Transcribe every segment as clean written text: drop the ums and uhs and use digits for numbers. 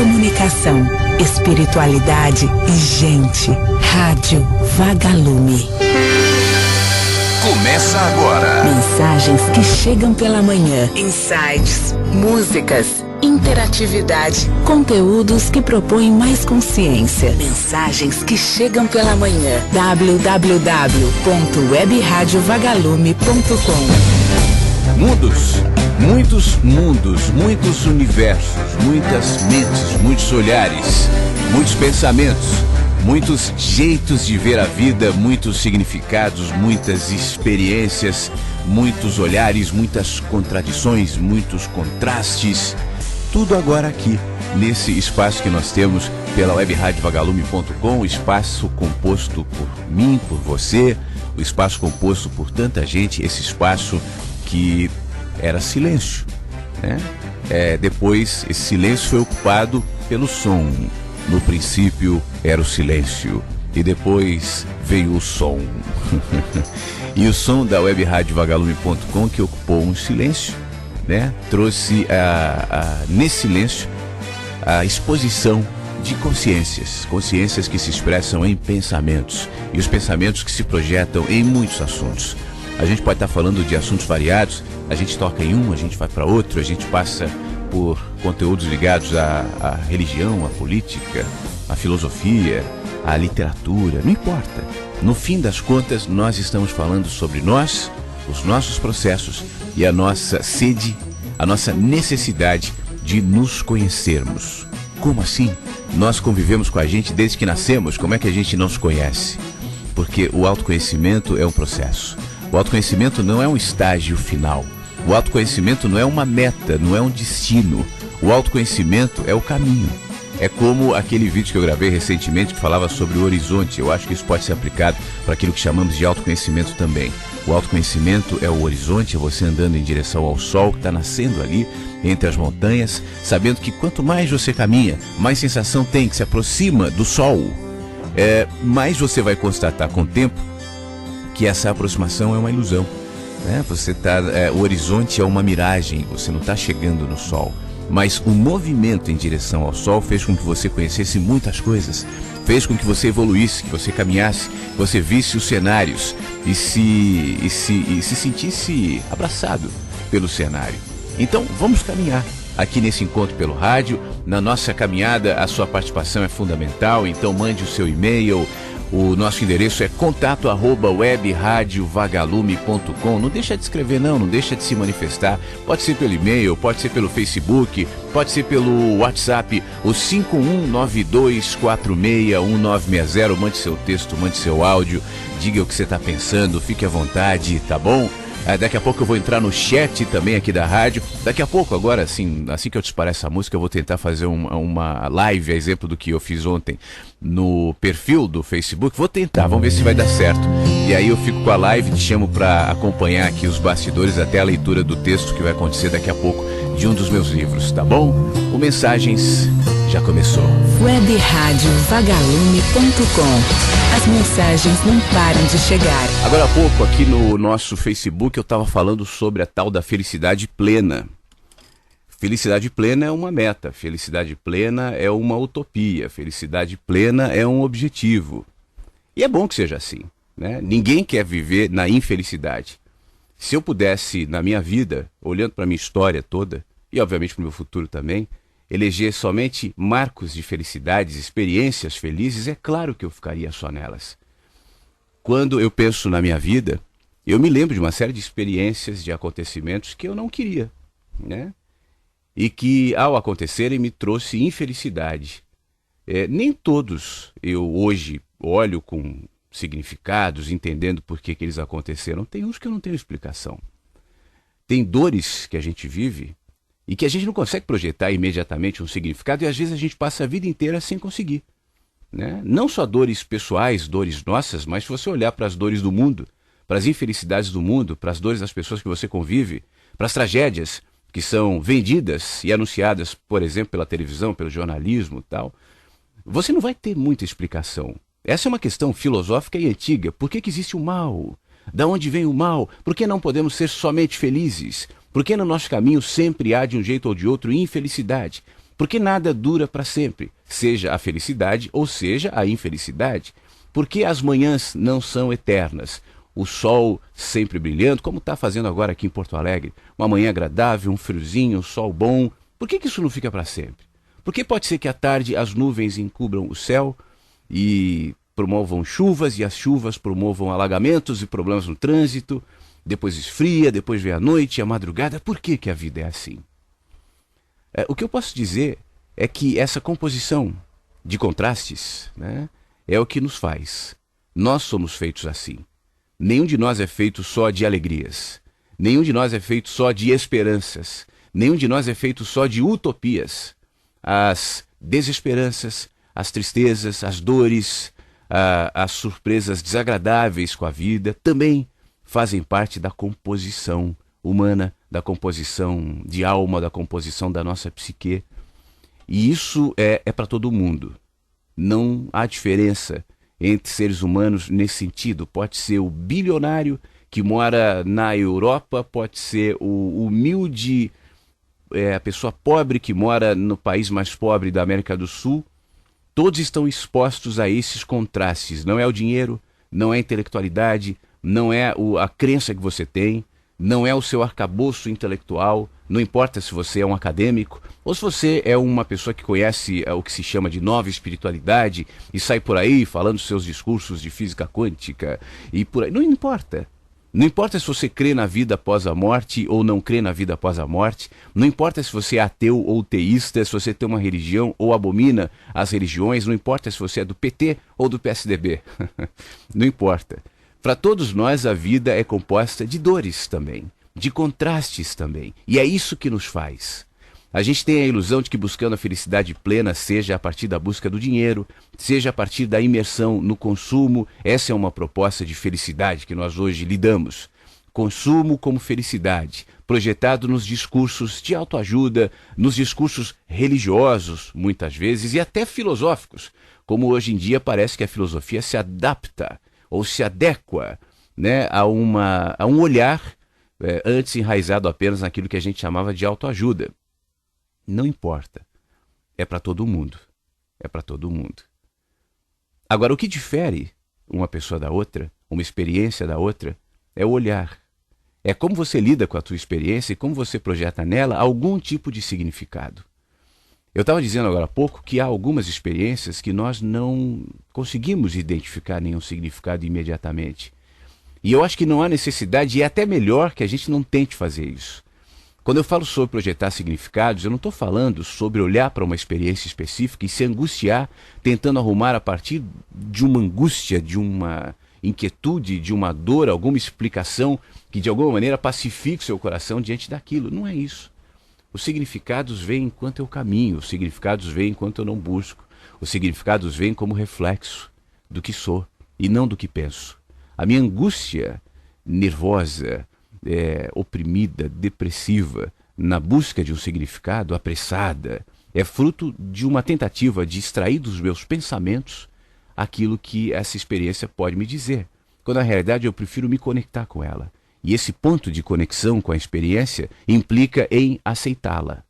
comunicação, espiritualidade e gente. Rádio Vagalume. Começa agora. Mensagens que chegam pela manhã. Insights, músicas, interatividade, conteúdos que propõem mais consciência. Mensagens que chegam pela manhã. www.webradiovagalume.com. Mundos, muitos mundos, muitos universos, muitas mentes, muitos olhares, muitos pensamentos, muitos jeitos de ver a vida, muitos significados, muitas experiências, muitos olhares, muitas contradições, muitos contrastes. Tudo agora aqui, nesse espaço que nós temos pela webradiovagalume.com, o espaço composto por mim, por você, o espaço composto por tanta gente, esse espaço que era silêncio, né? Depois esse silêncio foi ocupado pelo som. No princípio era o silêncio e depois veio o som. E o som da webradiovagalume.com, que ocupou um silêncio, né? Trouxe nesse silêncio a exposição de consciências que se expressam em pensamentos, e os pensamentos que se projetam em muitos assuntos. A gente pode estar falando de assuntos variados, a gente toca em um, a gente vai para outro, a gente passa por conteúdos ligados à religião, à política, à filosofia, à literatura, não importa. No fim das contas, nós estamos falando sobre nós, os nossos processos e a nossa sede, a nossa necessidade de nos conhecermos. Como assim? Nós convivemos com a gente desde que nascemos, como é que a gente não se conhece? Porque o autoconhecimento é um processo. O autoconhecimento não é um estágio final. O autoconhecimento não é uma meta, não é um destino. O autoconhecimento é o caminho. É como aquele vídeo que eu gravei recentemente que falava sobre o horizonte. Eu acho que isso pode ser aplicado para aquilo que chamamos de autoconhecimento também. O autoconhecimento é o horizonte, é você andando em direção ao sol que está nascendo ali entre as montanhas, sabendo que quanto mais você caminha, mais sensação tem que se aproxima do sol. Mais você vai constatar com o tempo que essa aproximação é uma ilusão, né? O horizonte é uma miragem, você não está chegando no sol. Mas o movimento em direção ao sol fez com que você conhecesse muitas coisas, fez com que você evoluísse, que você caminhasse, que você visse os cenários e se sentisse abraçado pelo cenário. Então vamos caminhar aqui nesse encontro pelo rádio. Na nossa caminhada a sua participação é fundamental, então mande o seu e-mail. O nosso endereço é contato@webradiovagalume.com. Não deixa de escrever não deixa de se manifestar. Pode ser pelo e-mail, pode ser pelo Facebook, pode ser pelo WhatsApp, o 5192461960. Mande seu texto, mande seu áudio, diga o que você está pensando, fique à vontade, tá bom? Daqui a pouco eu vou entrar no chat também aqui da rádio. Daqui a pouco, agora assim que eu disparar essa música, eu vou tentar fazer uma live, a exemplo do que eu fiz ontem no perfil do Facebook. Vou tentar, vamos ver se vai dar certo. E aí eu fico com a live, te chamo para acompanhar aqui os bastidores, até a leitura do texto que vai acontecer daqui a pouco de um dos meus livros, tá bom? O Mensagens já começou. webradiovagalume.com. As mensagens não param de chegar. Agora há pouco, aqui no nosso Facebook, eu estava falando sobre a tal da felicidade plena. Felicidade plena é uma meta, felicidade plena é uma utopia, felicidade plena é um objetivo. E é bom que seja assim, né? Ninguém quer viver na infelicidade. Se eu pudesse, na minha vida, olhando para a minha história toda, e obviamente para o meu futuro também, eleger somente marcos de felicidades, experiências felizes, é claro que eu ficaria só nelas. Quando eu penso na minha vida, eu me lembro de uma série de experiências, de acontecimentos que eu não queria, né? E que, ao acontecerem, me trouxe infelicidade. Nem todos eu hoje olho com significados, entendendo por que eles aconteceram. Tem uns que eu não tenho explicação. Tem dores que a gente vive e que a gente não consegue projetar imediatamente um significado, e às vezes a gente passa a vida inteira sem conseguir, né? Não só dores pessoais, dores nossas, mas se você olhar para as dores do mundo, para as infelicidades do mundo, para as dores das pessoas que você convive, para as tragédias que são vendidas e anunciadas, por exemplo, pela televisão, pelo jornalismo e tal, você não vai ter muita explicação. Essa é uma questão filosófica e antiga. Por que existe o mal? Da onde vem o mal? Por que não podemos ser somente felizes? Por que no nosso caminho sempre há, de um jeito ou de outro, infelicidade? Porque nada dura para sempre, seja a felicidade ou seja a infelicidade. Porque as manhãs não são eternas. O sol sempre brilhando, como está fazendo agora aqui em Porto Alegre. Uma manhã agradável, um friozinho, um sol bom. Por que isso não fica para sempre? Porque pode ser que à tarde as nuvens encubram o céu e promovam chuvas, e as chuvas promovam alagamentos e problemas no trânsito. Depois esfria, depois vem a noite e a madrugada. Por que a vida é assim? O que eu posso dizer é que essa composição de contrastes, né, é o que nos faz. Nós somos feitos assim. Nenhum de nós é feito só de alegrias. Nenhum de nós é feito só de esperanças. Nenhum de nós é feito só de utopias. As desesperanças, as tristezas, as dores, as surpresas desagradáveis com a vida também fazem parte da composição humana, da composição de alma, da composição da nossa psique. E isso é para todo mundo. Não há diferença entre seres humanos nesse sentido. Pode ser o bilionário que mora na Europa, pode ser o humilde, a pessoa pobre que mora no país mais pobre da América do Sul. Todos estão expostos a esses contrastes. Não é o dinheiro, não é a intelectualidade, não é a crença que você tem, não é o seu arcabouço intelectual, não importa se você é um acadêmico ou se você é uma pessoa que conhece o que se chama de nova espiritualidade e sai por aí falando seus discursos de física quântica e por aí. Não importa. Não importa se você crê na vida após a morte ou não crê na vida após a morte. Não importa se você é ateu ou teísta, se você tem uma religião ou abomina as religiões. Não importa se você é do PT ou do PSDB. Não importa. Para todos nós a vida é composta de dores também, de contrastes também. E é isso que nos faz. A gente tem a ilusão de que buscando a felicidade plena, seja a partir da busca do dinheiro, seja a partir da imersão no consumo. Essa é uma proposta de felicidade que nós hoje lidamos. Consumo como felicidade, projetado nos discursos de autoajuda, nos discursos religiosos, muitas vezes, e até filosóficos, como hoje em dia parece que a filosofia se adapta ou se adequa, né, a um olhar antes enraizado apenas naquilo que a gente chamava de autoajuda. Não importa. É para todo mundo. É para todo mundo. Agora, o que difere uma pessoa da outra, uma experiência da outra, é o olhar. É como você lida com a tua experiência e como você projeta nela algum tipo de significado. Eu estava dizendo agora há pouco que há algumas experiências que nós não conseguimos identificar nenhum significado imediatamente. E eu acho que não há necessidade, e é até melhor que a gente não tente fazer isso. Quando eu falo sobre projetar significados, eu não estou falando sobre olhar para uma experiência específica e se angustiar, tentando arrumar a partir de uma angústia, de uma inquietude, de uma dor, alguma explicação que de alguma maneira pacifique o seu coração diante daquilo. Não é isso. Os significados vêm enquanto eu caminho, os significados vêm enquanto eu não busco, os significados vêm como reflexo do que sou e não do que penso. A minha angústia nervosa, oprimida, depressiva, na busca de um significado, apressada, é fruto de uma tentativa de extrair dos meus pensamentos aquilo que essa experiência pode me dizer, quando na realidade eu prefiro me conectar com ela. E esse ponto de conexão com a experiência implica em aceitá-la.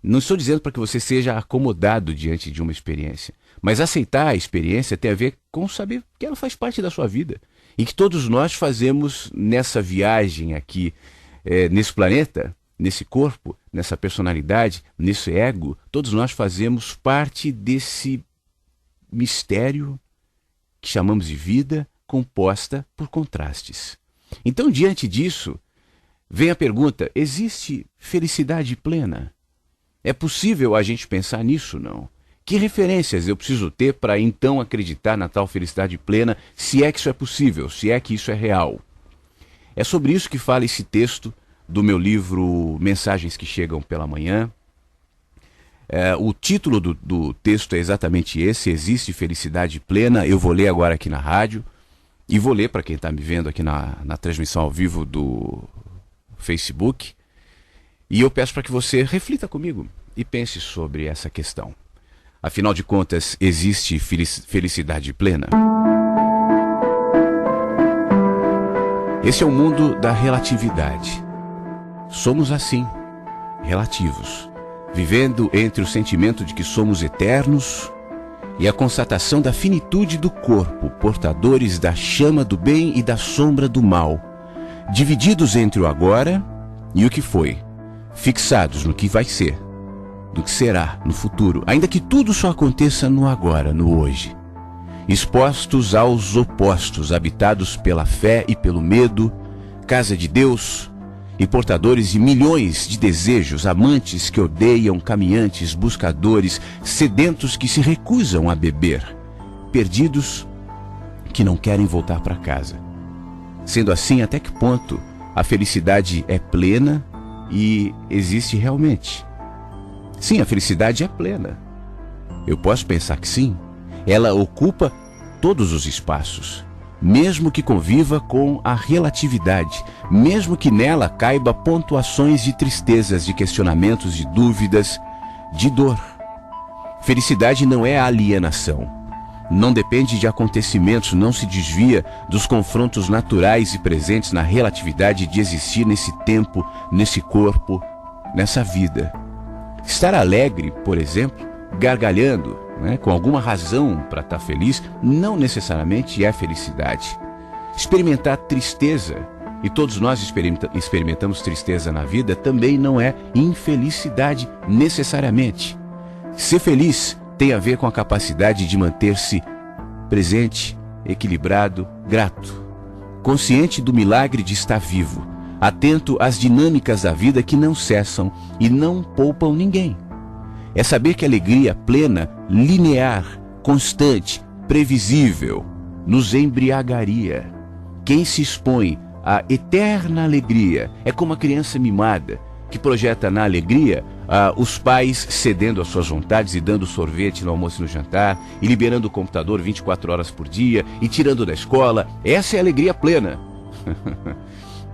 Não estou dizendo para que você seja acomodado diante de uma experiência, mas aceitar a experiência tem a ver com saber que ela faz parte da sua vida. E que todos nós fazemos nessa viagem aqui, nesse planeta, nesse corpo, nessa personalidade, nesse ego, todos nós fazemos parte desse mistério que chamamos de vida, composta por contrastes. Então, diante disso, vem a pergunta: existe felicidade plena? É possível a gente pensar nisso, não? Que referências eu preciso ter para então acreditar na tal felicidade plena, se é que isso é possível, se é que isso é real? É sobre isso que fala esse texto do meu livro Mensagens que Chegam pela Manhã. O título do texto é exatamente esse: Existe felicidade plena? Eu vou ler agora aqui na rádio e vou ler para quem está me vendo aqui na transmissão ao vivo do Facebook. E eu peço para que você reflita comigo e pense sobre essa questão. Afinal de contas, existe felicidade plena? Esse é o mundo da relatividade. Somos assim, relativos. vivendo entre o sentimento de que somos eternos e a constatação da finitude do corpo, portadores da chama do bem e da sombra do mal, divididos entre o agora e o que foi, fixados no que vai ser, do que será no futuro, ainda que tudo só aconteça no agora, no hoje, expostos aos opostos, habitados pela fé e pelo medo, casa de Deus e portadores de milhões de desejos, amantes que odeiam, caminhantes, buscadores, sedentos que se recusam a beber, perdidos que não querem voltar para casa. Sendo assim, até que ponto a felicidade é plena e existe realmente? Sim, a felicidade é plena. Eu posso pensar que sim. Ela ocupa todos os espaços, mesmo que conviva com a relatividade, mesmo que nela caiba pontuações de tristezas, de questionamentos, de dúvidas, de dor. Felicidade não é alienação. Não depende de acontecimentos, não se desvia dos confrontos naturais e presentes na relatividade de existir nesse tempo, nesse corpo, nessa vida. Estar alegre, por exemplo, gargalhando, com alguma razão para estar feliz, não necessariamente é felicidade. Experimentar tristeza, e todos nós experimentamos tristeza na vida, também não é infelicidade necessariamente. Ser feliz tem a ver com a capacidade de manter-se presente, equilibrado, grato, consciente do milagre de estar vivo, atento às dinâmicas da vida que não cessam e não poupam ninguém. É saber que a alegria plena, linear, constante, previsível, nos embriagaria. Quem se expõe à eterna alegria é como a criança mimada, que projeta na alegria os pais cedendo às suas vontades e dando sorvete no almoço e no jantar, e liberando o computador 24 horas por dia, e tirando da escola. Essa é a alegria plena.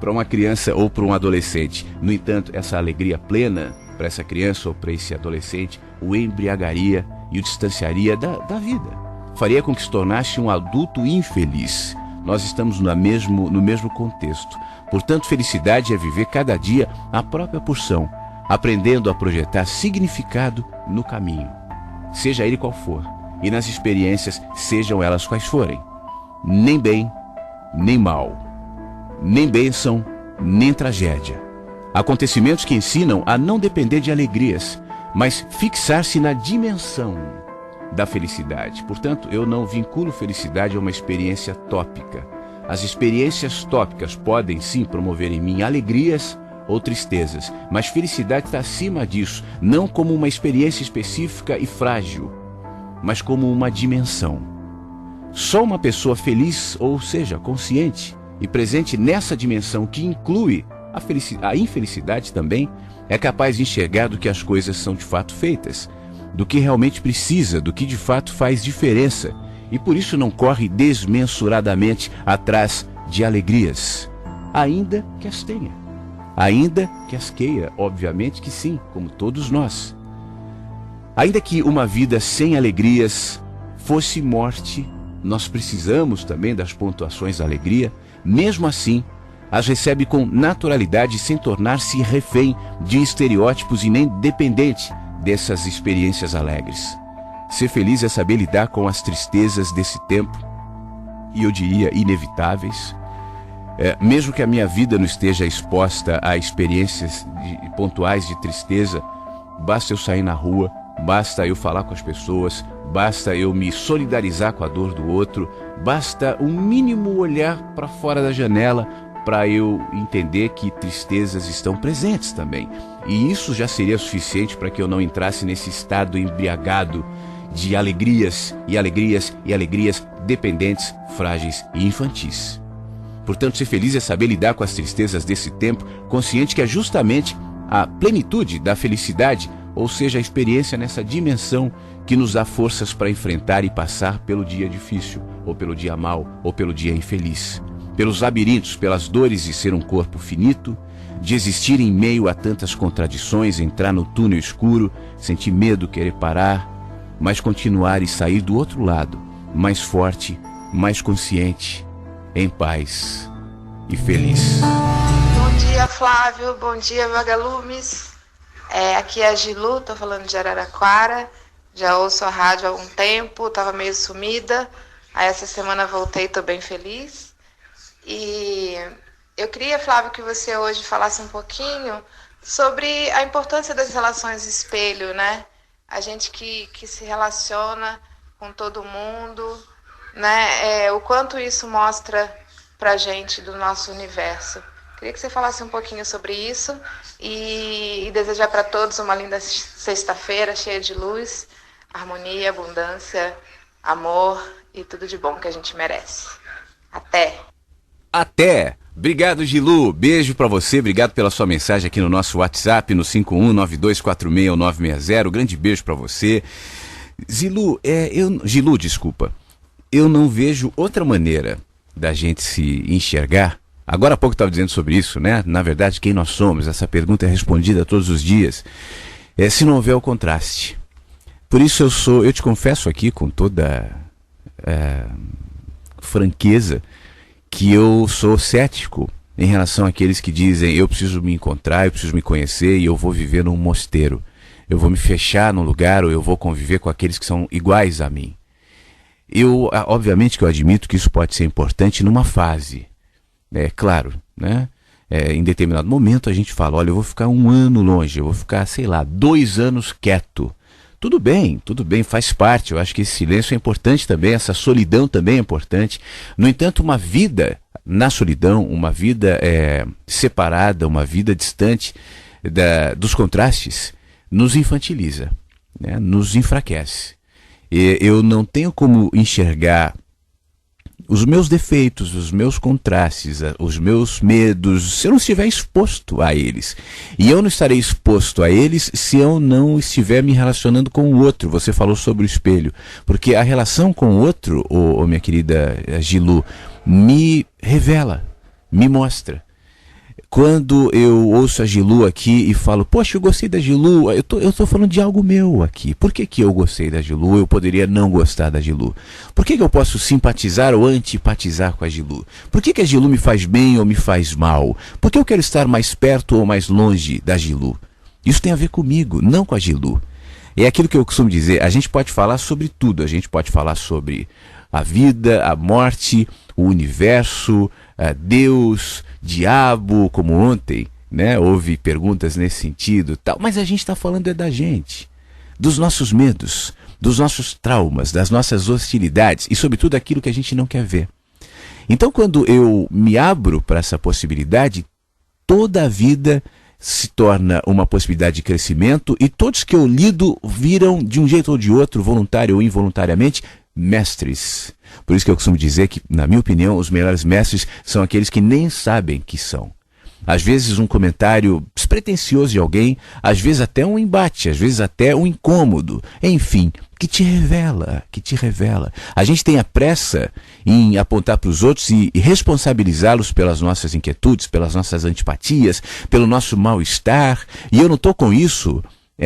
Para uma criança ou para um adolescente. No entanto, essa alegria plena, para essa criança ou para esse adolescente, o embriagaria e o distanciaria da vida. Faria com que se tornasse um adulto infeliz. Nós estamos no mesmo contexto. Portanto, felicidade é viver cada dia a própria porção, aprendendo a projetar significado no caminho, seja ele qual for, e nas experiências, sejam elas quais forem. Nem bem, nem mal, nem bênção, nem tragédia. Acontecimentos que ensinam a não depender de alegrias, mas fixar-se na dimensão da felicidade. Portanto, eu não vinculo felicidade a uma experiência tópica. As experiências tópicas podem sim promover em mim alegrias ou tristezas, mas felicidade está acima disso, não como uma experiência específica e frágil, mas como uma dimensão. Só uma pessoa feliz, ou seja, consciente e presente nessa dimensão que inclui a infelicidade também, é capaz de enxergar do que as coisas são de fato feitas, do que realmente precisa, do que de fato faz diferença, e por isso não corre desmensuradamente atrás de alegrias, ainda que as tenha, ainda que as queira, obviamente que sim, como todos nós. Ainda que uma vida sem alegrias fosse morte, nós precisamos também das pontuações da alegria. Mesmo assim, as recebe com naturalidade, sem tornar-se refém de estereótipos e nem dependente dessas experiências alegres. Ser feliz é saber lidar com as tristezas desse tempo, e eu diria inevitáveis. Mesmo que a minha vida não esteja exposta a experiências pontuais de tristeza, basta eu sair na rua, basta eu falar com as pessoas, basta eu me solidarizar com a dor do outro, basta um mínimo olhar para fora da janela para eu entender que tristezas estão presentes também. E isso já seria suficiente para que eu não entrasse nesse estado embriagado de alegrias e alegrias e alegrias dependentes, frágeis e infantis. Portanto, ser feliz é saber lidar com as tristezas desse tempo, consciente que é justamente a plenitude da felicidade, ou seja, a experiência nessa dimensão que nos dá forças para enfrentar e passar pelo dia difícil, ou pelo dia mau, ou pelo dia infeliz. Pelos labirintos, pelas dores de ser um corpo finito, de existir em meio a tantas contradições, entrar no túnel escuro, sentir medo, querer parar, mas continuar e sair do outro lado, mais forte, mais consciente, em paz e feliz. Bom dia, Flávio. Bom dia, Vagalumes. Aqui é a Gilu, tô falando de Araraquara, já ouço a rádio há algum tempo, tava meio sumida, aí essa semana voltei, tô bem feliz. E eu queria, Flávio, que você hoje falasse um pouquinho sobre a importância das relações espelho, né? A gente que se relaciona com todo mundo, né? O quanto isso mostra pra gente do nosso universo. Queria que você falasse um pouquinho sobre isso e desejar para todos uma linda sexta-feira cheia de luz, harmonia, abundância, amor e tudo de bom que a gente merece. Até! Até! Obrigado, Gilu. Beijo pra você. Obrigado pela sua mensagem aqui no nosso WhatsApp, no 5192461960. Grande beijo pra você. Gilu, desculpa. Eu não vejo outra maneira da gente se enxergar. Agora há pouco eu estava dizendo sobre isso, né? Na verdade, quem nós somos? Essa pergunta é respondida todos os dias. Se não houver o contraste. Por isso eu te confesso aqui com toda franqueza que eu sou cético em relação àqueles que dizem eu preciso me encontrar, eu preciso me conhecer e eu vou viver num mosteiro. Eu vou me fechar num lugar ou eu vou conviver com aqueles que são iguais a mim. Obviamente que eu admito que isso pode ser importante numa fase. É claro, né? Em determinado momento a gente fala, olha, eu vou ficar 1 ano longe, eu vou ficar, 2 anos quieto. Tudo bem, faz parte. Eu acho que esse silêncio é importante também, essa solidão também é importante. No entanto, uma vida na solidão, uma vida separada, uma vida distante dos contrastes, nos infantiliza, né? Nos enfraquece. Eu não tenho como enxergar os meus defeitos, os meus contrastes, os meus medos, se eu não estiver exposto a eles. E eu não estarei exposto a eles se eu não estiver me relacionando com o outro. Você falou sobre o espelho. Porque a relação com o outro, minha querida Gilu, me revela, me mostra. Quando eu ouço a Gilu aqui e falo, poxa, eu gostei da Gilu, eu tô falando de algo meu aqui. Por que eu gostei da Gilu? Eu poderia não gostar da Gilu. Por que eu posso simpatizar ou antipatizar com a Gilu? Por que a Gilu me faz bem ou me faz mal? Por que eu quero estar mais perto ou mais longe da Gilu? Isso tem a ver comigo, não com a Gilu. É aquilo que eu costumo dizer, a gente pode falar sobre tudo. A gente pode falar sobre a vida, a morte, o universo, Deus, diabo, como ontem, né? Houve perguntas nesse sentido, tal. Mas a gente está falando da gente, dos nossos medos, dos nossos traumas, das nossas hostilidades e, sobretudo, aquilo que a gente não quer ver. Então, quando eu me abro para essa possibilidade, toda a vida se torna uma possibilidade de crescimento e todos que eu lido viram, de um jeito ou de outro, voluntário ou involuntariamente, mestres. Por isso que eu costumo dizer que, na minha opinião, os melhores mestres são aqueles que nem sabem que são. Às vezes um comentário despretensioso de alguém, às vezes até um embate, às vezes até um incômodo, enfim, que te revela. A gente tem a pressa em apontar para os outros e responsabilizá-los pelas nossas inquietudes, pelas nossas antipatias, pelo nosso mal-estar, e eu não estou com isso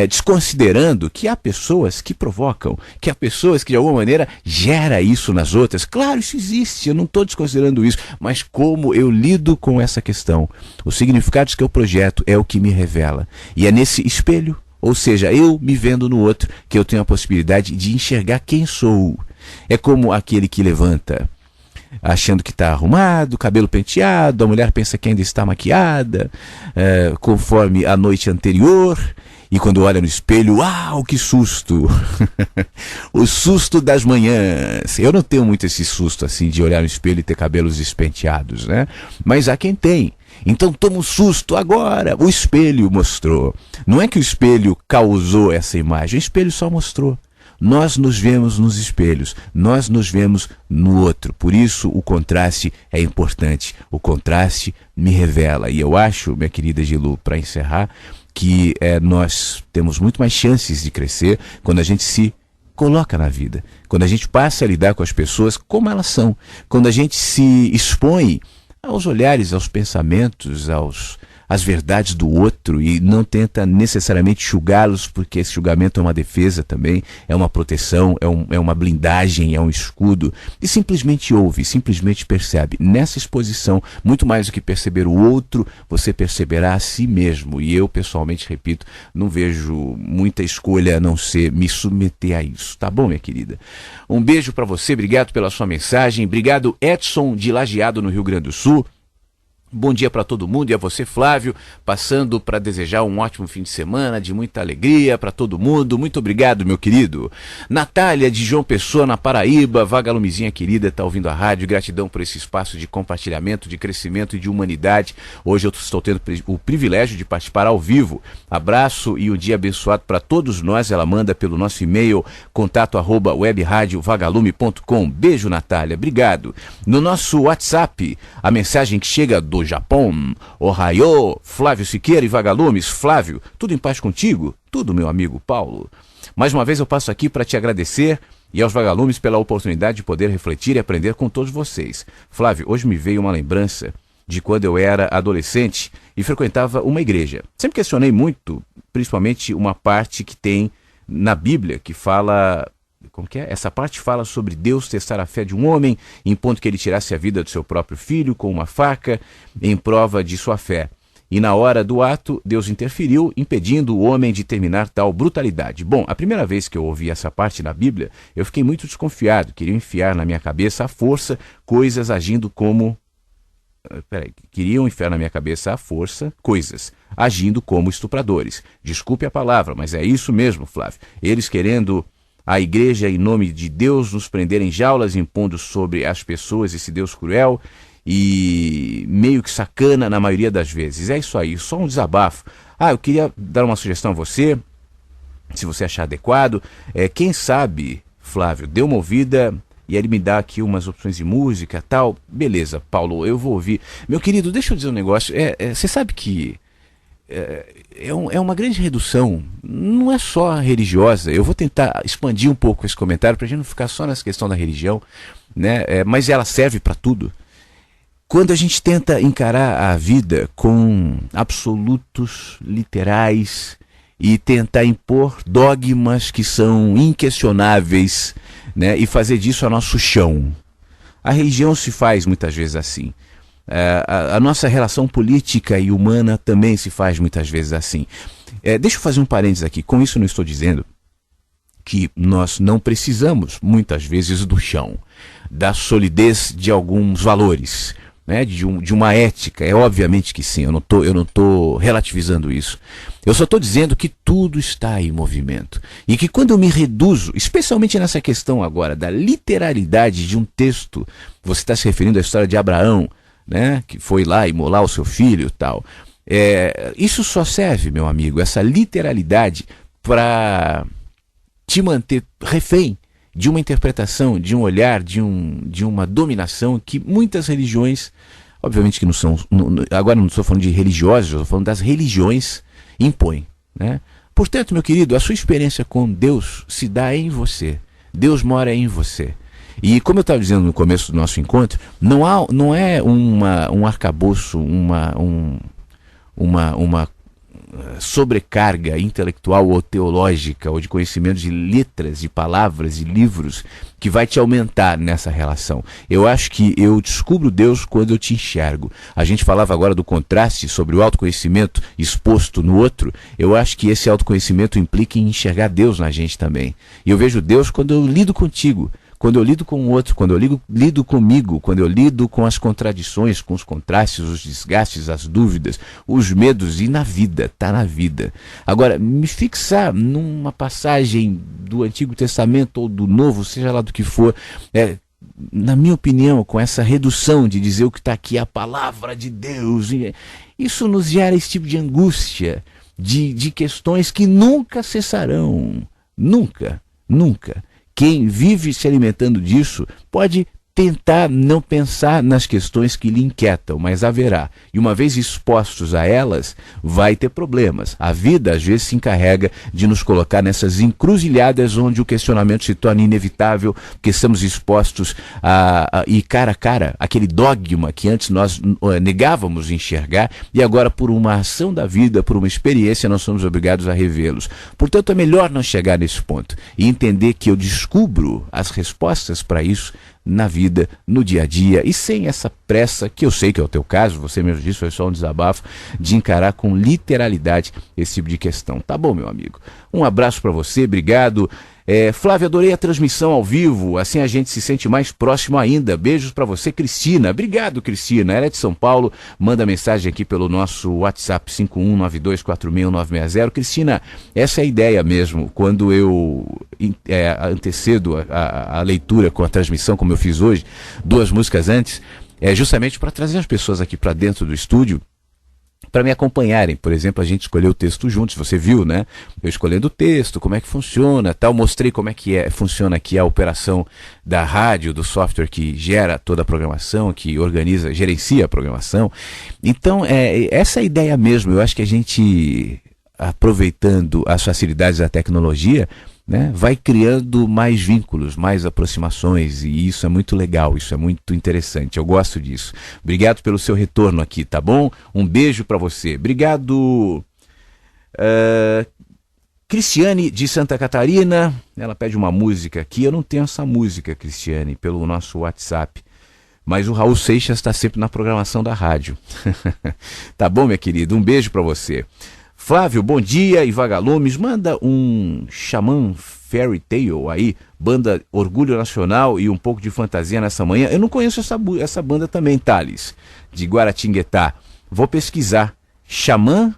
desconsiderando que há pessoas que provocam, que há pessoas que de alguma maneira gera isso nas outras. Claro, isso existe, eu não estou desconsiderando isso, mas como eu lido com essa questão, os significados que eu projeto é o que me revela. E é nesse espelho, ou seja, eu me vendo no outro, que eu tenho a possibilidade de enxergar quem sou. É como aquele que levanta achando que está arrumado, cabelo penteado, a mulher pensa que ainda está maquiada, conforme a noite anterior. E quando olha no espelho, uau, que susto! O susto das manhãs. Eu não tenho muito esse susto assim de olhar no espelho e ter cabelos despenteados, né? Mas há quem tem. Então toma um susto agora. O espelho mostrou. Não é que o espelho causou essa imagem, o espelho só mostrou. Nós nos vemos nos espelhos, nós nos vemos no outro. Por isso o contraste é importante. O contraste me revela. E eu acho, minha querida Gilu, para encerrar, que nós temos muito mais chances de crescer quando a gente se coloca na vida, quando a gente passa a lidar com as pessoas como elas são, quando a gente se expõe aos olhares, aos pensamentos, as verdades do outro e não tenta necessariamente julgá-los, porque esse julgamento é uma defesa também, é uma proteção, é uma blindagem, é um escudo, e simplesmente ouve, simplesmente percebe. Nessa exposição, muito mais do que perceber o outro, você perceberá a si mesmo. E eu, pessoalmente, repito, não vejo muita escolha a não ser me submeter a isso. Tá bom, minha querida? Um beijo para você, obrigado pela sua mensagem. Obrigado, Edson de Lajeado, no Rio Grande do Sul. Bom dia para todo mundo e a você, Flávio, passando para desejar um ótimo fim de semana, de muita alegria para todo mundo. Muito obrigado, meu querido. Natália, de João Pessoa, na Paraíba, vagalumezinha querida, está ouvindo a rádio. Gratidão por esse espaço de compartilhamento, de crescimento e de humanidade. Hoje eu estou tendo o privilégio de participar ao vivo. Abraço e um dia abençoado para todos nós. Ela manda pelo nosso e-mail, contato@webradiovagalume.com. Beijo, Natália, obrigado. No nosso WhatsApp, a mensagem que chega do Japão, Ohayô, Flávio Siqueira e Vagalumes. Flávio, tudo em paz contigo? Tudo, meu amigo Paulo. Mais uma vez eu passo aqui para te agradecer e aos Vagalumes pela oportunidade de poder refletir e aprender com todos vocês. Flávio, hoje me veio uma lembrança de quando eu era adolescente e frequentava uma igreja. Sempre questionei muito, principalmente uma parte que tem na Bíblia que fala... Como que é? Essa parte fala sobre Deus testar a fé de um homem, impondo que ele tirasse a vida do seu próprio filho com uma faca, em prova de sua fé. E na hora do ato, Deus interferiu, impedindo o homem de terminar tal brutalidade. Bom, a primeira vez que eu ouvi essa parte na Bíblia, eu fiquei muito desconfiado. Queriam enfiar na minha cabeça à força coisas agindo como... Queriam enfiar na minha cabeça à força coisas agindo como estupradores. Desculpe a palavra, mas é isso mesmo, Flávio. Eles querendo... a igreja, em nome de Deus, nos prender em jaulas, impondo sobre as pessoas esse Deus cruel e meio que sacana na maioria das vezes. É isso aí, só um desabafo. Eu queria dar uma sugestão a você, se você achar adequado. Quem sabe, Flávio, dê uma ouvida e ele me dá aqui umas opções de música e tal. Beleza, Paulo, eu vou ouvir. Meu querido, deixa eu dizer um negócio. Você sabe que... É uma grande redução, não é só religiosa. Eu vou tentar expandir um pouco esse comentário para a gente não ficar só nessa questão da religião, né? Mas ela serve para tudo. Quando a gente tenta encarar a vida com absolutos literais e tentar impor dogmas que são inquestionáveis, né? E fazer disso a nosso chão. A religião se faz muitas vezes assim. A nossa relação política e humana também se faz muitas vezes assim. Deixa eu fazer um parênteses aqui. Com isso não estou dizendo que nós não precisamos muitas vezes do chão, da solidez de alguns valores, né? de uma ética. Obviamente que sim, eu não tô relativizando isso. Eu só estou dizendo que tudo está em movimento. E que quando eu me reduzo, especialmente nessa questão agora da literalidade de um texto, você está se referindo à história de Abraão, né, que foi lá imolar o seu filho e tal. Isso só serve, meu amigo, essa literalidade, para te manter refém de uma interpretação, de um olhar, de uma dominação que muitas religiões, obviamente que não são, agora não estou falando de religiosos, estou falando das religiões, impõem, né? Portanto, meu querido, a sua experiência com Deus se dá em você. Deus mora em você. E como eu estava dizendo no começo do nosso encontro, não é um arcabouço, uma sobrecarga intelectual ou teológica ou de conhecimento de letras, de palavras, de livros que vai te aumentar nessa relação. Eu acho que eu descubro Deus quando eu te enxergo. A gente falava agora do contraste sobre o autoconhecimento exposto no outro. Eu acho que esse autoconhecimento implica em enxergar Deus na gente também. E eu vejo Deus quando eu lido contigo, quando eu lido com o outro, quando eu lido comigo, quando eu lido com as contradições, com os contrastes, os desgastes, as dúvidas, os medos, e na vida, tá na vida. Agora, me fixar numa passagem do Antigo Testamento ou do Novo, seja lá do que for, na minha opinião, com essa redução de dizer o que está aqui, a palavra de Deus, isso nos gera esse tipo de angústia, de questões que nunca cessarão. Nunca, nunca. Quem vive se alimentando disso pode tentar não pensar nas questões que lhe inquietam, mas haverá. E uma vez expostos a elas, vai ter problemas. A vida, às vezes, se encarrega de nos colocar nessas encruzilhadas onde o questionamento se torna inevitável, porque estamos expostos e cara a cara, aquele dogma que antes nós negávamos enxergar, e agora, por uma ação da vida, por uma experiência, nós somos obrigados a revê-los. Portanto, é melhor não chegar nesse ponto e entender que eu descubro as respostas para isso na vida, no dia a dia, e sem essa pressa, que eu sei que é o teu caso, você mesmo disse, foi só um desabafo, de encarar com literalidade esse tipo de questão. Tá bom, meu amigo? Um abraço para você, obrigado. Flávio, adorei a transmissão ao vivo, assim a gente se sente mais próximo ainda. Beijos para você, Cristina. Obrigado, Cristina. Ela é de São Paulo, manda mensagem aqui pelo nosso WhatsApp 5192461960. Cristina, essa é a ideia mesmo. Quando eu antecedo a leitura com a transmissão, como eu fiz hoje, 2 músicas antes, é justamente para trazer as pessoas aqui para dentro do estúdio, para me acompanharem. Por exemplo, a gente escolheu o texto juntos, você viu, né? Eu escolhendo o texto, como é que funciona, tal, mostrei como é que funciona aqui a operação da rádio, do software que gera toda a programação, que organiza, gerencia a programação. Então, essa é a ideia mesmo. Eu acho que a gente, aproveitando as facilidades da tecnologia, né, vai criando mais vínculos, mais aproximações, e isso é muito legal, isso é muito interessante, eu gosto disso. Obrigado pelo seu retorno aqui, tá bom? Um beijo para você. Obrigado. Cristiane de Santa Catarina, ela pede uma música aqui. Eu não tenho essa música, Cristiane, pelo nosso WhatsApp, mas o Raul Seixas está sempre na programação da rádio. Tá bom, minha querida? Um beijo para você. Flávio, bom dia, e Vagalumes, manda um Xamã Fairy Tale aí, banda Orgulho Nacional e um pouco de fantasia nessa manhã. Eu não conheço essa banda também, Thales, de Guaratinguetá. Vou pesquisar. Xamã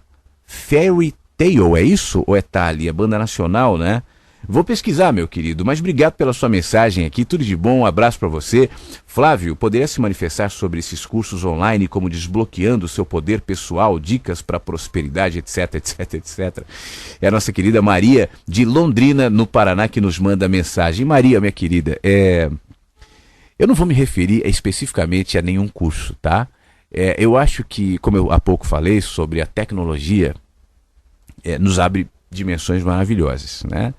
Fairy Tale, é isso? Ou é Thalia? Banda nacional, né? Vou pesquisar, meu querido, mas obrigado pela sua mensagem aqui, tudo de bom, um abraço para você. Flávio, poderia se manifestar sobre esses cursos online, como desbloqueando o seu poder pessoal, dicas para prosperidade, etc, etc, etc. É a nossa querida Maria, de Londrina, no Paraná, que nos manda a mensagem. Maria, minha querida, eu não vou me referir especificamente a nenhum curso, tá? Eu acho que, como eu há pouco falei sobre a tecnologia, nos abre dimensões maravilhosas, né?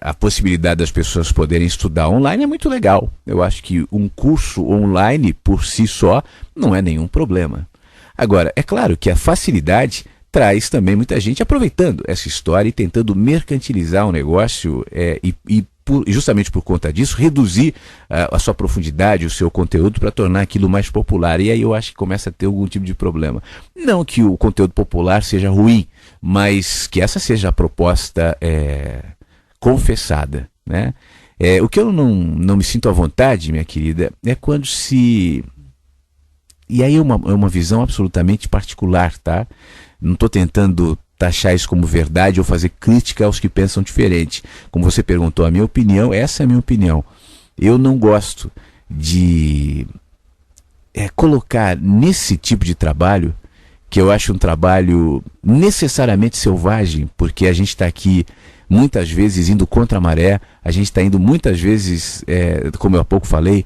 A possibilidade das pessoas poderem estudar online é muito legal. Eu acho que um curso online por si só não é nenhum problema. Agora, é claro que a facilidade traz também muita gente aproveitando essa história e tentando mercantilizar o negócio justamente por conta disso, reduzir a sua profundidade, o seu conteúdo, para tornar aquilo mais popular. E aí eu acho que começa a ter algum tipo de problema. Não que o conteúdo popular seja ruim, mas que essa seja a proposta confessada, né? O que eu não me sinto à vontade, minha querida, é quando se... E aí é uma visão absolutamente particular, tá? Não estou tentando taxar isso como verdade ou fazer crítica aos que pensam diferente. Como você perguntou, a minha opinião, essa é a minha opinião. Eu não gosto de colocar nesse tipo de trabalho, que eu acho um trabalho necessariamente selvagem, porque a gente está aqui muitas vezes indo contra a maré, a gente está indo muitas vezes, como eu há pouco falei,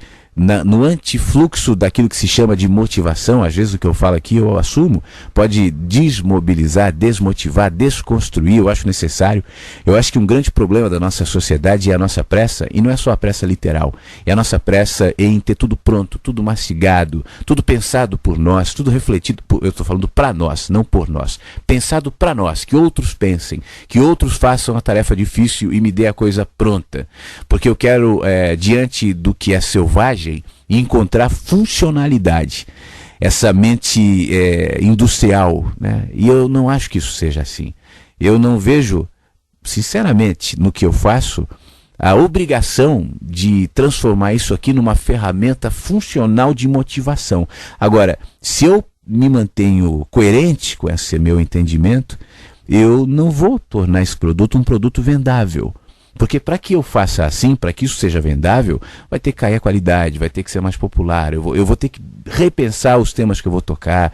no antifluxo daquilo que se chama de motivação. Às vezes o que eu falo aqui eu assumo, pode desmobilizar, desmotivar, desconstruir. Eu acho necessário. Eu acho que um grande problema da nossa sociedade é a nossa pressa, e não é só a pressa literal, é a nossa pressa em ter tudo pronto, tudo mastigado, tudo pensado por nós, tudo refletido, eu estou falando para nós, não por nós, pensado para nós, que outros pensem, que outros façam a tarefa difícil e me dê a coisa pronta, porque eu quero, diante do que é selvagem, encontrar funcionalidade, essa mente industrial, né? E eu não acho que isso seja assim. Eu não vejo, sinceramente, no que eu faço, a obrigação de transformar isso aqui numa ferramenta funcional de motivação. Agora, se eu me mantenho coerente com esse meu entendimento, eu não vou tornar esse produto um produto vendável. Porque para que eu faça assim, para que isso seja vendável, vai ter que cair a qualidade, vai ter que ser mais popular, eu vou ter que repensar os temas que eu vou tocar,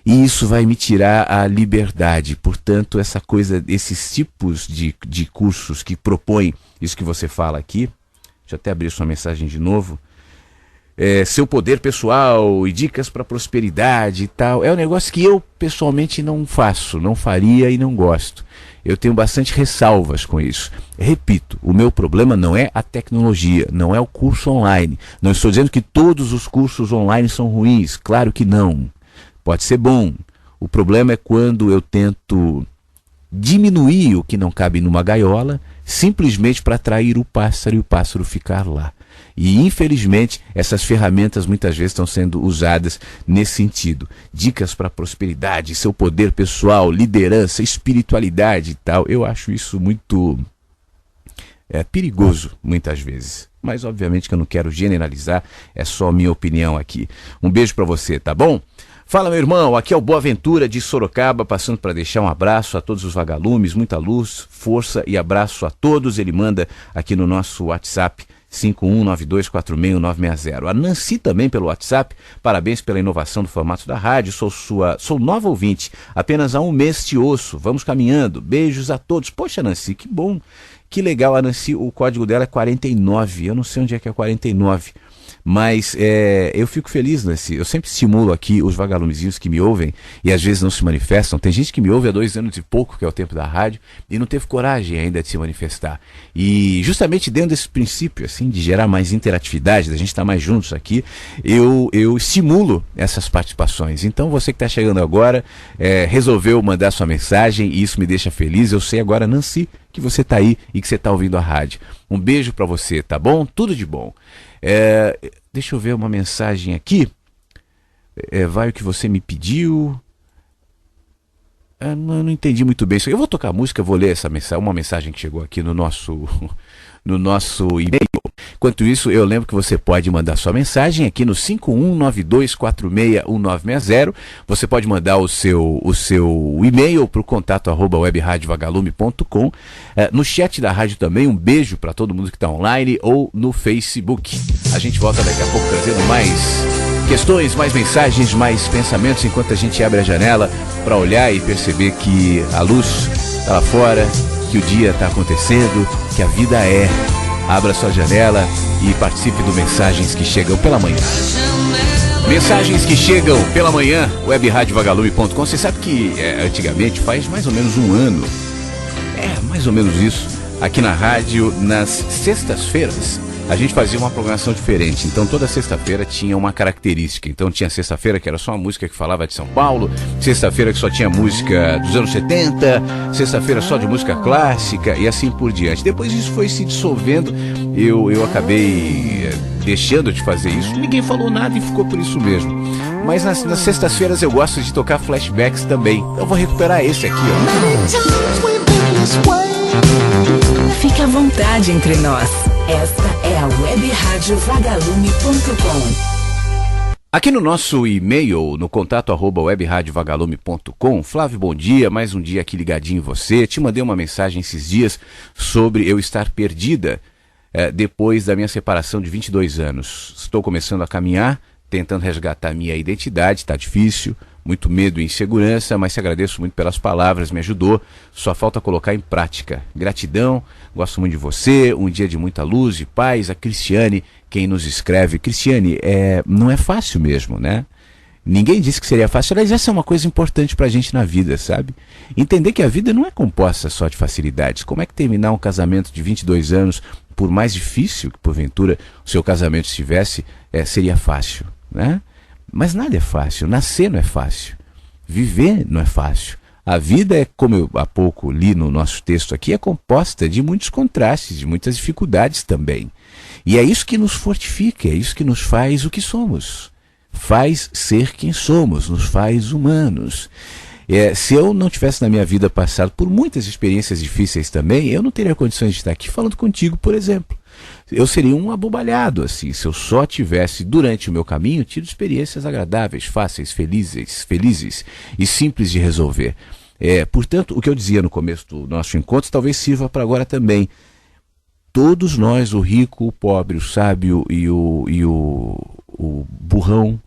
e isso vai me tirar a liberdade. Portanto, essa coisa, esses tipos de cursos que propõem isso que você fala aqui, deixa eu até abrir sua mensagem de novo. Seu poder pessoal e dicas para prosperidade e tal. É um negócio que eu pessoalmente não faço, não faria e não gosto. Eu tenho bastante ressalvas com isso. Repito, o meu problema não é a tecnologia, não é o curso online. Não estou dizendo que todos os cursos online são ruins, claro que não. Pode ser bom. O problema é quando eu tento diminuir o que não cabe numa gaiola, simplesmente para atrair o pássaro e o pássaro ficar lá. E infelizmente essas ferramentas muitas vezes estão sendo usadas nesse sentido. Dicas para prosperidade, seu poder pessoal, liderança, espiritualidade e tal. Eu acho isso muito perigoso muitas vezes. Mas obviamente que eu não quero generalizar, é só minha opinião aqui. Um beijo para você, tá bom? Fala, meu irmão, aqui é o Boaventura de Sorocaba, passando para deixar um abraço a todos os vagalumes, muita luz, força e abraço a todos. Ele manda aqui no nosso WhatsApp 5192461960. A Nancy também pelo WhatsApp, parabéns pela inovação do formato da rádio, sou nova ouvinte, apenas há um mês te ouço, vamos caminhando, beijos a todos. Poxa, Nancy, que bom, que legal. A Nancy, o código dela é 49, eu não sei onde é que é 49. Mas eu fico feliz, Nancy. Eu sempre estimulo aqui os vagalumezinhos que me ouvem e às vezes não se manifestam. Tem gente que me ouve há 2 anos e pouco, que é o tempo da rádio, e não teve coragem ainda de se manifestar. E justamente dentro desse princípio, assim, de gerar mais interatividade, da gente estar mais juntos aqui, eu estimulo essas participações. Então você que está chegando agora, resolveu mandar sua mensagem e isso me deixa feliz. Eu sei agora, Nancy, que você está aí e que você está ouvindo a rádio. Um beijo para você, tá bom? Tudo de bom. Deixa eu ver uma mensagem aqui. Vai o que você me pediu. Não entendi muito bem isso. Eu vou tocar a música, vou ler essa mensagem, uma mensagem que chegou aqui no nosso e-mail. Enquanto isso, eu lembro que você pode mandar sua mensagem aqui no 5192461960. Você pode mandar o seu e-mail para o contato @webradiovagalume.com. No chat da rádio também, um beijo para todo mundo que está online ou no Facebook. A gente volta daqui a pouco trazendo mais questões, mais mensagens, mais pensamentos, enquanto a gente abre a janela para olhar e perceber que a luz está lá fora, que o dia está acontecendo, que a vida é. Abra sua janela e participe do Mensagens que Chegam pela Manhã. Mensagens que Chegam pela Manhã, webradiovagalume.com. Você sabe que antigamente, faz mais ou menos um ano, mais ou menos isso, aqui na rádio, nas sextas-feiras, a gente fazia uma programação diferente. Então toda sexta-feira tinha uma característica. Então tinha sexta-feira que era só uma música que falava de São Paulo, sexta-feira que só tinha música dos anos 70, sexta-feira só de música clássica e assim por diante. Depois isso foi se dissolvendo, eu acabei deixando de fazer isso. Ninguém falou nada e ficou por isso mesmo. Mas nas sextas-feiras eu gosto de tocar flashbacks também. Eu vou recuperar esse aqui, ó. Fique à vontade entre nós. Esta é a webradiovagalume.com. Aqui no nosso e-mail, no contato @webradiovagalume.com. Flávio, bom dia, mais um dia aqui ligadinho em você. Te mandei uma mensagem esses dias sobre eu estar perdida depois da minha separação de 22 anos. Estou começando a caminhar, tentando resgatar minha identidade, está difícil, muito medo e insegurança, mas te agradeço muito pelas palavras, me ajudou, só falta colocar em prática. Gratidão, gosto muito de você, um dia de muita luz e paz. A Cristiane, quem nos escreve. Cristiane, não é fácil mesmo, né? Ninguém disse que seria fácil, aliás, essa é uma coisa importante pra gente na vida, sabe? Entender que a vida não é composta só de facilidades. Como é que terminar um casamento de 22 anos, por mais difícil que porventura o seu casamento estivesse, seria fácil, né? Mas nada é fácil, nascer não é fácil, viver não é fácil. A vida é, como eu há pouco li no nosso texto aqui, é composta de muitos contrastes, de muitas dificuldades também. E é isso que nos fortifica, é isso que nos faz o que somos. Faz ser quem somos, nos faz humanos. Se eu não tivesse na minha vida passado por muitas experiências difíceis também, eu não teria condições de estar aqui falando contigo, por exemplo. Eu seria um abobalhado, assim, se eu só tivesse, durante o meu caminho, tido experiências agradáveis, fáceis, felizes e simples de resolver. Portanto, o que eu dizia no começo do nosso encontro talvez sirva para agora também. Todos nós, o rico, o pobre, o sábio e o o burrão,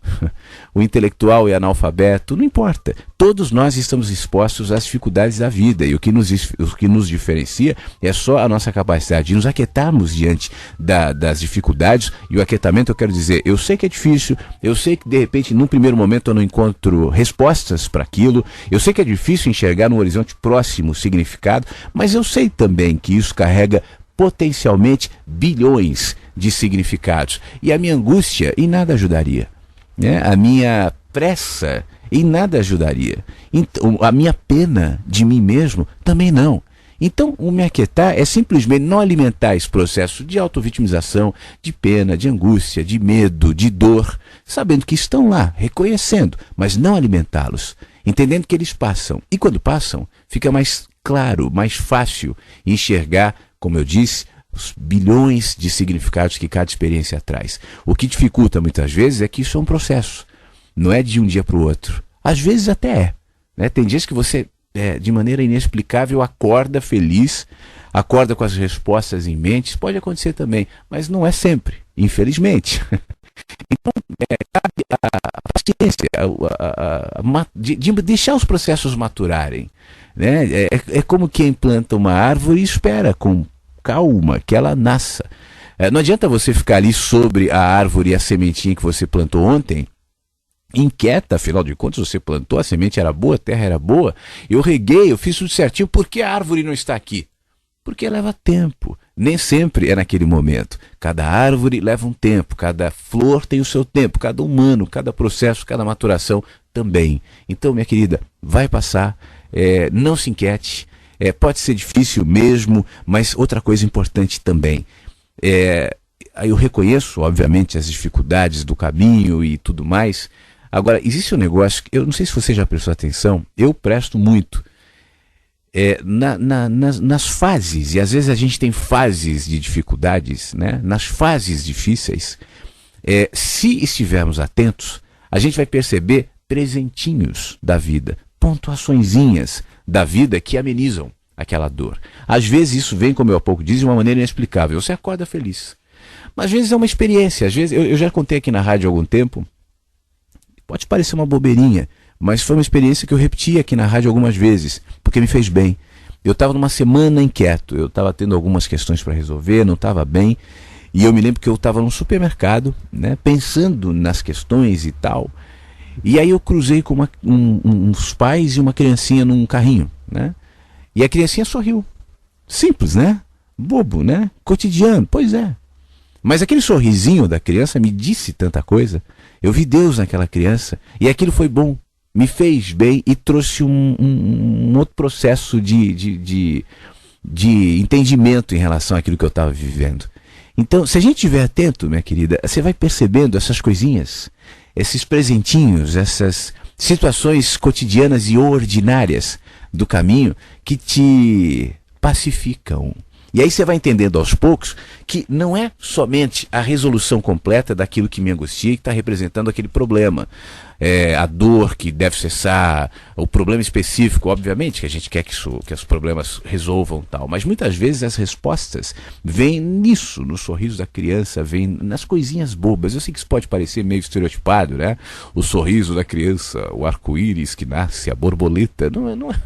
o intelectual e analfabeto, não importa. Todos nós estamos expostos às dificuldades da vida, e o que nos diferencia é só a nossa capacidade de nos aquietarmos diante das dificuldades. E o aquietamento, eu quero dizer, eu sei que é difícil, eu sei que de repente num primeiro momento eu não encontro respostas para aquilo, eu sei que é difícil enxergar no horizonte próximo o significado, mas eu sei também que isso carrega potencialmente bilhões de significados. E a minha angústia em nada ajudaria, né? A minha pressa em nada ajudaria. Então, a minha pena de mim mesmo também não. Então, o me aquietar é simplesmente não alimentar esse processo de autovitimização, de pena, de angústia, de medo, de dor, sabendo que estão lá, reconhecendo, mas não alimentá-los, entendendo que eles passam. E quando passam, fica mais claro, mais fácil enxergar, como eu disse, os bilhões de significados que cada experiência traz. O que dificulta muitas vezes é que isso é um processo. Não é de um dia para o outro. Às vezes até é, né? Tem dias que você, de maneira inexplicável, acorda feliz, acorda com as respostas em mente. Isso pode acontecer também, mas não é sempre, infelizmente. Então, cabe a paciência, de deixar os processos maturarem, né? É como quem planta uma árvore e espera com calma que ela nasça. Não adianta você ficar ali sobre a árvore e a sementinha que você plantou ontem, inquieta, afinal de contas você plantou, a semente era boa, a terra era boa, eu reguei, eu fiz tudo certinho, por que a árvore não está aqui? Porque leva tempo, nem sempre é naquele momento. Cada árvore leva um tempo, cada flor tem o seu tempo, cada humano, cada processo, cada maturação também. Então, minha querida, vai passar, não se inquiete, pode ser difícil mesmo, mas outra coisa importante também, eu reconheço, obviamente, as dificuldades do caminho e tudo mais. Agora, existe um negócio, eu não sei se você já prestou atenção, eu presto muito, nas fases, e às vezes a gente tem fases de dificuldades, né? Nas fases difíceis, se estivermos atentos, a gente vai perceber presentinhos da vida, pontuaçõezinhas da vida que amenizam aquela dor. Às vezes isso vem, como eu há pouco disse, de uma maneira inexplicável, você acorda feliz. Mas às vezes é uma experiência, às vezes, eu já contei aqui na rádio há algum tempo, pode parecer uma bobeirinha, mas foi uma experiência que eu repeti aqui na rádio algumas vezes, porque me fez bem. Eu estava numa semana inquieto, eu estava tendo algumas questões para resolver, não estava bem, e eu me lembro que eu estava num supermercado, né, pensando nas questões e tal, e aí eu cruzei com uns pais e uma criancinha num carrinho, né, e a criancinha sorriu. Simples, né? Bobo, né? Cotidiano, pois é. Mas aquele sorrisinho da criança me disse tanta coisa. Eu vi Deus naquela criança e aquilo foi bom, me fez bem e trouxe um outro processo de entendimento em relação àquilo que eu estava vivendo. Então, se a gente estiver atento, minha querida, você vai percebendo essas coisinhas, esses presentinhos, essas situações cotidianas e ordinárias do caminho que te pacificam. E aí você vai entendendo aos poucos que não é somente a resolução completa daquilo que me angustia e que está representando aquele problema. A dor que deve cessar, o problema específico, obviamente que a gente quer que os problemas resolvam tal, mas muitas vezes as respostas vêm nisso, no sorriso da criança, vêm nas coisinhas bobas. Eu sei que isso pode parecer meio estereotipado, né? O sorriso da criança, o arco-íris que nasce, a borboleta, não é.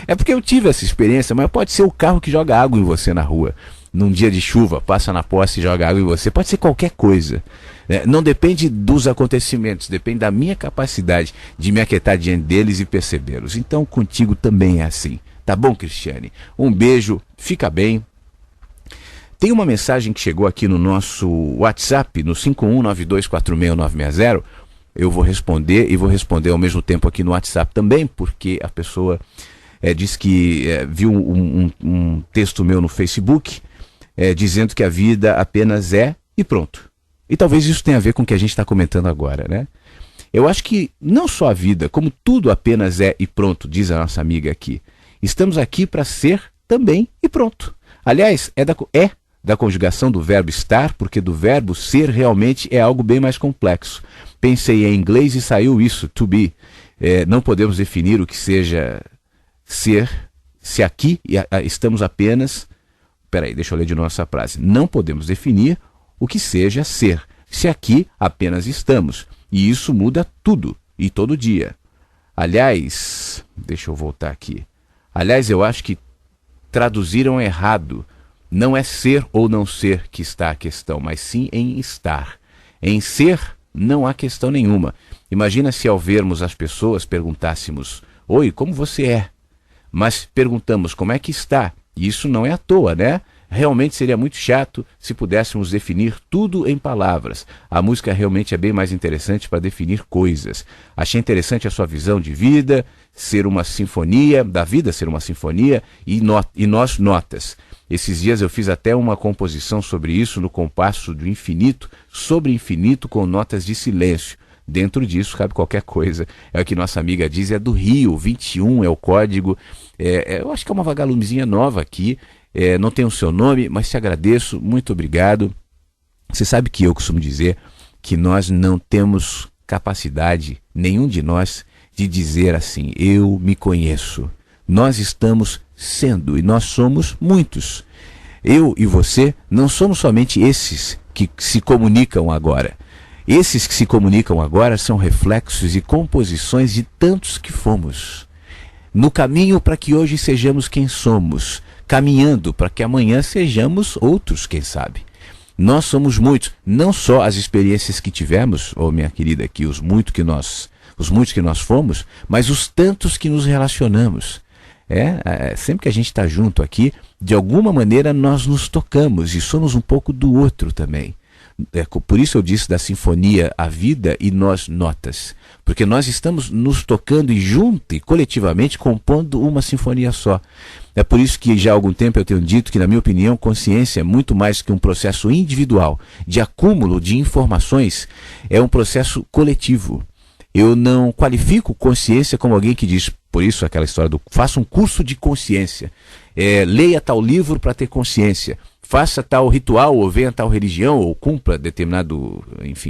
É porque eu tive essa experiência, mas pode ser o carro que joga água em você na rua. Num dia de chuva, passa na poça e joga água em você. Pode ser qualquer coisa. Não depende dos acontecimentos, depende da minha capacidade de me aquietar diante deles e percebê-los. Então, contigo também é assim. Tá bom, Cristiane? Um beijo, fica bem. Tem uma mensagem que chegou aqui no nosso WhatsApp, no 5192469960. Eu vou responder e vou responder ao mesmo tempo aqui no WhatsApp também, porque a pessoa disse que viu um texto meu no Facebook, dizendo que a vida apenas é e pronto. E talvez isso tenha a ver com o que a gente está comentando agora, né? Eu acho que não só a vida, como tudo apenas é e pronto, diz a nossa amiga aqui. Estamos aqui para ser também e pronto. Aliás, é da conjugação do verbo estar, porque do verbo ser realmente é algo bem mais complexo. Pensei em inglês e saiu isso, to be. Não podemos definir o que seja ser, se aqui estamos apenas... Peraí, deixa eu ler de novo essa frase. Não podemos definir o que seja ser, se aqui apenas estamos. E isso muda tudo e todo dia. Aliás, deixa eu voltar aqui. Aliás, eu acho que traduziram errado. Não é ser ou não ser que está a questão, mas sim em estar. Em ser, não há questão nenhuma. Imagina se ao vermos as pessoas perguntássemos: oi, como você é? Mas perguntamos como é que está. E isso não é à toa, né? Realmente seria muito chato se pudéssemos definir tudo em palavras. A música realmente é bem mais interessante para definir coisas. Achei interessante a sua visão de vida, ser uma sinfonia, da vida ser uma sinfonia e nós notas. Esses dias eu fiz até uma composição sobre isso no compasso do infinito, sobre infinito com notas de silêncio. Dentro disso cabe qualquer coisa. É o que nossa amiga diz, é do Rio, 21 é o código. Eu acho que é uma vagalumezinha nova aqui. Não tem o seu nome, mas te agradeço, muito obrigado. Você sabe que eu costumo dizer que nós não temos capacidade, nenhum de nós, de dizer assim: eu me conheço. Nós estamos sendo e nós somos muitos. Eu e você não somos somente esses que se comunicam agora. Esses que se comunicam agora são reflexos e composições de tantos que fomos. No caminho para que hoje sejamos quem somos, caminhando para que amanhã sejamos outros, quem sabe. Nós somos muitos, não só as experiências que tivemos, minha querida aqui, os muitos que nós fomos, mas os tantos que nos relacionamos. Sempre que a gente está junto aqui, de alguma maneira nós nos tocamos e somos um pouco do outro também. Por isso eu disse da sinfonia a vida e nós notas, porque nós estamos nos tocando e junto e coletivamente compondo uma sinfonia só. É por isso que já há algum tempo eu tenho dito que, na minha opinião, consciência é muito mais que um processo individual de acúmulo de informações, é um processo coletivo. Eu não qualifico consciência como alguém que diz, por isso aquela história do faça um curso de consciência, leia tal livro para ter consciência, faça tal ritual ou venha tal religião ou cumpra determinado,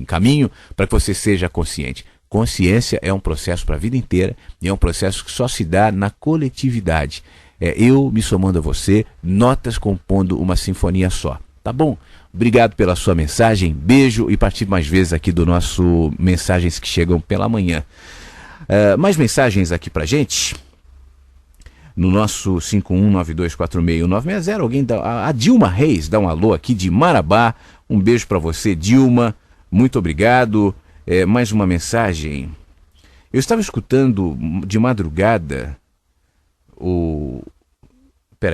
caminho para que você seja consciente. Consciência é um processo para a vida inteira e é um processo que só se dá na coletividade. Eu me somando a você, notas compondo uma sinfonia só. Tá bom? Obrigado pela sua mensagem, beijo e participe mais vezes aqui do nosso Mensagens que Chegam pela Manhã. Mais mensagens aqui pra gente. No nosso 5192461960, alguém a Dilma Reis dá um alô aqui de Marabá. Um beijo para você, Dilma. Muito obrigado. Mais uma mensagem. Eu estava escutando de madrugada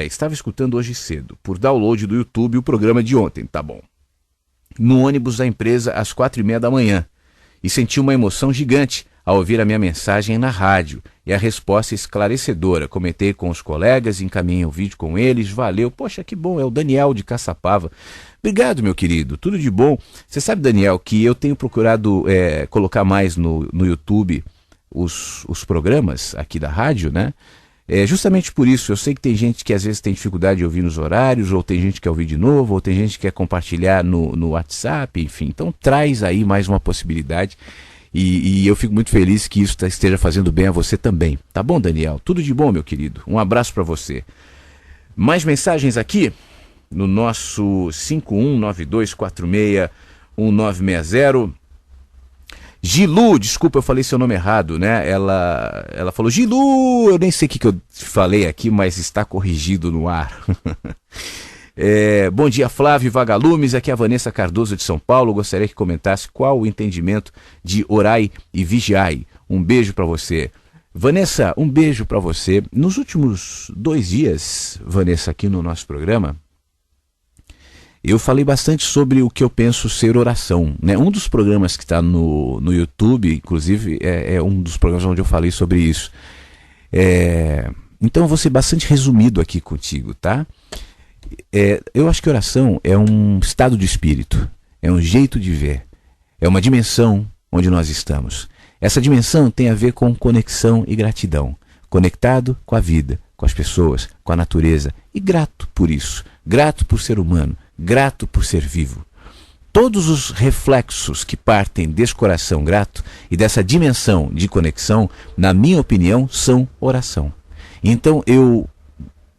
estava escutando hoje cedo, por download do YouTube, o programa de ontem, tá bom. No ônibus da empresa às 4h30 da manhã. E senti uma emoção gigante ao ouvir a minha mensagem na rádio e a resposta esclarecedora. Comentei com os colegas, encaminhei o vídeo com eles, valeu. Poxa, que bom, é o Daniel de Caçapava. Obrigado, meu querido, tudo de bom. Você sabe, Daniel, que eu tenho procurado colocar mais no YouTube os programas aqui da rádio, né? Justamente por isso, eu sei que tem gente que às vezes tem dificuldade de ouvir nos horários, ou tem gente que quer ouvir de novo, ou tem gente que quer compartilhar no WhatsApp, enfim. Então traz aí mais uma possibilidade e eu fico muito feliz que isso esteja fazendo bem a você também. Tá bom, Daniel? Tudo de bom, meu querido. Um abraço para você. Mais mensagens aqui no nosso 5192461960. Gilu, desculpa, eu falei seu nome errado, né? Ela falou, Gilu, eu nem sei o que eu falei aqui, mas está corrigido no ar. Bom dia, Flávio Vagalumes, aqui é a Vanessa Cardoso de São Paulo. Gostaria que comentasse qual o entendimento de orai e vigiai. Um beijo para você. Vanessa, um beijo para você. Nos últimos 2 dias, Vanessa, aqui no nosso programa, eu falei bastante sobre o que eu penso ser oração, né? Um dos programas que está no YouTube, inclusive, é um dos programas onde eu falei sobre isso. Então eu vou ser bastante resumido aqui contigo, tá? Eu acho que oração é um estado de espírito, é um jeito de ver, é uma dimensão onde nós estamos. Essa dimensão tem a ver com conexão e gratidão, conectado com a vida, com as pessoas, com a natureza, e grato por isso, grato por ser humano, grato por ser vivo. Todos os reflexos que partem desse coração grato e dessa dimensão de conexão, na minha opinião, são oração. Então eu,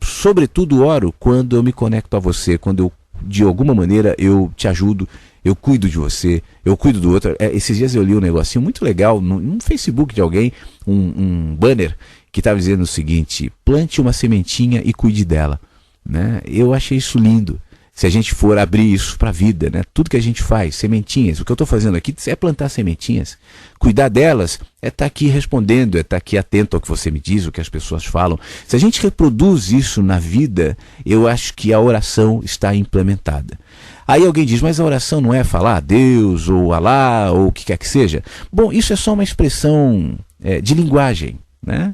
sobretudo, oro quando eu me conecto a você, quando eu de alguma maneira eu te ajudo, eu cuido de você, eu cuido do outro. Esses dias eu li um negocinho muito legal no Facebook de alguém, um banner que estava dizendo o seguinte: plante uma sementinha e cuide dela, né? Eu achei isso lindo. Se a gente for abrir isso para a vida, né? Tudo que a gente faz, sementinhas, o que eu estou fazendo aqui é plantar sementinhas. Cuidar delas é estar aqui respondendo, é estar aqui atento ao que você me diz, o que as pessoas falam. Se a gente reproduz isso na vida, eu acho que a oração está implementada. Aí alguém diz, mas a oração não é falar a Deus, ou Alá, ou o que quer que seja? Bom, isso é só uma expressão de linguagem, né?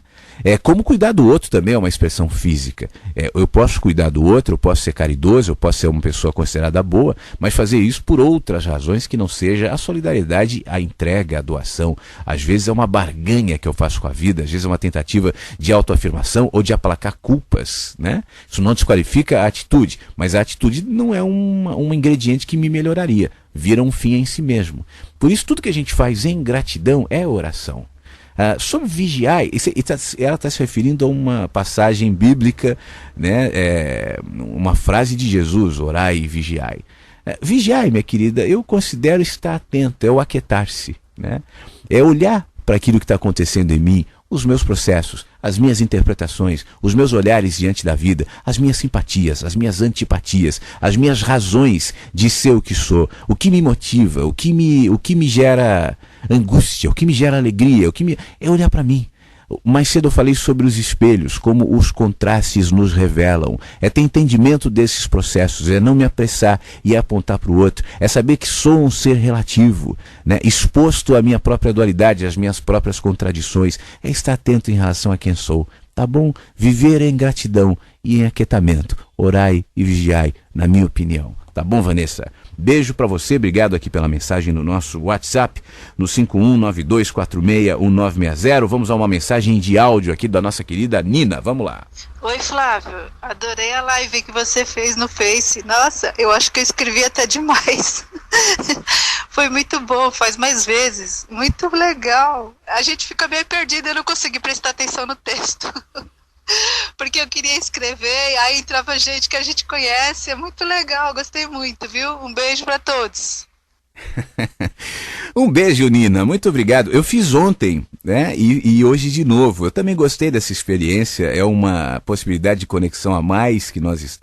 Como cuidar do outro também é uma expressão física. Eu posso cuidar do outro, eu posso ser caridoso, eu posso ser uma pessoa considerada boa, mas fazer isso por outras razões que não seja a solidariedade, a entrega, a doação. Às vezes é uma barganha que eu faço com a vida, às vezes é uma tentativa de autoafirmação ou de aplacar culpas, né? Isso não desqualifica a atitude, mas a atitude não é um ingrediente que me melhoraria, vira um fim em si mesmo. Por isso tudo que a gente faz em gratidão é oração. Sobre vigiar, ela está se referindo a uma passagem bíblica, né? Uma frase de Jesus, orai e vigiai. Vigiai, minha querida, eu considero estar atento, é o aquietar-se, né? É olhar para aquilo que está acontecendo em mim, os meus processos, as minhas interpretações, os meus olhares diante da vida, as minhas simpatias, as minhas antipatias, as minhas razões de ser o que sou, o que me motiva, o que me gera angústia, o que me gera alegria, é olhar para mim. Mais cedo eu falei sobre os espelhos, como os contrastes nos revelam. É ter entendimento desses processos, é não me apressar e apontar para o outro. É saber que sou um ser relativo, né? Exposto à minha própria dualidade, às minhas próprias contradições. É estar atento em relação a quem sou. Tá bom? Viver em gratidão e em aquietamento. Orai e vigiai, na minha opinião. Tá bom, Vanessa? Beijo para você, obrigado aqui pela mensagem no nosso WhatsApp, no 5192461960. Vamos a uma mensagem de áudio aqui da nossa querida Nina, vamos lá. Oi, Flávio, adorei a live que você fez no Face. Nossa, eu acho que eu escrevi até demais. Foi muito bom, faz mais vezes, muito legal. A gente fica meio perdido, eu não consegui prestar atenção no texto. Porque eu queria escrever e aí entrava gente que a gente conhece, é muito legal, gostei muito, viu? Um beijo para todos. Um beijo, Nina, muito obrigado. Eu fiz ontem, né? E hoje de novo. Eu também gostei dessa experiência, é uma possibilidade de conexão a mais que nós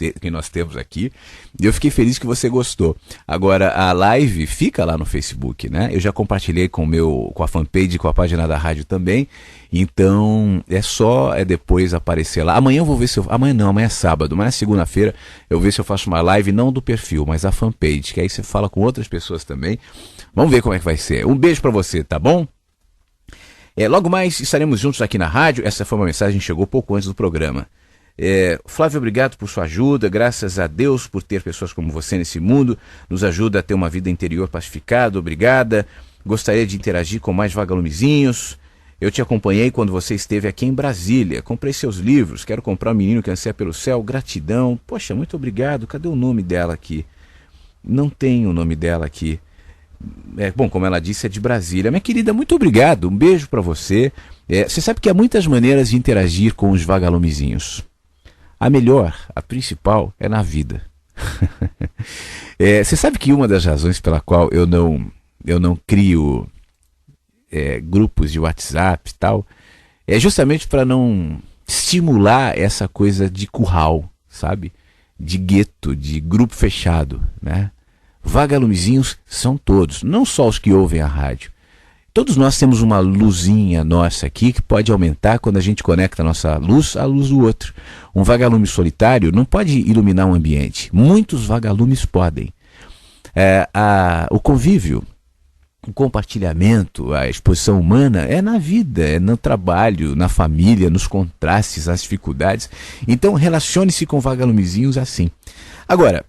temos aqui. E eu fiquei feliz que você gostou. Agora, a live fica lá no Facebook, né? Eu já compartilhei com a fanpage, com a página da rádio também. Então, é depois aparecer lá. Amanhã eu vou ver se eu... Amanhã é sábado, mas na segunda-feira eu vou ver se eu faço uma live, não do perfil, mas a fanpage, que aí você fala com outras pessoas também. Vamos ver como é que vai ser. Um beijo pra você, tá bom? Logo mais estaremos juntos aqui na rádio. Essa foi uma mensagem que chegou pouco antes do programa. Flávio, obrigado por sua ajuda, graças a Deus por ter pessoas como você nesse mundo, nos ajuda a ter uma vida interior pacificada, obrigada. Gostaria de interagir com mais vagalumezinhos. Eu te acompanhei quando você esteve aqui em Brasília, comprei seus livros, quero comprar O Menino que Anseia pelo Céu, gratidão. Poxa, muito obrigado, cadê o nome dela aqui? Não tem o nome dela aqui. Bom, como ela disse, é de Brasília. Minha querida, muito obrigado, um beijo para você. Você sabe que há muitas maneiras de interagir com os vagalumezinhos. A melhor, a principal, é na vida. Você sabe que uma das razões pela qual eu não crio grupos de WhatsApp e tal, é justamente para não estimular essa coisa de curral, sabe? De gueto, de grupo fechado, né? Vagalumezinhos são todos, não só os que ouvem a rádio. Todos nós temos uma luzinha nossa aqui que pode aumentar quando a gente conecta a nossa luz à luz do outro. Um vagalume solitário não pode iluminar um ambiente. Muitos vagalumes podem. O convívio, o compartilhamento, a exposição humana é na vida, é no trabalho, na família, nos contrastes, nas dificuldades. Então relacione-se com vagalumezinhos assim. Agora,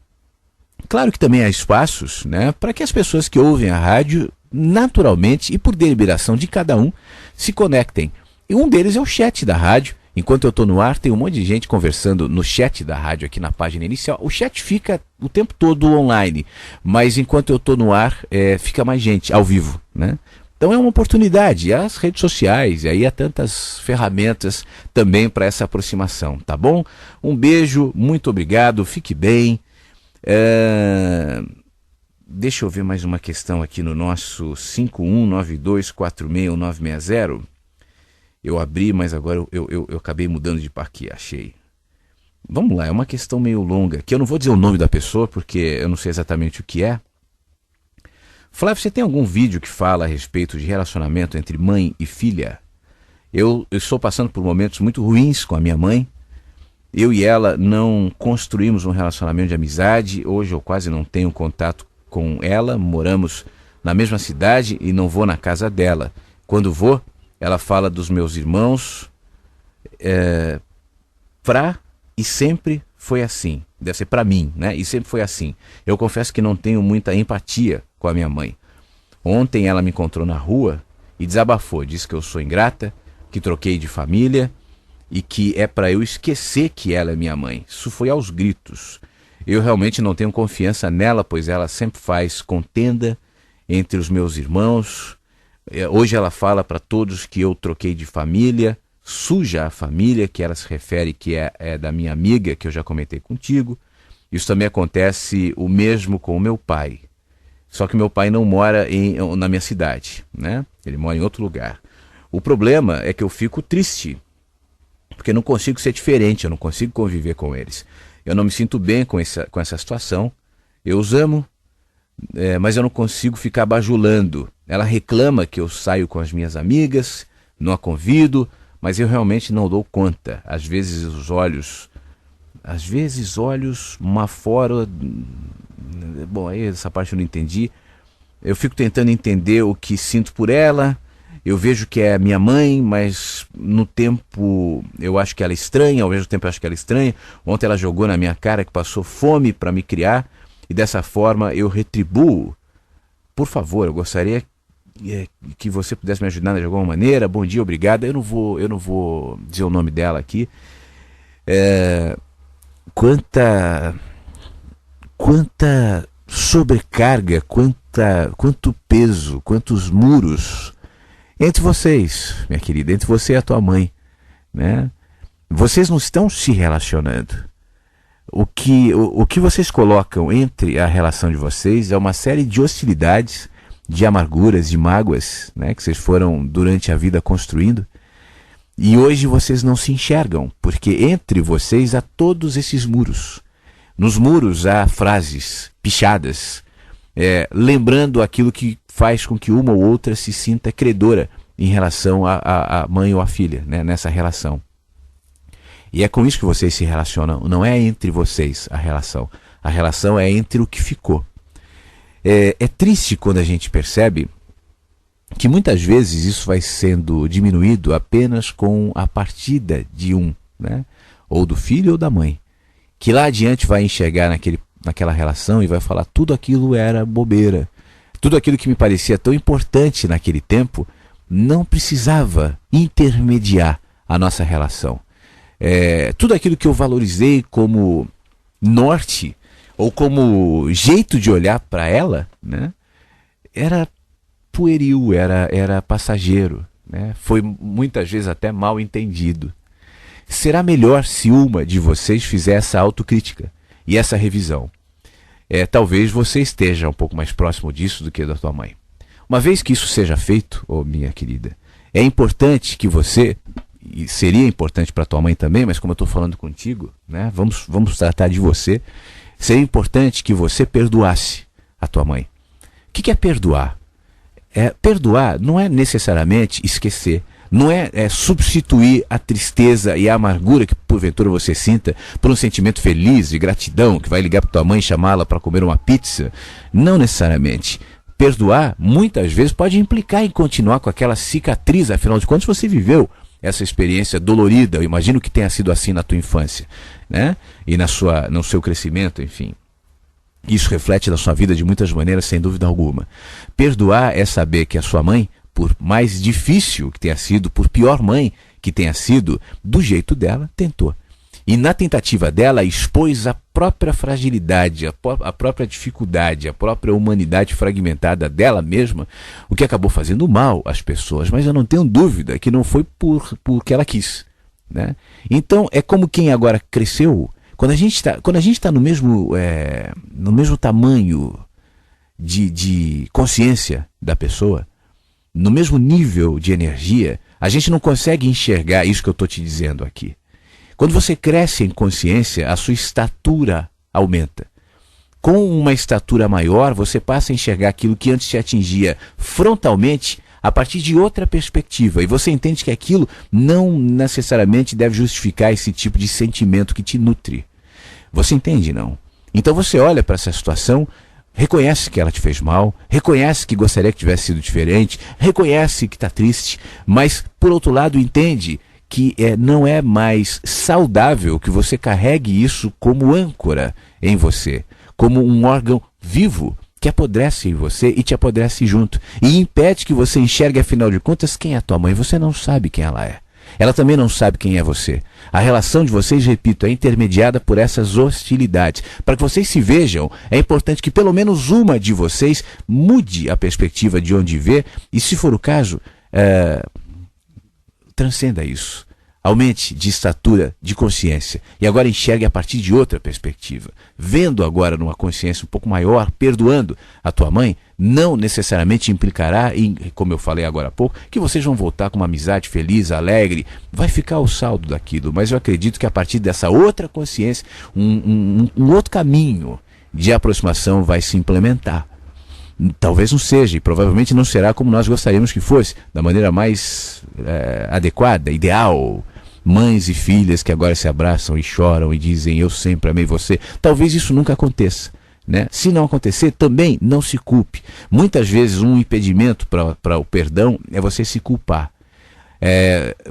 claro que também há espaços, né, para que as pessoas que ouvem a rádio, naturalmente e por deliberação de cada um, se conectem. E um deles é o chat da rádio. Enquanto eu estou no ar, tem um monte de gente conversando no chat da rádio aqui na página inicial. O chat fica o tempo todo online, mas enquanto eu estou no ar, fica mais gente ao vivo, né? Então é uma oportunidade. As redes sociais, e aí há tantas ferramentas também para essa aproximação, tá bom? Um beijo, muito obrigado, fique bem. Deixa eu ver mais uma questão aqui no nosso 5192461960. Eu abri, mas agora eu acabei mudando de parque, achei. Vamos lá, é uma questão meio longa, que eu não vou dizer o nome da pessoa, porque eu não sei exatamente o que é. Flávio, você tem algum vídeo que fala a respeito de relacionamento entre mãe e filha? Eu estou passando por momentos muito ruins com a minha mãe. Eu e ela não construímos um relacionamento de amizade. Hoje eu quase não tenho contato com ela. Moramos na mesma cidade e não vou na casa dela. Quando vou, ela fala dos meus irmãos. E sempre foi assim. Deve ser para mim, né? E sempre foi assim. Eu confesso que não tenho muita empatia com a minha mãe. Ontem ela me encontrou na rua e desabafou. Disse que eu sou ingrata, que troquei de família e que é para eu esquecer que ela é minha mãe. Isso foi aos gritos. Eu realmente não tenho confiança nela, pois ela sempre faz contenda entre os meus irmãos. Hoje ela fala para todos que eu troquei de família, suja a família, que ela se refere que é da minha amiga, que eu já comentei contigo. Isso também acontece o mesmo com o meu pai. Só que meu pai não mora na minha cidade, né? Ele mora em outro lugar. O problema é que eu fico triste, porque eu não consigo ser diferente, eu não consigo conviver com eles. Eu não me sinto bem com essa situação. Eu os amo, mas eu não consigo ficar bajulando. Ela reclama que eu saio com as minhas amigas, não a convido, mas eu realmente não dou conta. Às vezes olhos uma fora. Bom, aí essa parte eu não entendi. Eu fico tentando entender o que sinto por ela. Eu vejo que é minha mãe, mas no tempo eu acho que ela é estranha, ao mesmo tempo eu acho que ela é estranha. Ontem ela jogou na minha cara que passou fome para me criar e dessa forma eu retribuo. Por favor, eu gostaria que você pudesse me ajudar de alguma maneira. Bom dia, obrigado. Eu não vou dizer o nome dela aqui. Quanta sobrecarga, quanto peso, quantos muros entre vocês, minha querida, entre você e a tua mãe, né? Vocês não estão se relacionando. O que vocês colocam entre a relação de vocês é uma série de hostilidades, de amarguras, de mágoas, né, que vocês foram durante a vida construindo. E hoje vocês não se enxergam, porque entre vocês há todos esses muros. Nos muros há frases pichadas, lembrando aquilo que faz com que uma ou outra se sinta credora em relação à mãe ou à filha, né, nessa relação. E é com isso que vocês se relacionam, não é entre vocês a relação é entre o que ficou. É triste quando a gente percebe que muitas vezes isso vai sendo diminuído apenas com a partida de um, né, ou do filho ou da mãe, que lá adiante vai enxergar naquela relação e vai falar: tudo aquilo era bobeira, tudo aquilo que me parecia tão importante naquele tempo não precisava intermediar a nossa relação. Tudo aquilo que eu valorizei como norte ou como jeito de olhar para ela, né, era pueril, era passageiro, né, foi muitas vezes até mal entendido. Será melhor se uma de vocês fizer essa autocrítica e essa revisão. Talvez você esteja um pouco mais próximo disso do que da tua mãe. Uma vez que isso seja feito, minha querida, é importante que você, e seria importante para tua mãe também, mas como eu estou falando contigo, né, vamos tratar de você, seria importante que você perdoasse a tua mãe. O que é perdoar? Perdoar não é necessariamente esquecer, não é substituir a tristeza e a amargura que porventura você sinta por um sentimento feliz de gratidão, que vai ligar para tua mãe e chamá-la para comer uma pizza. Não necessariamente. Perdoar, muitas vezes, pode implicar em continuar com aquela cicatriz, afinal de contas você viveu essa experiência dolorida. Eu imagino que tenha sido assim na tua infância, né? E no seu crescimento, enfim. Isso reflete na sua vida de muitas maneiras, sem dúvida alguma. Perdoar é saber que a sua mãe, por mais difícil que tenha sido, por pior mãe que tenha sido, do jeito dela, tentou. E na tentativa dela, expôs a própria fragilidade, a própria dificuldade, a própria humanidade fragmentada dela mesma, o que acabou fazendo mal às pessoas. Mas eu não tenho dúvida que não foi porque ela quis, né? Então, é como quem agora cresceu, Quando a gente está no mesmo tamanho de consciência da pessoa, no mesmo nível de energia, a gente não consegue enxergar isso que eu estou te dizendo aqui. Quando você cresce em consciência, a sua estatura aumenta. Com uma estatura maior, você passa a enxergar aquilo que antes te atingia frontalmente a partir de outra perspectiva. E você entende que aquilo não necessariamente deve justificar esse tipo de sentimento que te nutre. Você entende, não? Então você olha para essa situação, reconhece que ela te fez mal, reconhece que gostaria que tivesse sido diferente, reconhece que está triste, mas, por outro lado, entende que não é mais saudável que você carregue isso como âncora em você, como um órgão vivo que apodrece em você e te apodrece junto, e impede que você enxergue, afinal de contas, quem é a tua mãe. Você não sabe quem ela é. Ela também não sabe quem é você. A relação de vocês, repito, é intermediada por essas hostilidades. Para que vocês se vejam, é importante que pelo menos uma de vocês mude a perspectiva de onde vê e, se for o caso, transcenda isso. Aumente de estatura, de consciência. E agora enxergue a partir de outra perspectiva. Vendo agora numa consciência um pouco maior, perdoando a tua mãe, não necessariamente implicará em, como eu falei agora há pouco, que vocês vão voltar com uma amizade feliz, alegre. Vai ficar o saldo daquilo. Mas eu acredito que a partir dessa outra consciência, um outro caminho de aproximação vai se implementar. Talvez não seja, e provavelmente não será como nós gostaríamos que fosse, da maneira mais adequada, ideal. Mães e filhas que agora se abraçam e choram e dizem: eu sempre amei você. Talvez isso nunca aconteça, né? Se não acontecer, também não se culpe. Muitas vezes um impedimento para o perdão é você se culpar.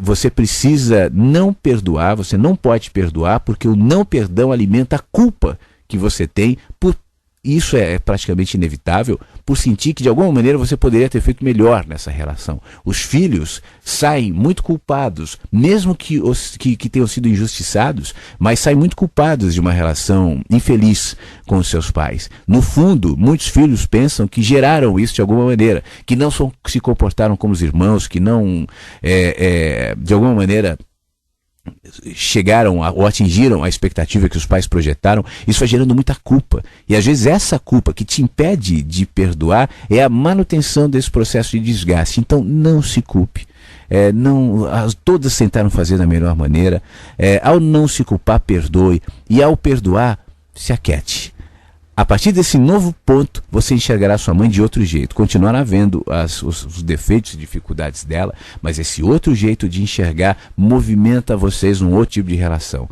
Você precisa não perdoar, você não pode perdoar, porque o não perdão alimenta a culpa que você tem por isso é praticamente inevitável, por sentir que de alguma maneira você poderia ter feito melhor nessa relação. Os filhos saem muito culpados, mesmo que tenham sido injustiçados, mas saem muito culpados de uma relação infeliz com os seus pais. No fundo, muitos filhos pensam que geraram isso de alguma maneira, que não se comportaram como os irmãos, que não, de alguma maneira, chegaram ou atingiram a expectativa que os pais projetaram. Isso vai gerando muita culpa, e às vezes essa culpa que te impede de perdoar é a manutenção desse processo de desgaste. Então não se culpe. Todas tentaram fazer da melhor maneira. Ao não se culpar, perdoe, e ao perdoar, se aquiete. A partir desse novo ponto, você enxergará sua mãe de outro jeito. Continuará vendo os defeitos e dificuldades dela, mas esse outro jeito de enxergar movimenta vocês num outro tipo de relação.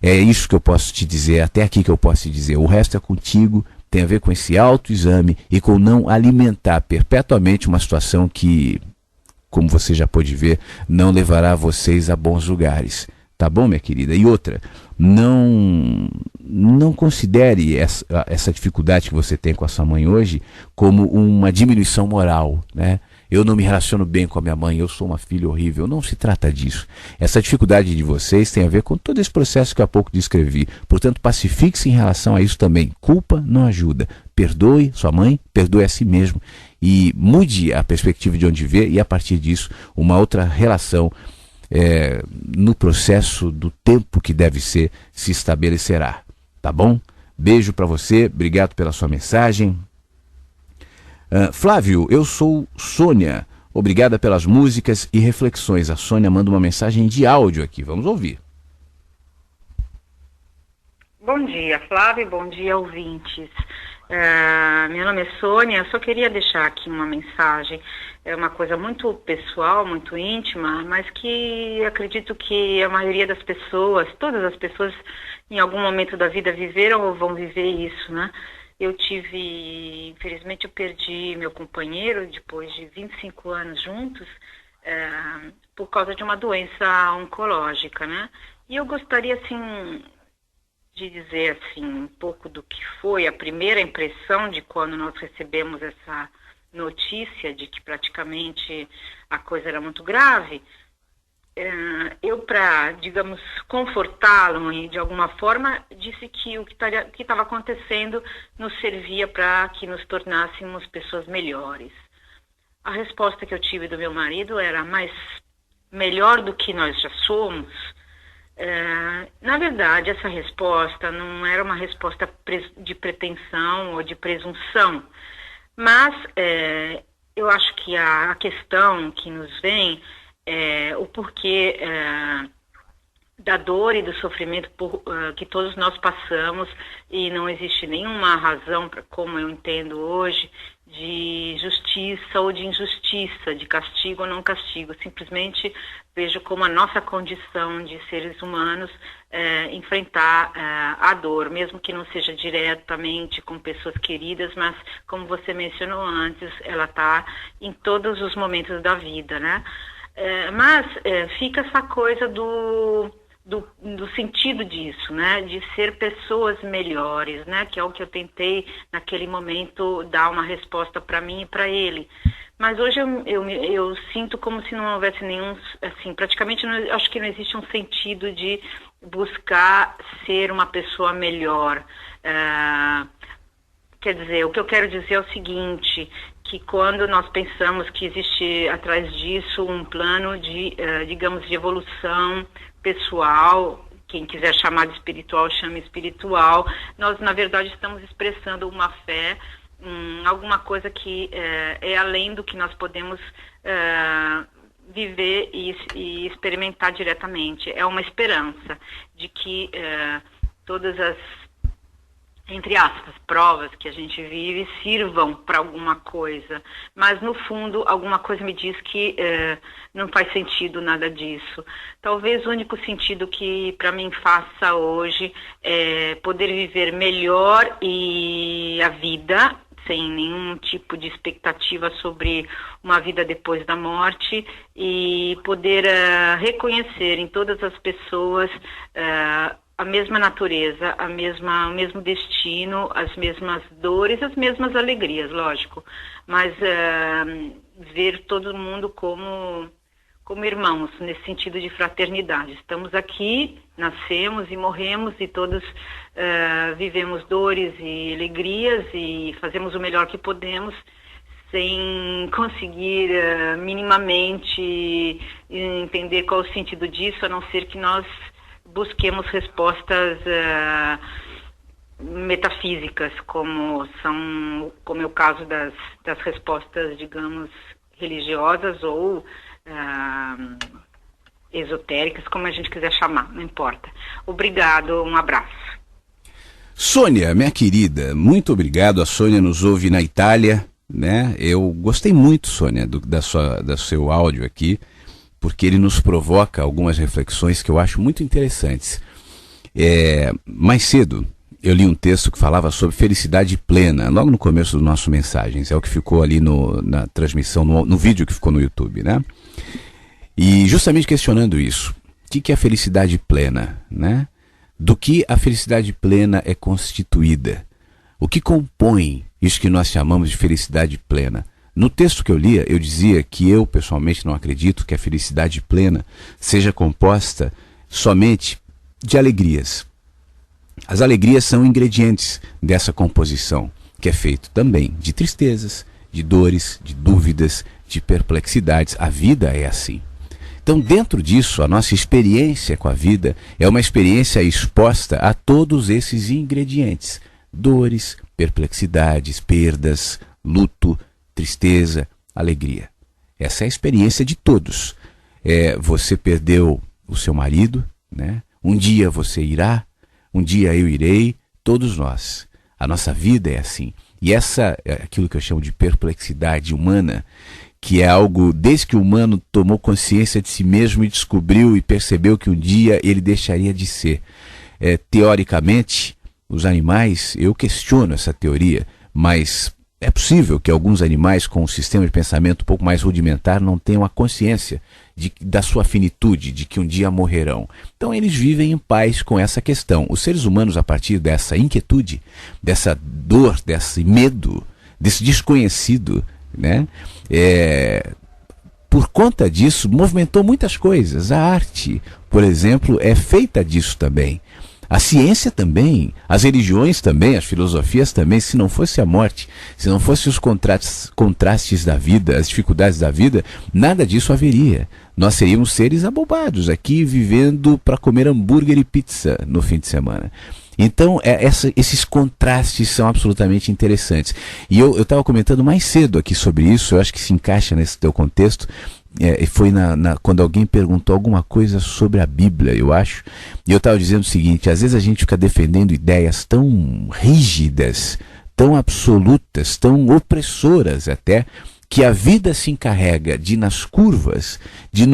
É isso que eu posso te dizer, até aqui que eu posso te dizer. O resto é contigo, tem a ver com esse autoexame e com não alimentar perpetuamente uma situação que, como você já pôde ver, não levará vocês a bons lugares. Tá bom, minha querida? E outra, não considere essa dificuldade que você tem com a sua mãe hoje como uma diminuição moral, né? Eu não me relaciono bem com a minha mãe, eu sou uma filha horrível. Não se trata disso. Essa dificuldade de vocês tem a ver com todo esse processo que há pouco descrevi. Portanto, pacifique-se em relação a isso também. Culpa não ajuda. Perdoe sua mãe, perdoe a si mesmo e mude a perspectiva de onde vê, e a partir disso uma outra relação no processo do tempo que deve ser, se estabelecerá. Tá bom? Beijo para você, obrigado pela sua mensagem. Flávio, eu sou Sônia, obrigada pelas músicas e reflexões. A Sônia manda uma mensagem de áudio aqui, vamos ouvir. Bom dia, Flávio, bom dia, ouvintes. Meu nome é Sônia, eu só queria deixar aqui uma mensagem. É uma coisa muito pessoal, muito íntima, mas que acredito que a maioria das pessoas, todas as pessoas, em algum momento da vida viveram ou vão viver isso, né? Infelizmente eu perdi meu companheiro depois de 25 anos juntos, por causa de uma doença oncológica, né? E eu gostaria, assim, de dizer, assim, um pouco do que foi a primeira impressão de quando nós recebemos essa notícia de que praticamente a coisa era muito grave. Eu, para, digamos, confortá-lo e de alguma forma, disse que o que estava acontecendo nos servia para que nos tornássemos pessoas melhores. A resposta que eu tive do meu marido era: mas melhor do que nós já somos, Na verdade, essa resposta não era uma resposta de pretensão ou de presunção, mas eu acho que a questão que nos vem é o porquê da dor e do sofrimento que todos nós passamos, e não existe nenhuma razão, como eu entendo hoje, de justiça ou de injustiça, de castigo ou não castigo. Simplesmente vejo como a nossa condição de seres humanos enfrentar a dor, mesmo que não seja diretamente com pessoas queridas, mas, como você mencionou antes, ela está em todos os momentos da vida, né? Mas fica essa coisa do sentido disso, né, de ser pessoas melhores, né, que é o que eu tentei naquele momento dar uma resposta para mim e para ele. Mas hoje eu sinto como se não houvesse nenhum, assim, praticamente acho que não existe um sentido de buscar ser uma pessoa melhor. Quer dizer, o que eu quero dizer é o seguinte, que quando nós pensamos que existe atrás disso um plano de, digamos, de evolução pessoal, quem quiser chamar de espiritual, chame espiritual, nós, na verdade, estamos expressando uma fé, alguma coisa que é além do que nós podemos viver e experimentar diretamente. É uma esperança de que todas as, entre aspas, provas que a gente vive sirvam para alguma coisa, mas no fundo alguma coisa me diz que não faz sentido nada disso. Talvez o único sentido que para mim faça hoje é poder viver melhor a vida, sem nenhum tipo de expectativa sobre uma vida depois da morte, e poder reconhecer em todas as pessoas a mesma natureza, o mesmo destino, as mesmas dores, as mesmas alegrias, lógico, mas ver todo mundo como irmãos, nesse sentido de fraternidade. Estamos aqui, nascemos e morremos, e todos vivemos dores e alegrias e fazemos o melhor que podemos, sem conseguir minimamente entender qual o sentido disso, a não ser que nós busquemos respostas metafísicas, como é o caso das respostas, digamos, religiosas ou esotéricas, como a gente quiser chamar, não importa. Obrigado, um abraço. Sônia, minha querida, muito obrigado. A Sônia nos ouve na Itália, né? Eu gostei muito, Sônia, do seu áudio aqui, porque ele nos provoca algumas reflexões que eu acho muito interessantes. Mais cedo, eu li um texto que falava sobre felicidade plena, logo no começo do nosso Mensagens, é o que ficou ali na transmissão, no vídeo que ficou no YouTube, né? E justamente questionando isso, o que é a felicidade plena, né? Do que a felicidade plena é constituída? O que compõe isso que nós chamamos de felicidade plena? No texto que eu lia, eu dizia que eu, pessoalmente, não acredito que a felicidade plena seja composta somente de alegrias. As alegrias são ingredientes dessa composição, que é feito também de tristezas, de dores, de dúvidas, de perplexidades. A vida é assim. Então, dentro disso, a nossa experiência com a vida é uma experiência exposta a todos esses ingredientes. Dores, perplexidades, perdas, luto, tristeza, alegria. Essa é a experiência de todos. Você perdeu o seu marido, né? Um dia você irá, um dia eu irei, todos nós. A nossa vida é assim. E essa é aquilo que eu chamo de perplexidade humana, que é algo, desde que o humano tomou consciência de si mesmo e descobriu e percebeu que um dia ele deixaria de ser. Teoricamente, os animais, eu questiono essa teoria, mas é possível que alguns animais com um sistema de pensamento um pouco mais rudimentar não tenham a consciência da sua finitude, de que um dia morrerão. Então eles vivem em paz com essa questão. Os seres humanos, a partir dessa inquietude, dessa dor, desse medo, desse desconhecido, né? Por conta disso, movimentou muitas coisas. A arte, por exemplo, é feita disso também. A ciência também, as religiões também, as filosofias também. Se não fosse a morte, se não fossem os contrastes da vida, as dificuldades da vida, nada disso haveria. Nós seríamos seres abobados aqui, vivendo para comer hambúrguer e pizza no fim de semana. Então, esses contrastes são absolutamente interessantes. E eu estava comentando mais cedo aqui sobre isso, eu acho que se encaixa nesse teu contexto. Foi quando alguém perguntou alguma coisa sobre a Bíblia, eu acho. E eu estava dizendo o seguinte: às vezes a gente fica defendendo ideias tão rígidas, tão absolutas, tão opressoras até, que a vida se encarrega de, nas curvas, de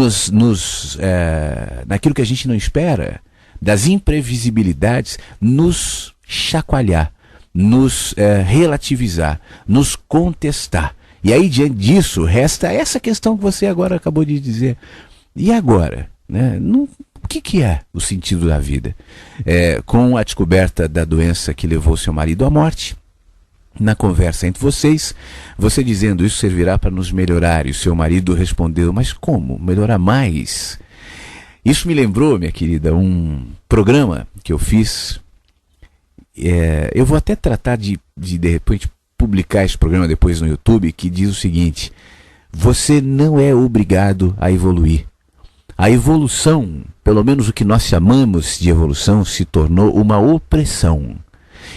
naquilo que a gente não espera, das imprevisibilidades, nos chacoalhar, nos relativizar, nos contestar. E aí, diante disso, resta essa questão que você agora acabou de dizer. E agora? Né? O que é o sentido da vida? Com a descoberta da doença que levou seu marido à morte, na conversa entre vocês, você dizendo isso servirá para nos melhorar, e o seu marido respondeu: mas como? Melhorar mais? Isso me lembrou, minha querida, um programa que eu fiz. Eu vou até tratar de repente, publicar esse programa depois no YouTube, que diz o seguinte: você não é obrigado a evoluir. A evolução, pelo menos o que nós chamamos de evolução, se tornou uma opressão.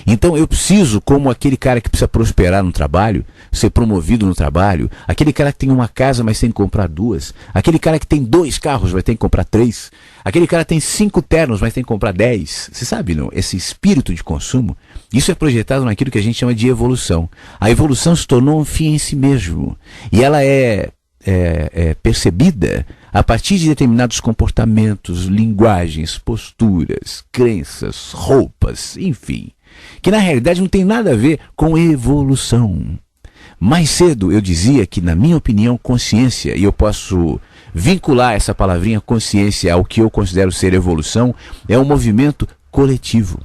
Então eu preciso, como aquele cara que precisa prosperar no trabalho, ser promovido no trabalho, aquele cara que tem uma casa, mas tem que comprar 2, aquele cara que tem 2 carros, vai ter que comprar 3, aquele cara que tem 5 ternos, mas tem que comprar 10. Você sabe, não? Esse espírito de consumo, isso é projetado naquilo que a gente chama de evolução. A evolução se tornou um fim em si mesmo. E ela é percebida a partir de determinados comportamentos, linguagens, posturas, crenças, roupas, enfim, que na realidade não tem nada a ver com evolução. Mais cedo eu dizia que, na minha opinião, consciência, e eu posso vincular essa palavrinha consciência ao que eu considero ser evolução, é um movimento coletivo.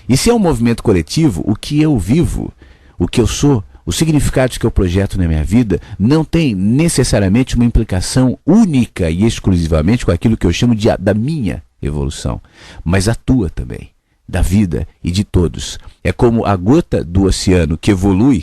E se é um movimento coletivo, o que eu vivo, o que eu sou, os significados que eu projeto na minha vida, não tem necessariamente uma implicação única e exclusivamente com aquilo que eu chamo da minha evolução, mas a tua também, da vida e de todos. É como a gota do oceano que evolui,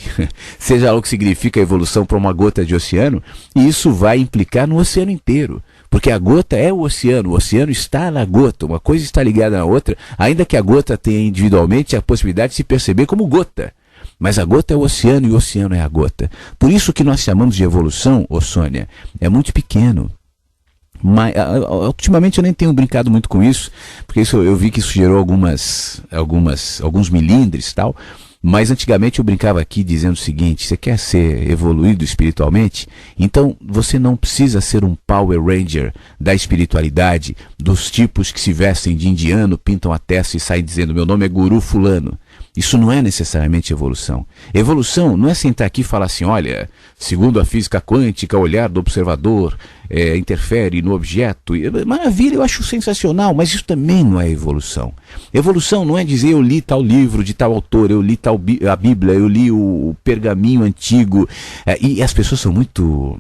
seja lá o que significa a evolução para uma gota de oceano, e isso vai implicar no oceano inteiro. Porque a gota é o oceano está na gota, uma coisa está ligada na outra, ainda que a gota tenha individualmente a possibilidade de se perceber como gota. Mas a gota é o oceano e o oceano é a gota. Por isso que nós chamamos de evolução, Sônia, é muito pequeno. Mas, ultimamente eu nem tenho brincado muito com isso, porque eu vi que isso gerou alguns milindres e tal. Mas antigamente eu brincava aqui dizendo o seguinte: você quer ser evoluído espiritualmente? Então você não precisa ser um Power Ranger da espiritualidade, dos tipos que se vestem de indiano, pintam a testa e saem dizendo: meu nome é Guru Fulano. Isso não é necessariamente evolução. Evolução não é sentar aqui e falar assim: olha, segundo a física quântica, o olhar do observador interfere no objeto. Maravilha, eu acho sensacional, mas isso também não é evolução. Evolução não é dizer: eu li tal livro de tal autor, eu li a Bíblia, eu li o pergaminho antigo. E as pessoas são muito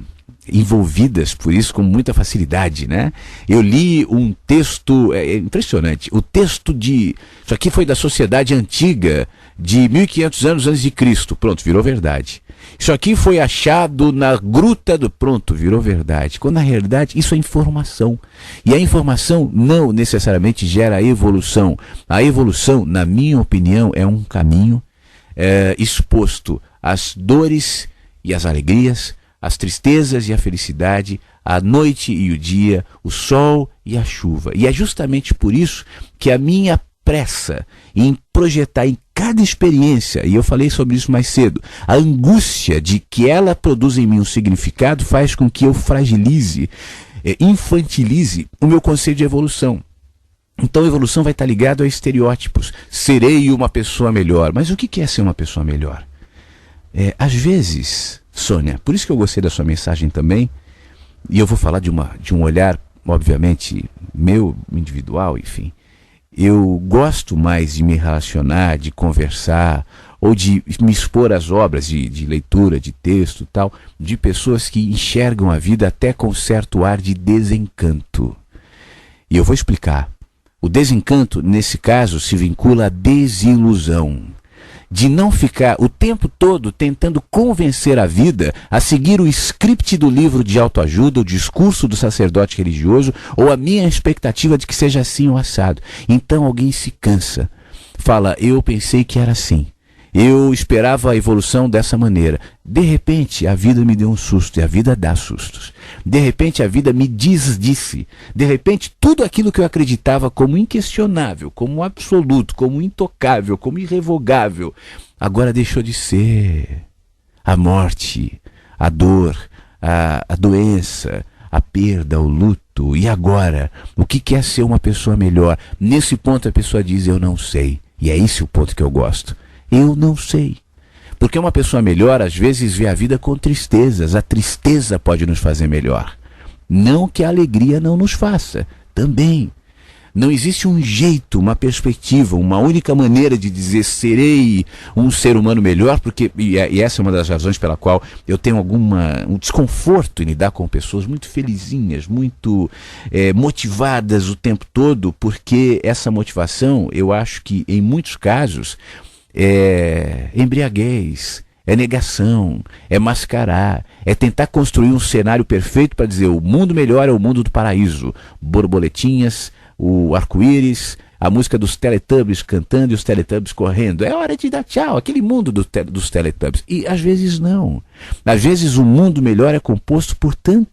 envolvidas por isso com muita facilidade, né? Eu li um texto, impressionante, o texto isso aqui foi da sociedade antiga, de 1500 anos antes de Cristo, pronto, virou verdade. Isso aqui foi achado na gruta pronto, virou verdade. Quando na realidade isso é informação. E a informação não necessariamente gera evolução. A evolução, na minha opinião, é um caminho exposto às dores e às alegrias, as tristezas e a felicidade, a noite e o dia, o sol e a chuva. E é justamente por isso que a minha pressa em projetar em cada experiência, e eu falei sobre isso mais cedo, a angústia de que ela produz em mim um significado faz com que eu fragilize, infantilize o meu conceito de evolução. Então a evolução vai estar ligada a estereótipos. Serei uma pessoa melhor. Mas o que é ser uma pessoa melhor? Às vezes, Sônia, por isso que eu gostei da sua mensagem também, e eu vou falar de um olhar, obviamente, meu, individual, enfim. Eu gosto mais de me relacionar, de conversar, ou de me expor às obras de leitura, de texto e tal, de pessoas que enxergam a vida até com certo ar de desencanto. E eu vou explicar. O desencanto, nesse caso, se vincula à desilusão. De não ficar o tempo todo tentando convencer a vida a seguir o script do livro de autoajuda, o discurso do sacerdote religioso, ou a minha expectativa de que seja assim ou assado. Então alguém se cansa. Fala, eu pensei que era assim. Eu esperava a evolução dessa maneira. De repente, a vida me deu um susto, e a vida dá sustos. De repente, a vida me desdisse. De repente, tudo aquilo que eu acreditava como inquestionável, como absoluto, como intocável, como irrevogável, agora deixou de ser. A morte, a dor, a doença, a perda, o luto. E agora? O que é ser uma pessoa melhor? Nesse ponto, a pessoa diz, eu não sei. E é esse o ponto que eu gosto. Eu não sei. Porque uma pessoa melhor, às vezes, vê a vida com tristezas. A tristeza pode nos fazer melhor. Não que a alegria não nos faça. Também. Não existe um jeito, uma perspectiva, uma única maneira de dizer serei um ser humano melhor, porque, e essa é uma das razões pela qual eu tenho um desconforto em lidar com pessoas muito felizinhas, muito motivadas o tempo todo, porque essa motivação, eu acho que em muitos casos, é embriaguez, é negação, é mascarar, é tentar construir um cenário perfeito para dizer o mundo melhor é o mundo do paraíso, borboletinhas, o arco-íris, a música dos Teletubbies cantando e os Teletubbies correndo. É hora de dar tchau, aquele mundo dos Teletubbies. E às vezes não. Às vezes o mundo melhor é composto por tantos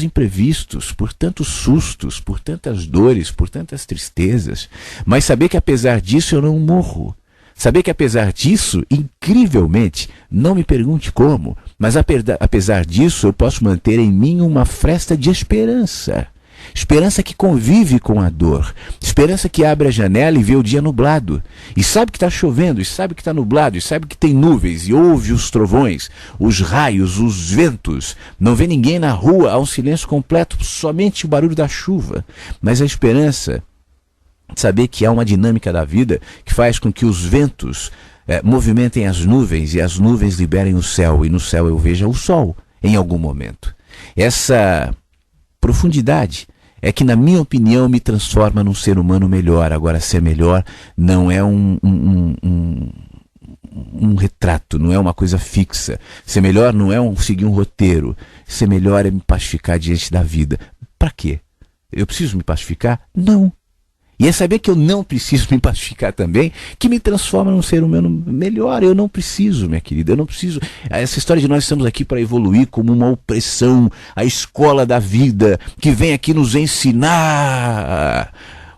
imprevistos, por tantos sustos, por tantas dores, por tantas tristezas. Mas saber que apesar disso eu não morro. Saber que apesar disso, incrivelmente, não me pergunte como, mas apesar disso eu posso manter em mim uma fresta de esperança. Esperança que convive com a dor. Esperança que abre a janela e vê o dia nublado. E sabe que está chovendo, e sabe que está nublado, e sabe que tem nuvens, e ouve os trovões, os raios, os ventos. Não vê ninguém na rua, há um silêncio completo, somente o barulho da chuva. Mas a esperança de saber que há uma dinâmica da vida que faz com que os ventos movimentem as nuvens, e as nuvens liberem o céu, e no céu eu veja o sol em algum momento. Essa profundidade é que, na minha opinião, me transforma num ser humano melhor. Agora, ser melhor não é um retrato, não é uma coisa fixa. Ser melhor não é seguir um roteiro. Ser melhor é me pacificar diante da vida. Para quê? Eu preciso me pacificar? Não. E é saber que eu não preciso me pacificar também, que me transforma num ser humano melhor. Eu não preciso, minha querida, eu não preciso. Essa história de nós estamos aqui para evoluir como uma opressão, a escola da vida, que vem aqui nos ensinar.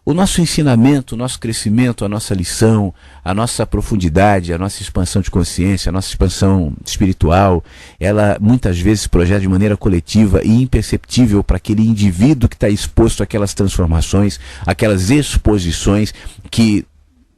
O nosso ensinamento, o nosso crescimento, a nossa lição, a nossa profundidade, a nossa expansão de consciência, a nossa expansão espiritual, ela muitas vezes se projeta de maneira coletiva e imperceptível para aquele indivíduo que está exposto àquelas transformações, àquelas exposições que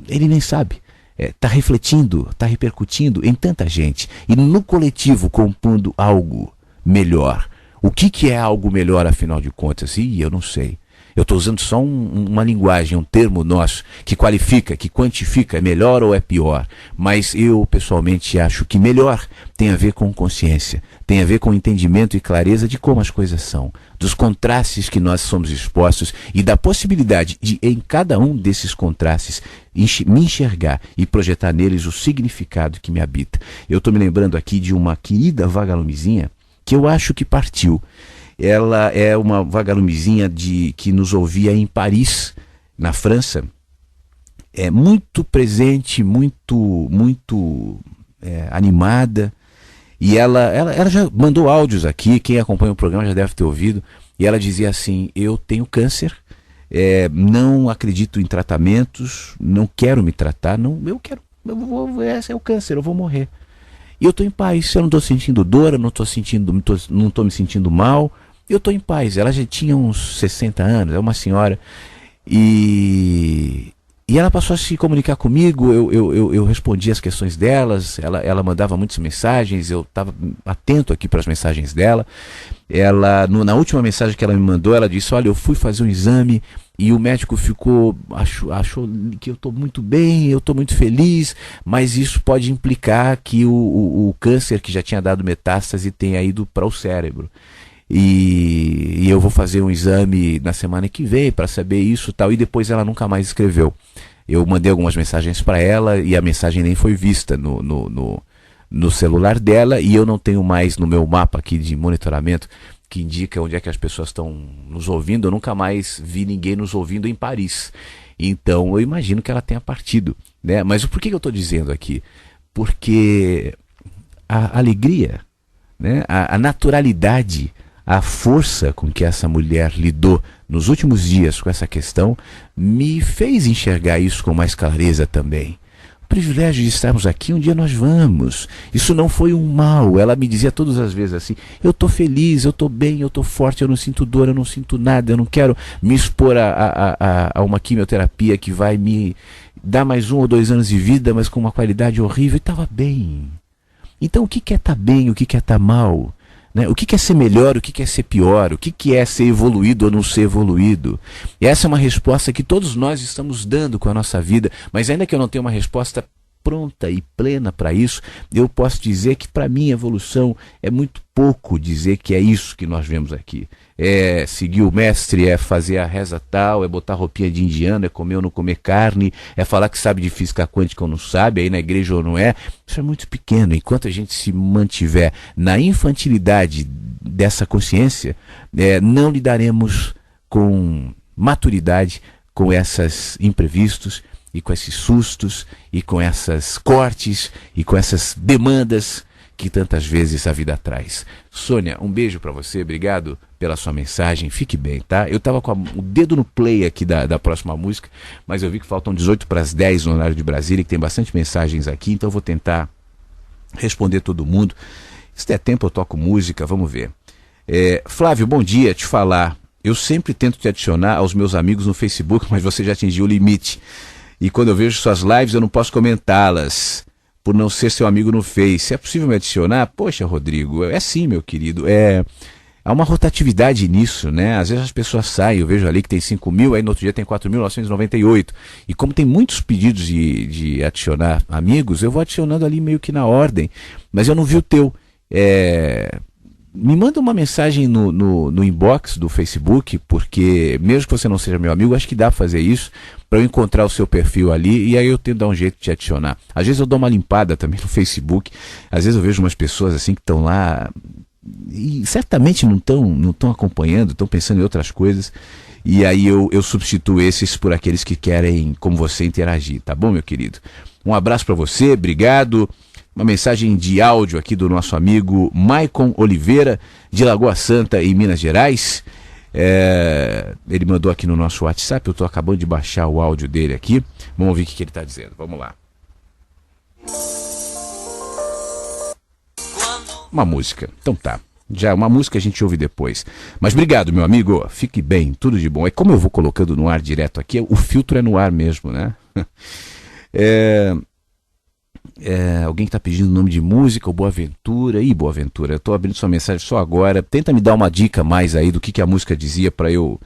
ele nem sabe. Está refletindo, está repercutindo em tanta gente. E no coletivo compondo algo melhor. O que é algo melhor, afinal de contas? Eu não sei. Eu estou usando só uma linguagem, um termo nosso, que qualifica, que quantifica, é melhor ou é pior. Mas eu, pessoalmente, acho que melhor tem a ver com consciência, tem a ver com entendimento e clareza de como as coisas são, dos contrastes que nós somos expostos e da possibilidade de, em cada um desses contrastes, me enxergar e projetar neles o significado que me habita. Eu estou me lembrando aqui de uma querida vagalumezinha que eu acho que partiu. Ela é uma vagalumezinha que nos ouvia em Paris, na França. É muito presente, muito animada. E ela já mandou áudios aqui, quem acompanha o programa já deve ter ouvido. E ela dizia assim: eu tenho câncer, não acredito em tratamentos, não quero me tratar, esse é o câncer, eu vou morrer. E eu estou em paz, eu não estou sentindo dor, eu não estou me sentindo mal, eu estou em paz. Ela já tinha uns 60 anos, é uma senhora, e ela passou a se comunicar comigo, eu respondia as questões delas, ela mandava muitas mensagens, eu estava atento aqui para as mensagens dela. Na última mensagem que ela me mandou, ela disse: olha, eu fui fazer um exame e o médico achou que eu estou muito bem, eu estou muito feliz, mas isso pode implicar que o câncer que já tinha dado metástase tenha ido para o cérebro. e eu vou fazer um exame na semana que vem para saber isso e tal. E depois ela nunca mais escreveu. Eu mandei algumas mensagens para ela e a mensagem nem foi vista no celular dela, e eu não tenho mais no meu mapa aqui de monitoramento que indica onde é que as pessoas estão nos ouvindo. Eu nunca mais vi ninguém nos ouvindo em Paris. Então eu imagino que ela tenha partido, né? Mas por que eu estou dizendo aqui? Porque a alegria, né? A naturalidade, a força com que essa mulher lidou nos últimos dias com essa questão me fez enxergar isso com mais clareza também. O privilégio de estarmos aqui, um dia nós vamos. Isso não foi um mal. Ela me dizia todas as vezes assim: eu estou feliz, eu estou bem, eu estou forte, eu não sinto dor, eu não sinto nada, eu não quero me expor a uma quimioterapia que vai me dar mais 1 ou 2 anos de vida, mas com uma qualidade horrível. E estava bem. Então o que é estar bem, o que é estar mal? Né? O que é ser melhor, o que é ser pior? O que é ser evoluído ou não ser evoluído? E essa é uma resposta que todos nós estamos dando com a nossa vida, mas ainda que eu não tenha uma resposta pronta e plena para isso, eu posso dizer que para mim a evolução é muito pouco dizer que é isso que nós vemos aqui. É seguir o mestre, é fazer a reza tal, é botar roupinha de indiano, é comer ou não comer carne, é falar que sabe de física quântica ou não sabe, aí na igreja ou não é. Isso é muito pequeno. Enquanto a gente se mantiver na infantilidade dessa consciência, não lidaremos com maturidade com esses imprevistos, e com esses sustos, e com esses cortes, e com essas demandas que tantas vezes a vida traz. Sônia, um beijo para você, obrigado pela sua mensagem, fique bem, tá? Eu tava com o dedo no play aqui da próxima música, mas eu vi que faltam 18 para as 10 no horário de Brasília, que tem bastante mensagens aqui, então eu vou tentar responder todo mundo. Se der tempo eu toco música, vamos ver. Flávio, bom dia, te falar. Eu sempre tento te adicionar aos meus amigos no Facebook, mas você já atingiu o limite. E quando eu vejo suas lives, eu não posso comentá-las, por não ser seu amigo no Face. É possível me adicionar? Poxa, Rodrigo, é sim, meu querido. Há uma rotatividade nisso, né? Às vezes as pessoas saem, eu vejo ali que tem 5.000, aí no outro dia tem 4.998. E como tem muitos pedidos de adicionar amigos, eu vou adicionando ali meio que na ordem. Mas eu não vi o teu. Me manda uma mensagem no inbox do Facebook, porque mesmo que você não seja meu amigo, acho que dá para fazer isso, para eu encontrar o seu perfil ali, e aí eu tento dar um jeito de te adicionar. Às vezes eu dou uma limpada também no Facebook, às vezes eu vejo umas pessoas assim que estão lá e certamente não estão acompanhando, estão pensando em outras coisas, e aí eu substituo esses por aqueles que querem, como você, interagir, tá bom, meu querido? Um abraço para você, obrigado. Uma mensagem de áudio aqui do nosso amigo Maicon Oliveira, de Lagoa Santa, em Minas Gerais. Ele mandou aqui no nosso WhatsApp, eu estou acabando de baixar o áudio dele aqui. Vamos ouvir o que ele está dizendo, vamos lá. Uma música, então tá. Já uma música a gente ouve depois. Mas obrigado, meu amigo, fique bem, tudo de bom. É como eu vou colocando no ar direto aqui, o filtro é no ar mesmo, né? Alguém que está pedindo nome de música, ou Boaventura. Boaventura, eu estou abrindo sua mensagem só agora. Tenta me dar uma dica mais aí do que a música dizia para eu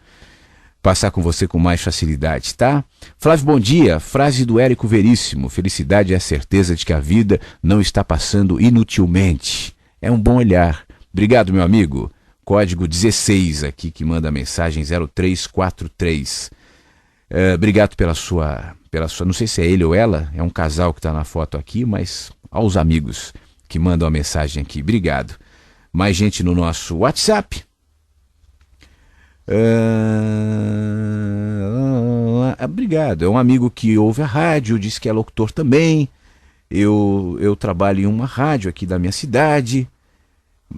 passar com você com mais facilidade, tá? Flávio, bom dia. Frase do Érico Veríssimo: felicidade é a certeza de que a vida não está passando inutilmente. É um bom olhar. Obrigado, meu amigo. Código 16 aqui que manda a mensagem 0343. Obrigado pela sua, não sei se é ele ou ela, é um casal que está na foto aqui, mas aos amigos que mandam a mensagem aqui, obrigado. Mais gente no nosso WhatsApp. Obrigado, é um amigo que ouve a rádio, diz que é locutor também. Eu trabalho em uma rádio aqui da minha cidade.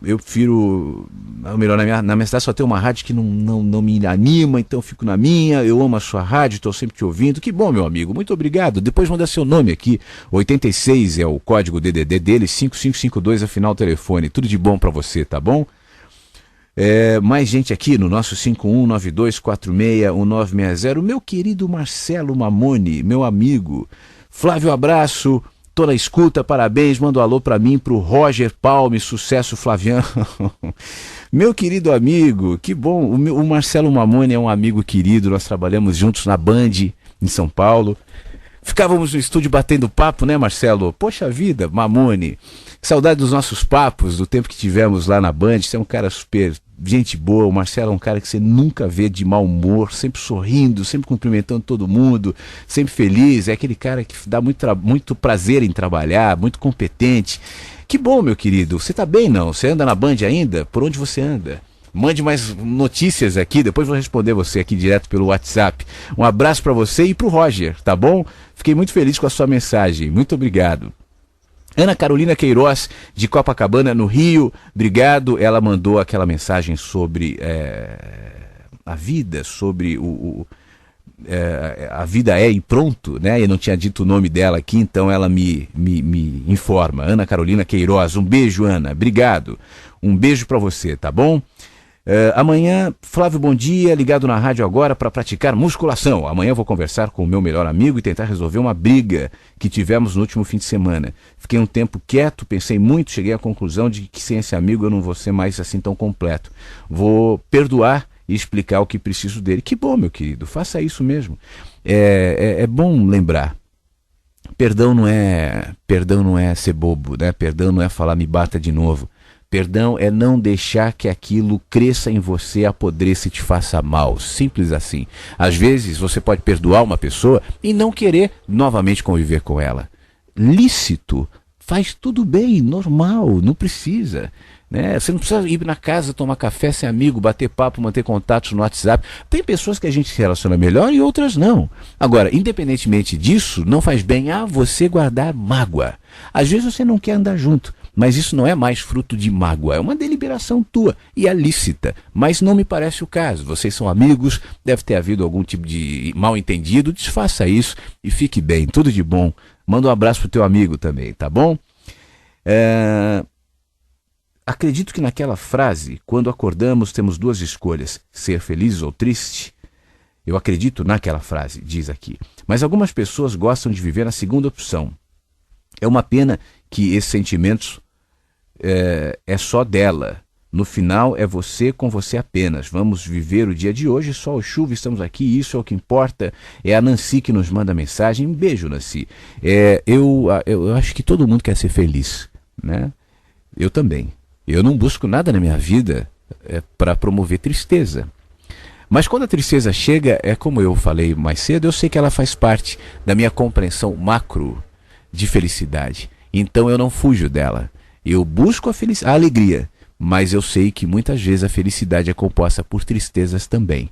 Eu prefiro, melhor, na minha cidade só tem uma rádio que não me anima, então eu fico na minha. Eu amo a sua rádio, estou sempre te ouvindo. Que bom, meu amigo, muito obrigado. Depois manda seu nome aqui, 86 é o código DDD dele, 5552 é o final do telefone. Tudo de bom para você, tá bom? Mais gente aqui no nosso 5192461960. Meu querido Marcelo Mamone, meu amigo. Flávio, abraço. Tô na escuta, parabéns, manda um alô pra mim, pro Roger Palme, sucesso, Flaviano. Meu querido amigo, que bom, o Marcelo Mamone é um amigo querido, nós trabalhamos juntos na Band, em São Paulo. ficávamos no estúdio batendo papo, né, Marcelo? Poxa vida, Mamone. Saudade dos nossos papos, do tempo que tivemos lá na Band. Você é um cara super gente boa. O Marcelo é um cara que você nunca vê de mau humor, sempre sorrindo, sempre cumprimentando todo mundo, sempre feliz. É aquele cara que dá muito prazer em trabalhar, muito competente. Que bom, meu querido. Você tá bem, não? Você anda na Band ainda? Por onde você anda? Mande mais notícias aqui, depois vou responder você aqui direto pelo WhatsApp. Um abraço para você e pro Roger, tá bom? Fiquei muito feliz com a sua mensagem. Muito obrigado. Ana Carolina Queiroz, de Copacabana, no Rio, obrigado. Ela mandou aquela mensagem sobre a vida, sobre a vida é e pronto, né? Eu não tinha dito o nome dela aqui, então ela me informa. Ana Carolina Queiroz, um beijo, Ana, obrigado. Um beijo para você, tá bom? Amanhã, Flávio, bom dia, ligado na rádio agora para praticar musculação. Amanhã eu vou conversar com o meu melhor amigo e tentar resolver uma briga que tivemos no último fim de semana. Fiquei um tempo quieto, pensei muito, cheguei à conclusão de que sem esse amigo eu não vou ser mais assim tão completo. Vou perdoar e explicar o que preciso dele. Que bom, meu querido, faça isso mesmo. É bom lembrar. Perdão não é ser bobo, né? Perdão não é falar me bata de novo. Perdão é não deixar que aquilo cresça em você, apodreça e te faça mal. Simples assim. Às vezes você pode perdoar uma pessoa e não querer novamente conviver com ela. Lícito. Faz tudo bem, normal, não precisa. Né? Você não precisa ir na casa, tomar café, ser amigo, bater papo, manter contatos no WhatsApp. Tem pessoas que a gente se relaciona melhor e outras não. Agora, independentemente disso, não faz bem a você guardar mágoa. Às vezes você não quer andar junto. Mas isso não é mais fruto de mágoa, é uma deliberação tua e é lícita, mas não me parece o caso. Vocês são amigos, deve ter havido algum tipo de mal entendido, desfaça isso e fique bem, tudo de bom. Manda um abraço pro teu amigo também, tá bom? Acredito que naquela frase, quando acordamos temos duas escolhas, ser feliz ou triste. Eu acredito naquela frase, diz aqui. Mas algumas pessoas gostam de viver na segunda opção. É uma pena que esses sentimentos é só dela. No final é você com você apenas. Vamos viver o dia de hoje, sol ou chuva, estamos aqui, isso é o que importa. É a Nancy que nos manda mensagem. Um beijo, Nancy. Eu acho que todo mundo quer ser feliz, né? Eu também. Eu não busco nada na minha vida para promover tristeza. Mas quando a tristeza chega, é como eu falei mais cedo, eu sei que ela faz parte da minha compreensão macro de felicidade. Então eu não fujo dela. Eu busco a alegria, mas eu sei que muitas vezes a felicidade é composta por tristezas também.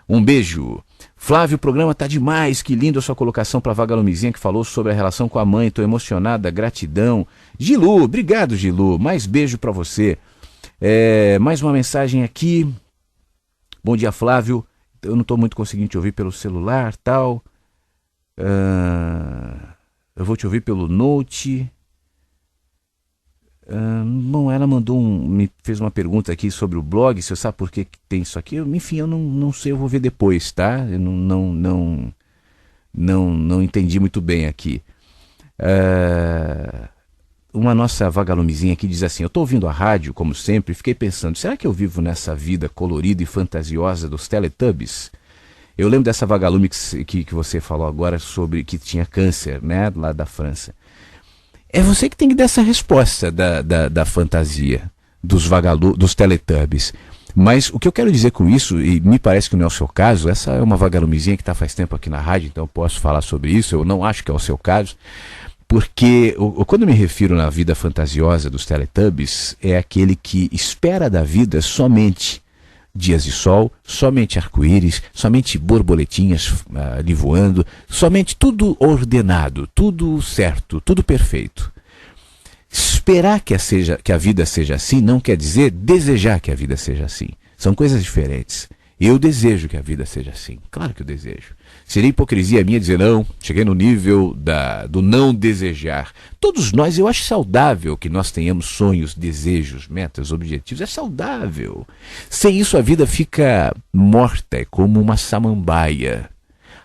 Um beijo. Flávio, o programa tá demais. Que lindo a sua colocação para a Vagalumezinha que falou sobre a relação com a mãe. Estou emocionada, gratidão. Gilu, obrigado, Gilu. Mais beijo para você. Mais uma mensagem aqui. Bom dia, Flávio. Eu não estou muito conseguindo te ouvir pelo celular, tal. Eu vou te ouvir pelo Note. Bom, ela me fez uma pergunta aqui sobre o blog, se eu sabe por que tem isso aqui. Enfim, eu não sei, eu vou ver depois, tá? Eu não entendi muito bem aqui. Uma nossa vagalumezinha aqui diz assim: eu estou ouvindo a rádio, como sempre, e fiquei pensando, será que eu vivo nessa vida colorida e fantasiosa dos Teletubbies? Eu lembro dessa vagalume que você falou agora sobre que tinha câncer, né, lá da França. É você que tem que dar essa resposta da fantasia dos Teletubbies. Mas o que eu quero dizer com isso, e me parece que não é o seu caso, essa é uma vagalumezinha que está faz tempo aqui na rádio, então eu posso falar sobre isso, eu não acho que é o seu caso, porque quando me refiro na vida fantasiosa dos Teletubbies, é aquele que espera da vida somente dias de sol, somente arco-íris, somente borboletinhas ali voando, somente tudo ordenado, tudo certo, tudo perfeito. Esperar que a vida seja assim não quer dizer desejar que a vida seja assim. São coisas diferentes. Eu desejo que a vida seja assim. Claro que eu desejo. Seria hipocrisia minha dizer não, cheguei no nível do não desejar. Todos nós, eu acho saudável que nós tenhamos sonhos, desejos, metas, objetivos. É saudável. Sem isso a vida fica morta, é como uma samambaia.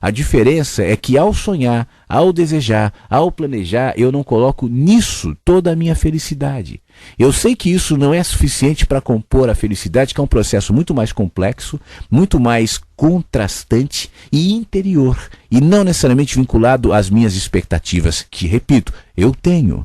A diferença é que ao sonhar, ao desejar, ao planejar, eu não coloco nisso toda a minha felicidade. Eu sei que isso não é suficiente para compor a felicidade, que é um processo muito mais complexo, muito mais contrastante e interior, e não necessariamente vinculado às minhas expectativas, que, repito, eu tenho.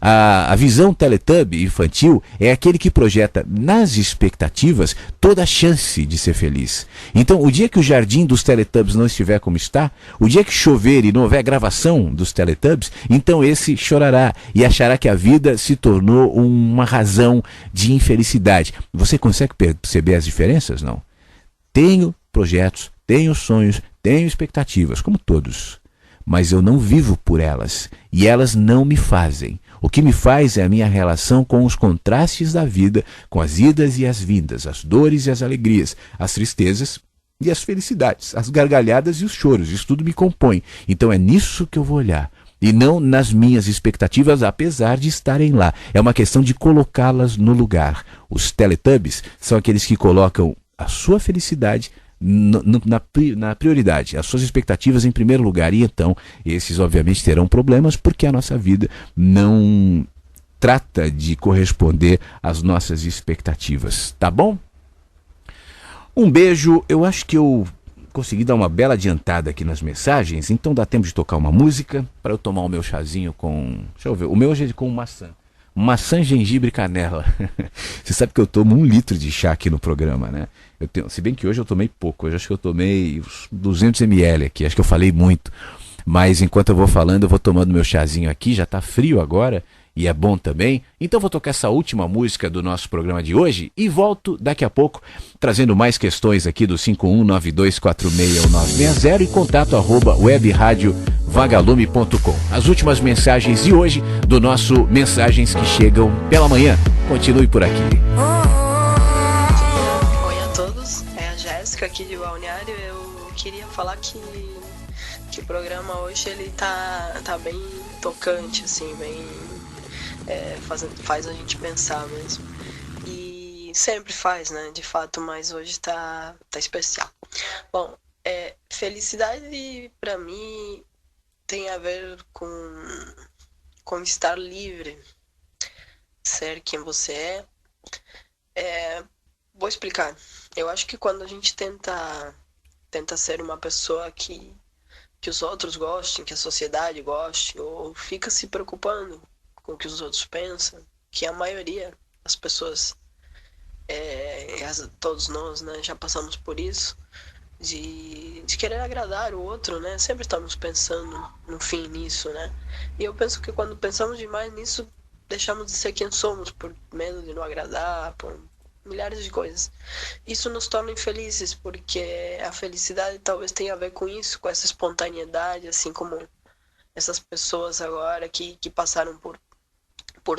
A visão Teletubby infantil é aquele que projeta nas expectativas toda a chance de ser feliz. Então, o dia que o jardim dos Teletubbies não estiver como está, o dia que chover e não houver gravação dos Teletubbies, então esse chorará e achará que a vida se tornou uma razão de infelicidade. Você consegue perceber as diferenças? Não. Tenho projetos, tenho sonhos, tenho expectativas, como todos. Mas eu não vivo por elas e elas não me fazem. O que me faz é a minha relação com os contrastes da vida, com as idas e as vindas, as dores e as alegrias, as tristezas e as felicidades, as gargalhadas e os choros. Isso tudo me compõe. Então é nisso que eu vou olhar. E não nas minhas expectativas, apesar de estarem lá. É uma questão de colocá-las no lugar. Os Teletubbies são aqueles que colocam a sua felicidade na prioridade, as suas expectativas em primeiro lugar, e então esses obviamente terão problemas porque a nossa vida não trata de corresponder às nossas expectativas, tá bom? Um beijo. Eu acho que eu consegui dar uma bela adiantada aqui nas mensagens, então dá tempo de tocar uma música para eu tomar o meu chazinho com, deixa eu ver, o meu hoje é com maçã, gengibre e canela. Você sabe que eu tomo 1 litro de chá aqui no programa, né? Se bem que hoje eu tomei pouco, hoje acho que eu tomei uns 200 ml aqui, acho que eu falei muito. Mas enquanto eu vou falando, eu vou tomando meu chazinho aqui, já está frio agora e é bom também. Então vou tocar essa última música do nosso programa de hoje e volto daqui a pouco trazendo mais questões aqui do 5192461960 e contato@webradioVagalume.com. As últimas mensagens de hoje do nosso Mensagens que Chegam pela Manhã. Continue por aqui. Oi a todos, é a Jéssica aqui de Balneário. Eu queria falar que o programa hoje ele tá bem tocante, assim, bem faz a gente pensar mesmo. E sempre faz, né, de fato, mas hoje tá especial. Bom, felicidade pra mim tem a ver com estar livre, ser quem você é. Vou explicar. Eu acho que quando a gente tenta ser uma pessoa que os outros gostem, que a sociedade goste, ou fica se preocupando com o que os outros pensam, que a maioria das pessoas, todos nós, né, já passamos por isso, de querer agradar o outro, né? Sempre estamos pensando no fim nisso, né? E eu penso que quando pensamos demais nisso, deixamos de ser quem somos, por medo de não agradar, por milhares de coisas. Isso nos torna infelizes, porque a felicidade talvez tenha a ver com isso, com essa espontaneidade, assim como essas pessoas agora que passaram por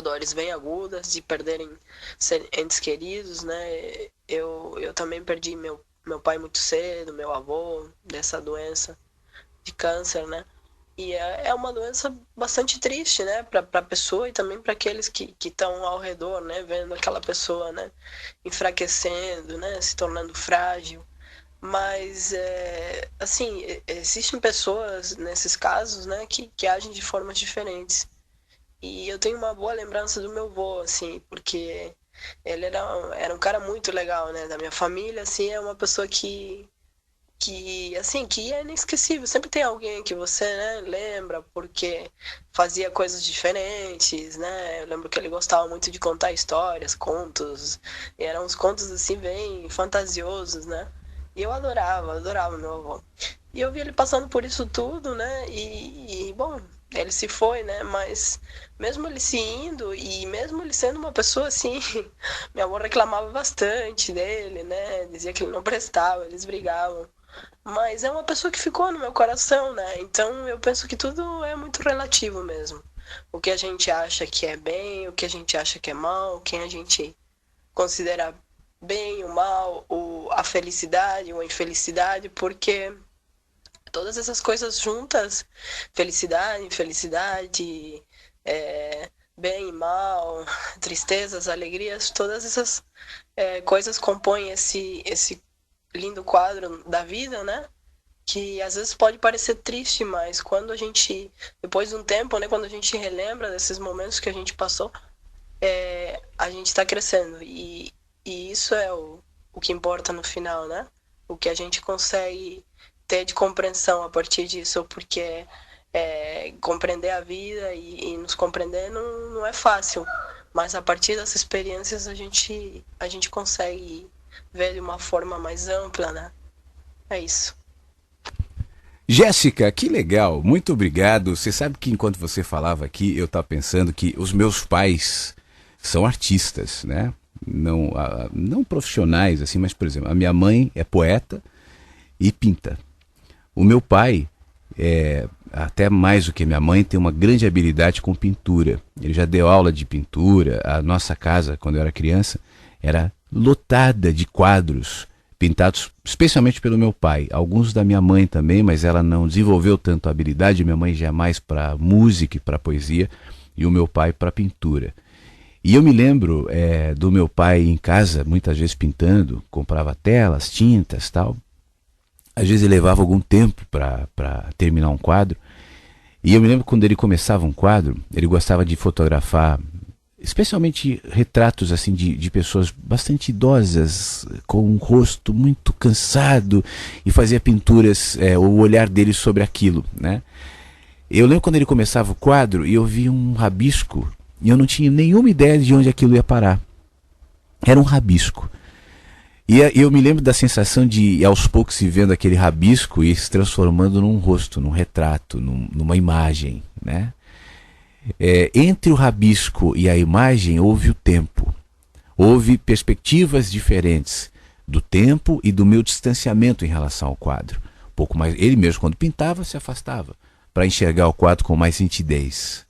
dores bem agudas, de perderem entes queridos, né? Eu também perdi meu pai muito cedo, meu avô, dessa doença de câncer, né? E é uma doença bastante triste, né, para a pessoa e também para aqueles que estão ao redor, né, vendo aquela pessoa, né, enfraquecendo, né, se tornando frágil. Mas, assim, existem pessoas nesses casos, né, que agem de formas diferentes. E eu tenho uma boa lembrança do meu avô, assim, porque ele era um cara muito legal, né, da minha família, assim, é uma pessoa que é inesquecível. Sempre tem alguém que você, né, lembra, porque fazia coisas diferentes, né? Eu lembro que ele gostava muito de contar histórias, contos, e eram uns contos, assim, bem fantasiosos, né? E eu adorava meu avô. E eu vi ele passando por isso tudo, né? E bom, ele se foi, né? Mas mesmo ele se indo e mesmo ele sendo uma pessoa assim, minha avó reclamava bastante dele, né? Dizia que ele não prestava, eles brigavam. Mas é uma pessoa que ficou no meu coração, né? Então eu penso que tudo é muito relativo mesmo. O que a gente acha que é bem, o que a gente acha que é mal, quem a gente considera bem ou mal, ou a felicidade ou a infelicidade, porque todas essas coisas juntas, felicidade, infelicidade, bem e mal, tristezas, alegrias, todas essas coisas compõem esse lindo quadro da vida, né? que às vezes pode parecer triste, mas quando a gente, depois de um tempo, né, quando a gente relembra desses momentos que a gente passou, a gente está crescendo. E isso é o que importa no final, né? O que a gente consegue ter de compreensão a partir disso, porque compreender a vida e nos compreender não é fácil, mas a partir dessas experiências a gente consegue ver de uma forma mais ampla, né? É isso. Jéssica, que legal, muito obrigado. Você sabe que enquanto você falava aqui, eu estava pensando que os meus pais são artistas, né? Não profissionais, assim, mas, por exemplo, a minha mãe é poeta e pinta. O meu pai, até mais do que minha mãe, tem uma grande habilidade com pintura. Ele já deu aula de pintura. A nossa casa, quando eu era criança, era lotada de quadros pintados especialmente pelo meu pai. Alguns da minha mãe também, mas ela não desenvolveu tanto a habilidade. Minha mãe já é mais para música e para poesia, e o meu pai para pintura. E eu me lembro do meu pai em casa, muitas vezes pintando, comprava telas, tintas, tal. Às vezes ele levava algum tempo para terminar um quadro. E eu me lembro quando ele começava um quadro, ele gostava de fotografar, especialmente retratos assim de pessoas bastante idosas, com um rosto muito cansado, e fazia pinturas, o olhar dele sobre aquilo, né? Eu lembro quando ele começava o quadro e eu vi um rabisco, e eu não tinha nenhuma ideia de onde aquilo ia parar. Era um rabisco. E eu me lembro da sensação de, aos poucos, se vendo aquele rabisco e se transformando num rosto, num retrato, numa imagem, né? Entre o rabisco e a imagem houve o tempo. Houve perspectivas diferentes do tempo e do meu distanciamento em relação ao quadro. Um pouco mais, ele mesmo, quando pintava, se afastava para enxergar o quadro com mais nitidez.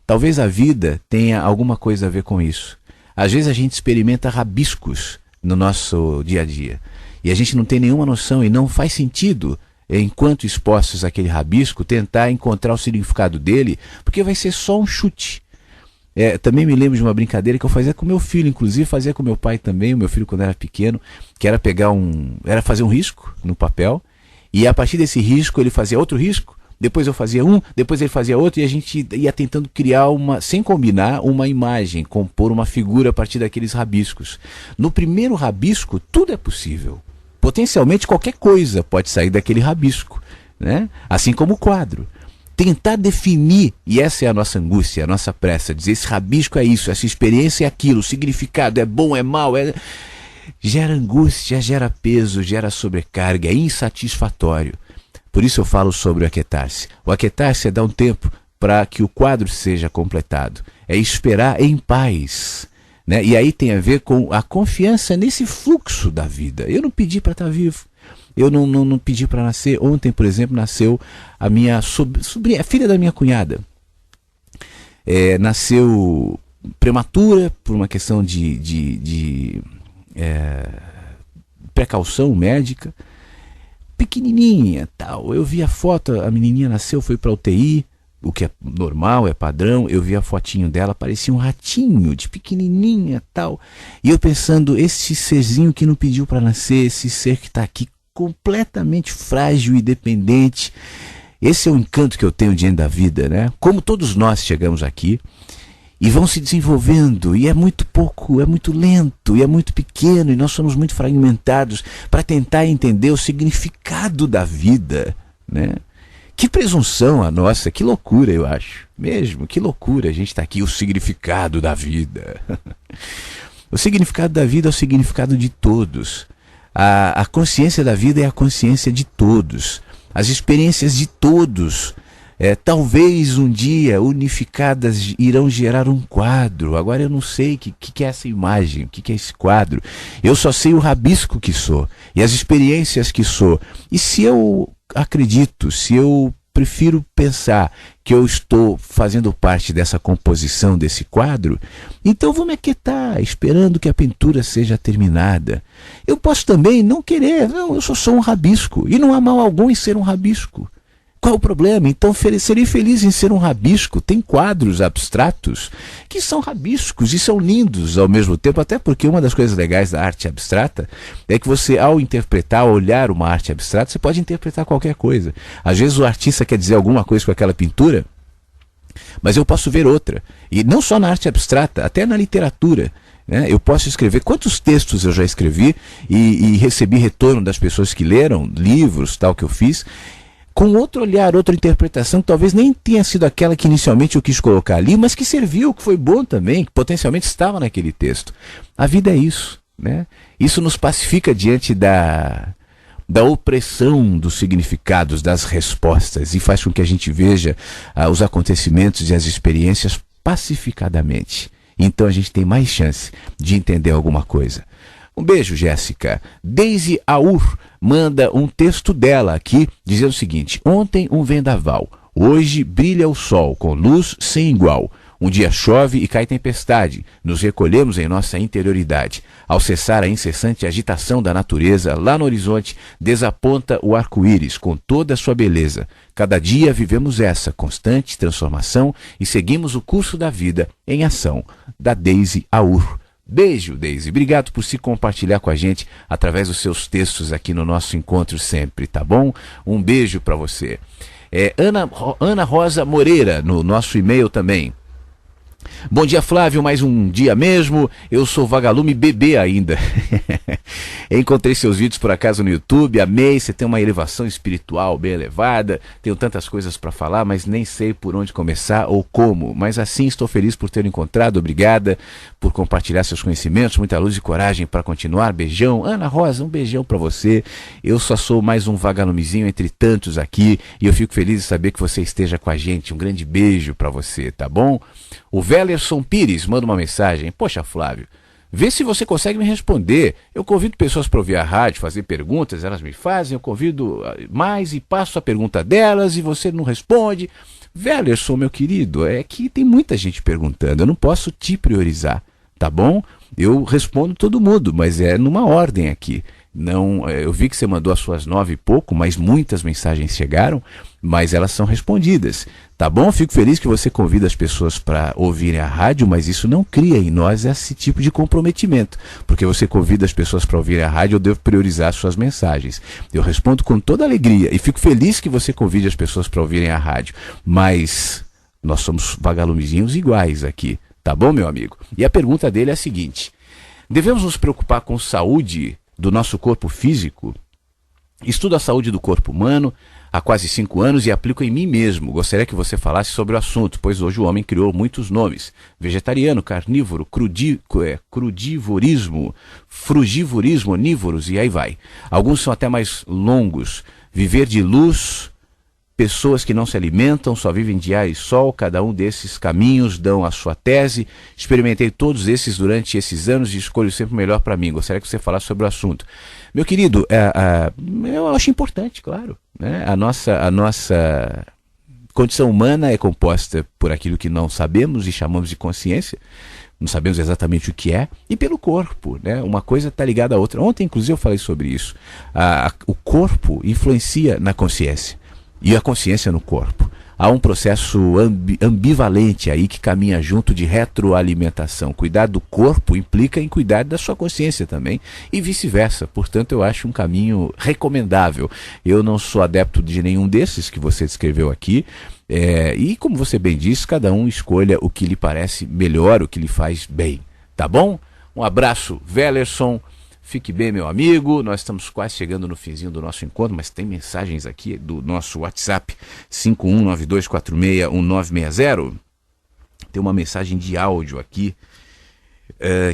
Talvez a vida tenha alguma coisa a ver com isso. Às vezes a gente experimenta rabiscos no nosso dia a dia, e a gente não tem nenhuma noção, e não faz sentido, enquanto expostos àquele rabisco, tentar encontrar o significado dele, porque vai ser só um chute. Também me lembro de uma brincadeira que eu fazia com meu filho, inclusive fazia com meu pai também, o meu filho quando era pequeno, que era era fazer um risco no papel, e a partir desse risco ele fazia outro risco, depois eu fazia um, depois ele fazia outro, e a gente ia tentando criar sem combinar, uma imagem, compor uma figura a partir daqueles rabiscos. No primeiro rabisco, tudo é possível. Potencialmente qualquer coisa pode sair daquele rabisco, né? Assim como o quadro. Tentar definir, e essa é a nossa angústia, a nossa pressa, dizer esse rabisco é isso, essa experiência é aquilo, o significado é bom, é mau, gera angústia, gera peso, gera sobrecarga, é insatisfatório. Por isso eu falo sobre o aquietar-se. O aquietar-se é dar um tempo para que o quadro seja completado. É esperar em paz, né? E aí tem a ver com a confiança nesse fluxo da vida. Eu não pedi para estar vivo. Eu não pedi para nascer. Ontem, por exemplo, nasceu a minha sobrinha, a filha da minha cunhada. Nasceu prematura por uma questão de precaução médica. Pequenininha, tal. Eu vi a foto, a menininha nasceu, foi para UTI, o que é normal, é padrão. Eu vi a fotinho dela, parecia um ratinho, de pequenininha, tal. E eu pensando, esse serzinho que não pediu para nascer, esse ser que está aqui completamente frágil e dependente. Esse é o encanto que eu tenho diante da vida, né? Como todos nós chegamos aqui e vão se desenvolvendo, e é muito pouco, é muito lento, e é muito pequeno, e nós somos muito fragmentados para tentar entender o significado da vida, né? Que presunção a nossa, que loucura, eu acho, mesmo, que loucura a gente está aqui, o significado da vida. O significado da vida é o significado de todos. A consciência da vida é a consciência de todos, as experiências de todos. Talvez um dia unificadas irão gerar um quadro. Agora eu não sei o que é essa imagem, o que é esse quadro. Eu só sei o rabisco que sou e as experiências que sou. E se eu acredito, se eu prefiro pensar que eu estou fazendo parte dessa composição desse quadro, então vou me aquietar, esperando que a pintura seja terminada. Eu posso também não querer, não, eu só sou um rabisco. E não há mal algum em ser um rabisco. Qual o problema? Então seria feliz em ser um rabisco. Tem quadros abstratos que são rabiscos e são lindos ao mesmo tempo, até porque uma das coisas legais da arte abstrata é que você, ao interpretar, ao olhar uma arte abstrata, você pode interpretar qualquer coisa. Às vezes o artista quer dizer alguma coisa com aquela pintura, mas eu posso ver outra. E não só na arte abstrata, até na literatura. Eu posso escrever, quantos textos eu já escrevi e recebi retorno das pessoas que leram, livros, tal, que eu fiz, com outro olhar, outra interpretação, que talvez nem tenha sido aquela que inicialmente eu quis colocar ali, mas que serviu, que foi bom também, que potencialmente estava naquele texto. A vida é isso, né? Isso nos pacifica diante da opressão dos significados, das respostas, e faz com que a gente veja os acontecimentos e as experiências pacificadamente. Então a gente tem mais chance de entender alguma coisa. Um beijo, Jéssica. Daisy Aur manda um texto dela aqui, dizendo o seguinte: ontem um vendaval, hoje brilha o sol, com luz sem igual. Um dia chove e cai tempestade, nos recolhemos em nossa interioridade. Ao cessar a incessante agitação da natureza, lá no horizonte desaponta o arco-íris com toda a sua beleza. Cada dia vivemos essa constante transformação e seguimos o curso da vida em ação. Da Daisy Aur. Beijo, Daisy. Obrigado por se compartilhar com a gente através dos seus textos aqui no nosso encontro sempre, tá bom? Um beijo para você. Ana Rosa Moreira, no nosso e-mail também. Bom dia, Flávio, mais um dia mesmo. Eu sou vagalume bebê ainda. Encontrei seus vídeos por acaso no YouTube, amei. Você tem uma elevação espiritual bem elevada. Tenho tantas coisas para falar, mas nem sei por onde começar ou como. Mas assim, estou feliz por ter encontrado. Obrigada por compartilhar seus conhecimentos. Muita luz e coragem para continuar. Beijão. Ana Rosa, um beijão para você. Eu só sou mais um vagalumezinho entre tantos aqui e eu fico feliz de saber que você esteja com a gente. Um grande beijo para você, tá bom? O Wellerson Pires manda uma mensagem. Poxa, Flávio, vê se você consegue me responder. Eu convido pessoas para ouvir a rádio, fazer perguntas, elas me fazem, eu convido mais e passo a pergunta delas e você não responde. Wellerson, meu querido, é que tem muita gente perguntando, eu não posso te priorizar, tá bom? Eu respondo todo mundo, mas é numa ordem aqui. Não, eu vi que você mandou as suas 9 e pouco, mas muitas mensagens chegaram, mas elas são respondidas, tá bom? Fico feliz que você convida as pessoas para ouvirem a rádio, mas isso não cria em nós esse tipo de comprometimento, porque você convida as pessoas para ouvirem a rádio, eu devo priorizar as suas mensagens. Eu respondo com toda alegria e fico feliz que você convide as pessoas para ouvirem a rádio, mas nós somos vagalumezinhos iguais aqui, tá bom, meu amigo? E a pergunta dele é a seguinte: devemos nos preocupar com saúde do nosso corpo físico? Estudo a saúde do corpo humano há quase 5 anos e aplico em mim mesmo. Gostaria que você falasse sobre o assunto, pois hoje o homem criou muitos nomes: vegetariano, carnívoro, crudivorismo, frugivorismo, onívoros e aí vai. Alguns são até mais longos. Viver de luz, pessoas que não se alimentam, só vivem de ar e sol, cada um desses caminhos dão a sua tese. Experimentei todos esses durante esses anos e escolho sempre o melhor para mim. Gostaria que você falasse sobre o assunto. Meu querido, eu acho importante, claro, né? A nossa condição humana é composta por aquilo que não sabemos e chamamos de consciência. Não sabemos exatamente o que é, e pelo corpo, né? Uma coisa está ligada à outra. Ontem, inclusive, eu falei sobre isso. O corpo influencia na consciência. E a consciência no corpo. Há um processo ambivalente aí que caminha junto de retroalimentação. Cuidar do corpo implica em cuidar da sua consciência também e vice-versa. Portanto, eu acho um caminho recomendável. Eu não sou adepto de nenhum desses que você descreveu aqui. E como você bem disse, cada um escolha o que lhe parece melhor, o que lhe faz bem. Tá bom? Um abraço, Wellerson. Fique bem, meu amigo. Nós estamos quase chegando no finzinho do nosso encontro, mas tem mensagens aqui do nosso WhatsApp 5192461960. Tem uma mensagem de áudio aqui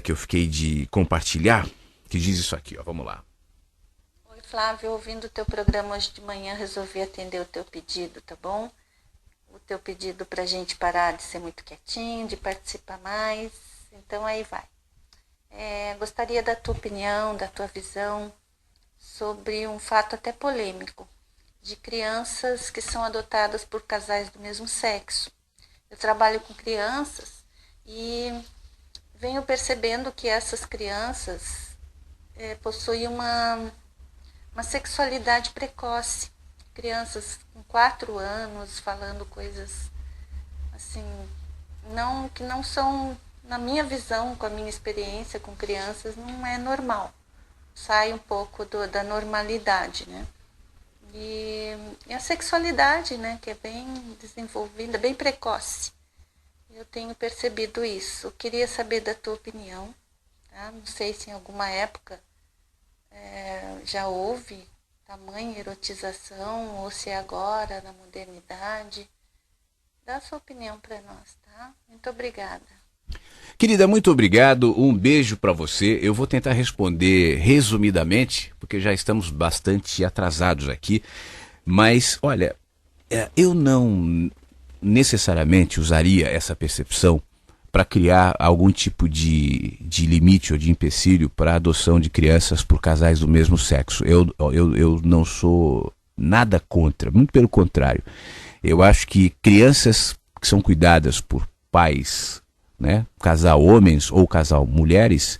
que eu fiquei de compartilhar, que diz isso aqui, ó. Vamos lá. Oi, Flávio, ouvindo o teu programa hoje de manhã, resolvi atender o teu pedido, tá bom? O teu pedido pra gente parar de ser muito quietinho, de participar mais. Então aí vai. Gostaria da tua opinião, da tua visão sobre um fato até polêmico, de crianças que são adotadas por casais do mesmo sexo. Eu trabalho com crianças e venho percebendo que essas crianças possuem uma sexualidade precoce. crianças com 4 anos falando coisas assim, que não são, na minha visão, com a minha experiência com crianças, não é normal. Sai um pouco da normalidade, né? E a sexualidade, né, que é bem desenvolvida, bem precoce. Eu tenho percebido isso. Eu queria saber da tua opinião, tá? Não sei se em alguma época já houve tamanha erotização ou se é agora, na modernidade. Dá a sua opinião para nós, tá? Muito obrigada. Querida, muito obrigado. Um beijo para você. Eu vou tentar responder resumidamente, porque já estamos bastante atrasados aqui. Mas, olha, eu não necessariamente usaria essa percepção para criar algum tipo de limite ou de empecilho para a adoção de crianças por casais do mesmo sexo. Eu não sou nada contra, muito pelo contrário. Eu acho que crianças que são cuidadas por pais, né, casal homens ou casal mulheres,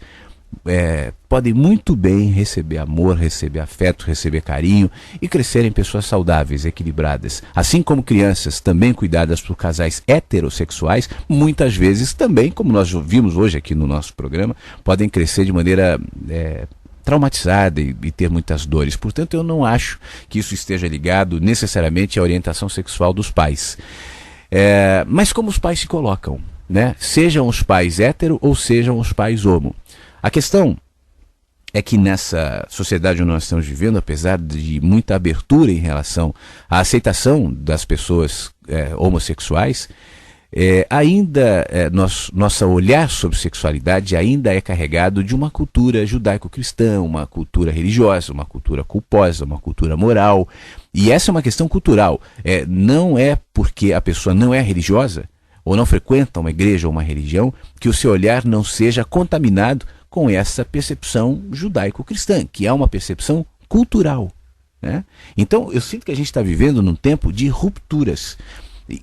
podem muito bem receber amor, receber afeto, receber carinho e crescerem pessoas saudáveis, equilibradas. Assim como crianças também cuidadas por casais heterossexuais, muitas vezes também, como nós vimos hoje aqui no nosso programa, podem crescer de maneira traumatizada e ter muitas dores. Portanto, eu não acho que isso esteja ligado necessariamente à orientação sexual dos pais. Mas como os pais se colocam, né? Sejam os pais hétero ou sejam os pais homo. A questão é que nessa sociedade onde nós estamos vivendo, apesar de muita abertura em relação à aceitação das pessoas homossexuais, nosso olhar sobre sexualidade ainda é carregado de uma cultura judaico-cristã, uma cultura religiosa, uma cultura culposa, uma cultura moral. E essa é uma questão cultural. Não é porque a pessoa não é religiosa ou não frequenta uma igreja ou uma religião que o seu olhar não seja contaminado com essa percepção judaico-cristã, que é uma percepção cultural, né? Então, eu sinto que a gente está vivendo num tempo de rupturas,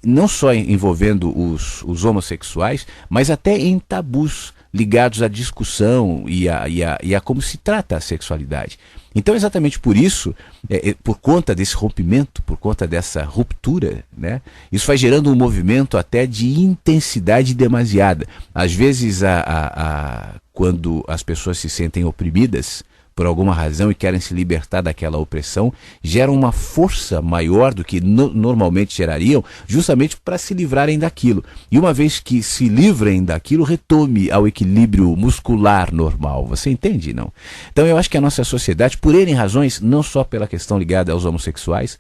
não só envolvendo os homossexuais, mas até em tabus ligados à discussão e a como se trata a sexualidade. Então, exatamente por isso, por conta desse rompimento, por conta dessa ruptura, né, isso vai gerando um movimento até de intensidade demasiada. Às vezes, quando as pessoas se sentem oprimidas por alguma razão e querem se libertar daquela opressão, geram uma força maior do que normalmente gerariam, justamente para se livrarem daquilo. E uma vez que se livrem daquilo, retome ao equilíbrio muscular normal. Você entende, não? Então eu acho que a nossa sociedade, por N razões, não só pela questão ligada aos homossexuais,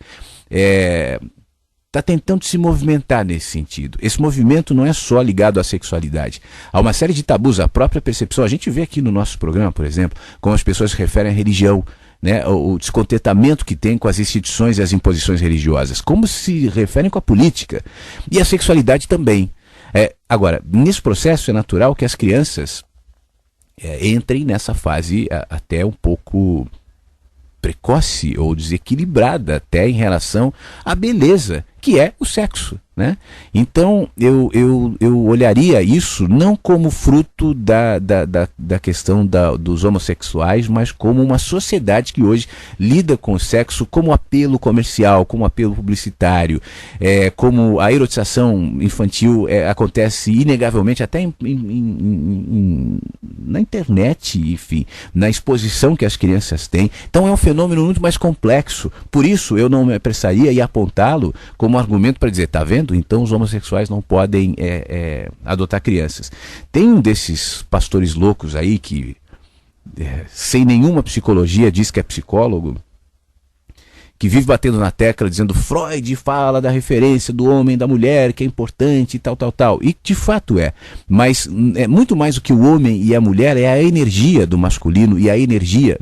está tentando se movimentar nesse sentido. Esse movimento não é só ligado à sexualidade. Há uma série de tabus, a própria percepção. A gente vê aqui no nosso programa, por exemplo, como as pessoas se referem à religião, né, o descontentamento que tem com as instituições e as imposições religiosas, como se referem com a política. E a sexualidade também. Agora, nesse processo é natural que as crianças entrem nessa fase até um pouco precoce ou desequilibrada até em relação à beleza, que é o sexo, né? Então eu olharia isso não como fruto da questão dos homossexuais, mas como uma sociedade que hoje lida com o sexo como apelo comercial, como apelo publicitário, como a erotização infantil acontece inegavelmente até na internet, enfim, na exposição que as crianças têm. Então é um fenômeno muito mais complexo. Por isso eu não me apressaria em apontá-lo como argumento para dizer, tá vendo? Então os homossexuais não podem adotar crianças. Tem um desses pastores loucos aí que, sem nenhuma psicologia, diz que é psicólogo, que vive batendo na tecla dizendo Freud fala da referência do homem e da mulher, que é importante e tal. E de fato mas é muito mais do que o homem e a mulher, é a energia do masculino e a energia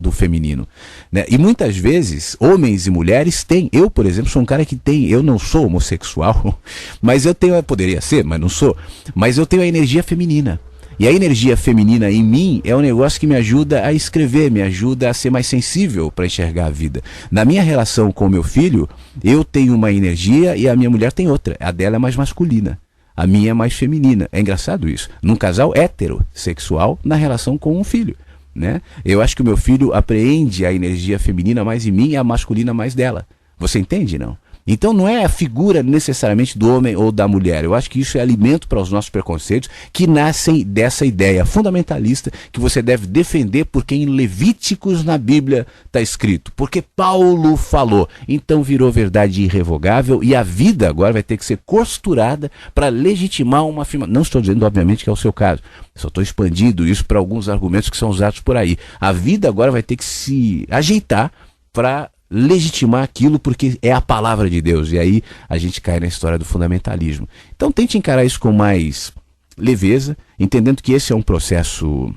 do feminino, né? E muitas vezes, homens e mulheres têm, eu por exemplo sou um cara que eu não sou homossexual, mas eu tenho, poderia ser, mas não sou, mas eu tenho a energia feminina. E a energia feminina em mim é um negócio que me ajuda a escrever, me ajuda a ser mais sensível para enxergar a vida. Na minha relação com o meu filho, eu tenho uma energia e a minha mulher tem outra. A dela é mais masculina, a minha é mais feminina. É engraçado isso. Num casal heterossexual, na relação com um filho, né? Eu acho que o meu filho apreende a energia feminina mais em mim e a masculina mais dela. Você entende, não? Então não é a figura necessariamente do homem ou da mulher. Eu acho que isso é alimento para os nossos preconceitos que nascem dessa ideia fundamentalista que você deve defender porque em Levíticos na Bíblia está escrito. Porque Paulo falou. Então virou verdade irrevogável e a vida agora vai ter que ser costurada para legitimar uma afirmação. Não estou dizendo, obviamente, que é o seu caso. Só estou expandindo isso para alguns argumentos que são usados por aí. A vida agora vai ter que se ajeitar para legitimar aquilo porque é a palavra de Deus. E aí a gente cai na história do fundamentalismo. Então tente encarar isso com mais leveza, entendendo que esse é um processo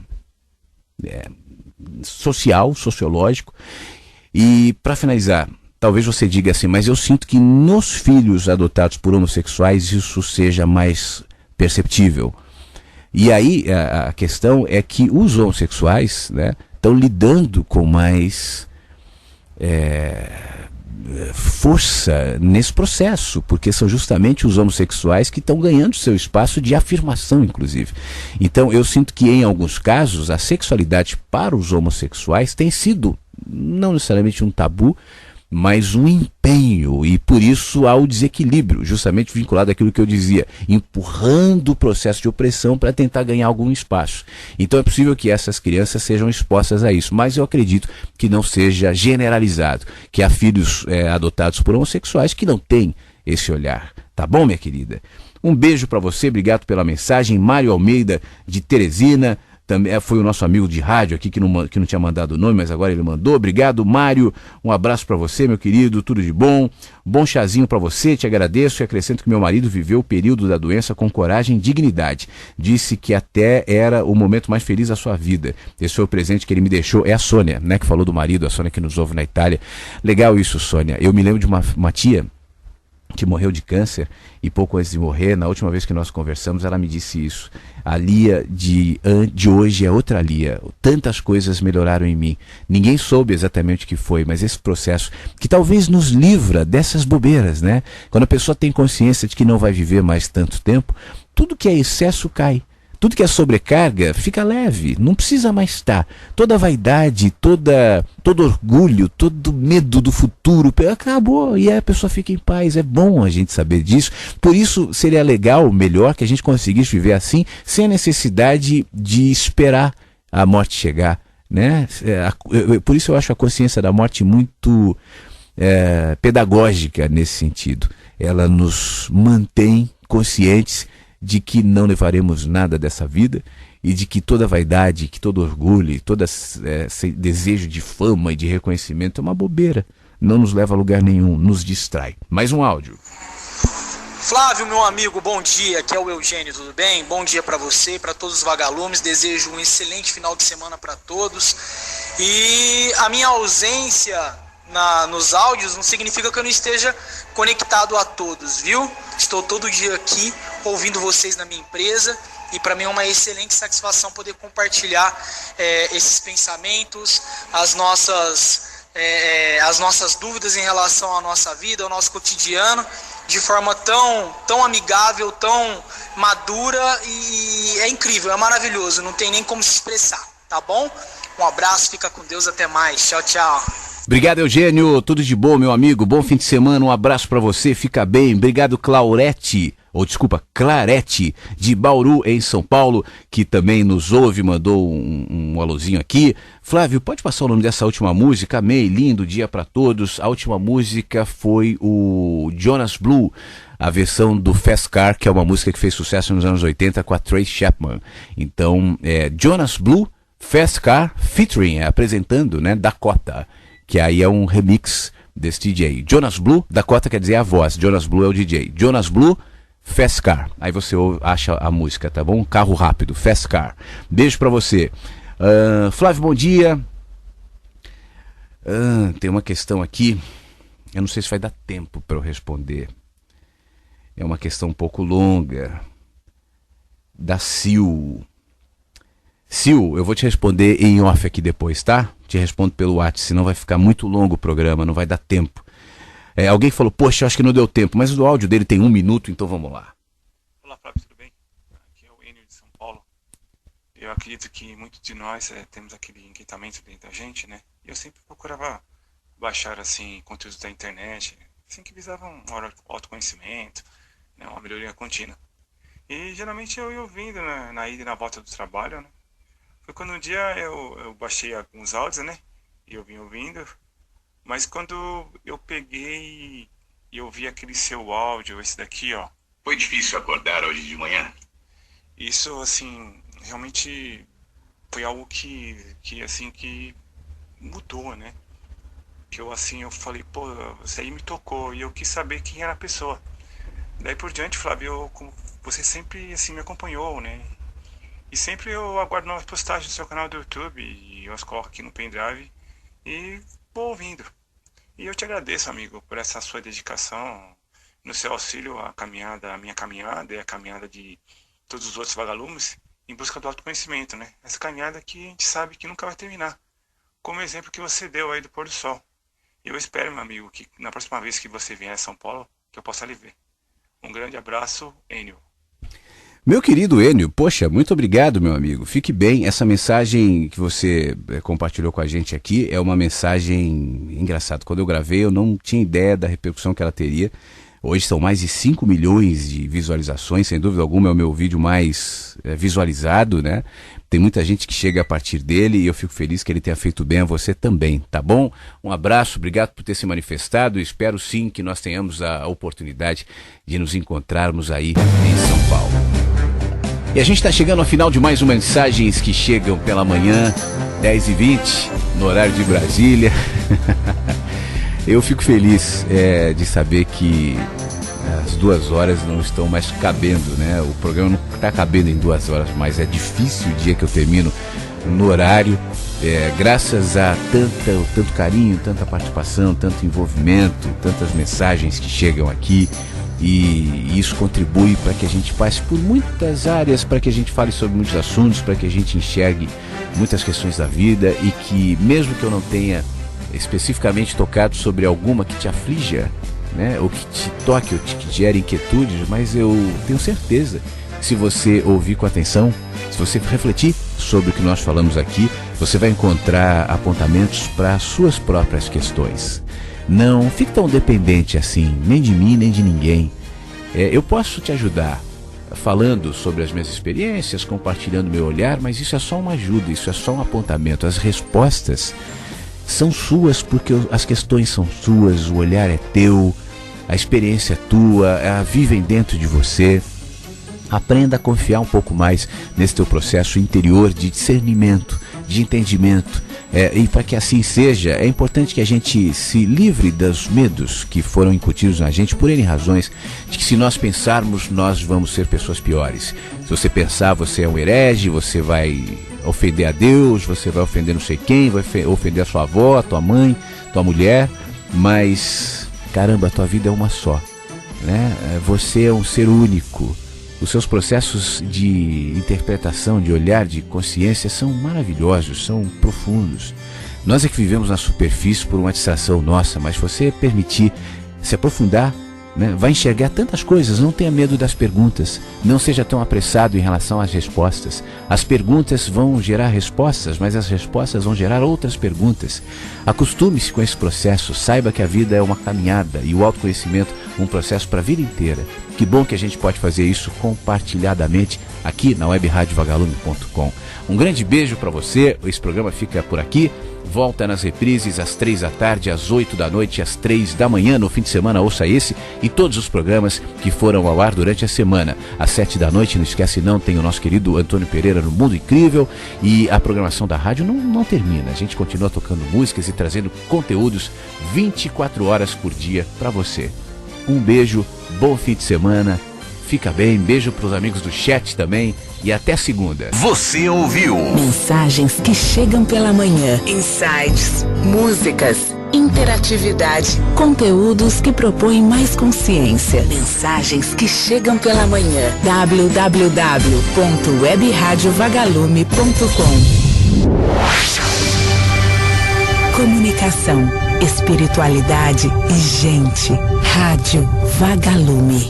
social, sociológico. E para finalizar, talvez você diga assim, mas eu sinto que nos filhos adotados por homossexuais isso seja mais perceptível. E aí a questão é que os homossexuais, né, estão lidando com mais força nesse processo, porque são justamente os homossexuais que estão ganhando seu espaço de afirmação, inclusive. Então eu sinto que em alguns casos a sexualidade para os homossexuais tem sido não necessariamente um tabu, mas um empenho, e por isso há o desequilíbrio, justamente vinculado àquilo que eu dizia, empurrando o processo de opressão para tentar ganhar algum espaço. Então é possível que essas crianças sejam expostas a isso, mas eu acredito que não seja generalizado, que há filhos adotados por homossexuais que não têm esse olhar. Tá bom, minha querida? Um beijo para você, obrigado pela mensagem. Mário Almeida, de Teresina, também foi o nosso amigo de rádio aqui que não tinha mandado o nome, mas agora ele mandou. Obrigado, Mário. Um abraço para você, meu querido. Tudo de bom. Bom chazinho para você. Te agradeço e acrescento que meu marido viveu o período da doença com coragem e dignidade. Disse que até era o momento mais feliz da sua vida. Esse foi o presente que ele me deixou. É a Sônia, né, que falou do marido, a Sônia que nos ouve na Itália. Legal isso, Sônia. Eu me lembro de uma tia que morreu de câncer e pouco antes de morrer, na última vez que nós conversamos, ela me disse isso. A Lia de hoje é outra Lia. Tantas coisas melhoraram em mim. Ninguém soube exatamente o que foi, mas esse processo que talvez nos livra dessas bobeiras, né? Quando a pessoa tem consciência de que não vai viver mais tanto tempo, tudo que é excesso cai. Tudo que é sobrecarga fica leve, não precisa mais estar. Toda vaidade, todo orgulho, todo medo do futuro, acabou e aí a pessoa fica em paz. É bom a gente saber disso. Por isso seria legal, melhor, que a gente conseguisse viver assim, sem a necessidade de esperar a morte chegar, né? Por isso eu acho a consciência da morte muito pedagógica nesse sentido. Ela nos mantém conscientes de que não levaremos nada dessa vida e de que toda vaidade, que todo orgulho, todo esse desejo de fama e de reconhecimento é uma bobeira. Não nos leva a lugar nenhum, nos distrai. Mais um áudio. Flávio, meu amigo, bom dia. Aqui é o Eugênio, tudo bem? Bom dia para você, para todos os vagalumes. Desejo um excelente final de semana para todos. E a minha ausência nos áudios não significa que eu não esteja conectado a todos, viu? Estou todo dia aqui ouvindo vocês na minha empresa e para mim é uma excelente satisfação poder compartilhar esses pensamentos, as nossas dúvidas em relação à nossa vida, ao nosso cotidiano, de forma tão amigável, tão madura, e é incrível, é maravilhoso, não tem nem como se expressar, tá bom? Um abraço, fica com Deus, até mais, tchau, tchau. Obrigado, Eugênio, tudo de bom, meu amigo, bom fim de semana, um abraço pra você, fica bem. Obrigado, Clarete, de Bauru, em São Paulo, que também nos ouve, mandou um alôzinho aqui. Flávio, pode passar o nome dessa última música? Amei, lindo dia pra todos. A última música foi o Jonas Blue, a versão do Fast Car, que é uma música que fez sucesso nos anos 80 com a Tracy Chapman. Então, Jonas Blue, Fast Car, featuring, apresentando, né, Dakota, que aí é um remix desse DJ. Jonas Blue, Dakota quer dizer a voz, Jonas Blue é o DJ. Jonas Blue, Fast Car. Aí você acha a música, tá bom? Carro rápido, Fast Car. Beijo pra você. Flávio, bom dia. Tem uma questão aqui, eu não sei se vai dar tempo para eu responder. É uma questão um pouco longa. Da Sil. Sil, eu vou te responder em off aqui depois, tá? Te respondo pelo WhatsApp, senão vai ficar muito longo o programa, não vai dar tempo. Alguém falou, poxa, eu acho que não deu tempo, mas o áudio dele tem 1 minuto, então vamos lá. Olá, Flávio, tudo bem? Aqui é o Enio de São Paulo. Eu acredito que muitos de nós temos aquele inquietamento dentro da gente, né? E eu sempre procurava baixar assim conteúdos da internet, assim que visavam um autoconhecimento, né, uma melhoria contínua. E geralmente eu ia ouvindo na ida e na volta do trabalho, né? Foi quando um dia eu baixei alguns áudios, né? E eu vim ouvindo. Mas quando eu peguei e ouvi aquele seu áudio, esse daqui, ó. Foi difícil acordar hoje de manhã? Isso, assim, realmente foi algo que mudou, né? Que eu falei, pô, isso aí me tocou. E eu quis saber quem era a pessoa. Daí por diante, Flávio, você sempre, assim, me acompanhou, né? E sempre eu aguardo novas postagens no seu canal do YouTube e eu as coloco aqui no pendrive e vou ouvindo. E eu te agradeço, amigo, por essa sua dedicação, no seu auxílio à caminhada, a minha caminhada e a caminhada de todos os outros vagalumes em busca do autoconhecimento, né? Essa caminhada que a gente sabe que nunca vai terminar. Como o exemplo que você deu aí do pôr do sol. Eu espero, meu amigo, que na próxima vez que você vier a São Paulo, que eu possa lhe ver. Um grande abraço, Enio. Meu querido Enio, poxa, muito obrigado, meu amigo. Fique bem. Essa mensagem que você compartilhou com a gente aqui é uma mensagem engraçada. Quando eu gravei, eu não tinha ideia da repercussão que ela teria. Hoje são mais de 5 milhões de visualizações, sem dúvida alguma é o meu vídeo mais visualizado, né? Tem muita gente que chega a partir dele e eu fico feliz que ele tenha feito bem a você também, tá bom? Um abraço, obrigado por ter se manifestado e espero sim que nós tenhamos a oportunidade de nos encontrarmos aí em São Paulo. E a gente está chegando ao final de mais uma Mensagens que Chegam pela Manhã, 10h20, no horário de Brasília. Eu fico feliz de saber que as 2 horas não estão mais cabendo, né? O programa não está cabendo em 2 horas, mas é difícil o dia que eu termino no horário, graças a tanto carinho, tanta participação, tanto envolvimento, tantas mensagens que chegam aqui. E isso contribui para que a gente passe por muitas áreas, para que a gente fale sobre muitos assuntos, para que a gente enxergue muitas questões da vida e que mesmo que eu não tenha especificamente tocado sobre alguma que te aflija, né, ou que te toque, ou que gere inquietudes, mas eu tenho certeza, se você ouvir com atenção, se você refletir sobre o que nós falamos aqui, você vai encontrar apontamentos para as suas próprias questões. Não fique tão dependente assim, nem de mim, nem de ninguém. Eu posso te ajudar falando sobre as minhas experiências, compartilhando meu olhar, mas isso é só uma ajuda, isso é só um apontamento. As respostas são suas porque as questões são suas, o olhar é teu, a experiência é tua, vivem dentro de você. Aprenda a confiar um pouco mais nesse teu processo interior de discernimento, de entendimento. E para que assim seja, é importante que a gente se livre dos medos que foram incutidos na gente por N razões, de que se nós pensarmos, nós vamos ser pessoas piores. Se você pensar, você é um herege, você vai ofender a Deus, você vai ofender não sei quem, vai ofender a sua avó, a tua mãe, tua mulher, mas caramba, a tua vida é uma só, né? Você é um ser único. Os seus processos de interpretação, de olhar, de consciência são maravilhosos, são profundos. Nós é que vivemos na superfície por uma distração nossa, mas se você permitir se aprofundar, né, vai enxergar tantas coisas. Não tenha medo das perguntas, não seja tão apressado em relação às respostas. As perguntas vão gerar respostas, mas as respostas vão gerar outras perguntas. Acostume-se com esse processo, saiba que a vida é uma caminhada e o autoconhecimento um processo para a vida inteira. Que bom que a gente pode fazer isso compartilhadamente aqui na webradiovagalume.com. Um grande beijo para você, esse programa fica por aqui. Volta nas reprises às 3 da tarde, às 8 da noite, às 3 da manhã. No fim de semana ouça esse e todos os programas que foram ao ar durante a semana. Às 7 da noite, não esquece não, tem o nosso querido Antônio Pereira no Mundo Incrível. E a programação da rádio não termina. A gente continua tocando músicas e trazendo conteúdos 24 horas por dia para você. Um beijo, bom fim de semana, fica bem, beijo para os amigos do chat também e até segunda. Você ouviu Mensagens que Chegam pela Manhã, insights, músicas, interatividade, conteúdos que propõem mais consciência. Mensagens que Chegam pela Manhã. www.webradiovagalume.com. Comunicação, espiritualidade e gente. Rádio Vagalume.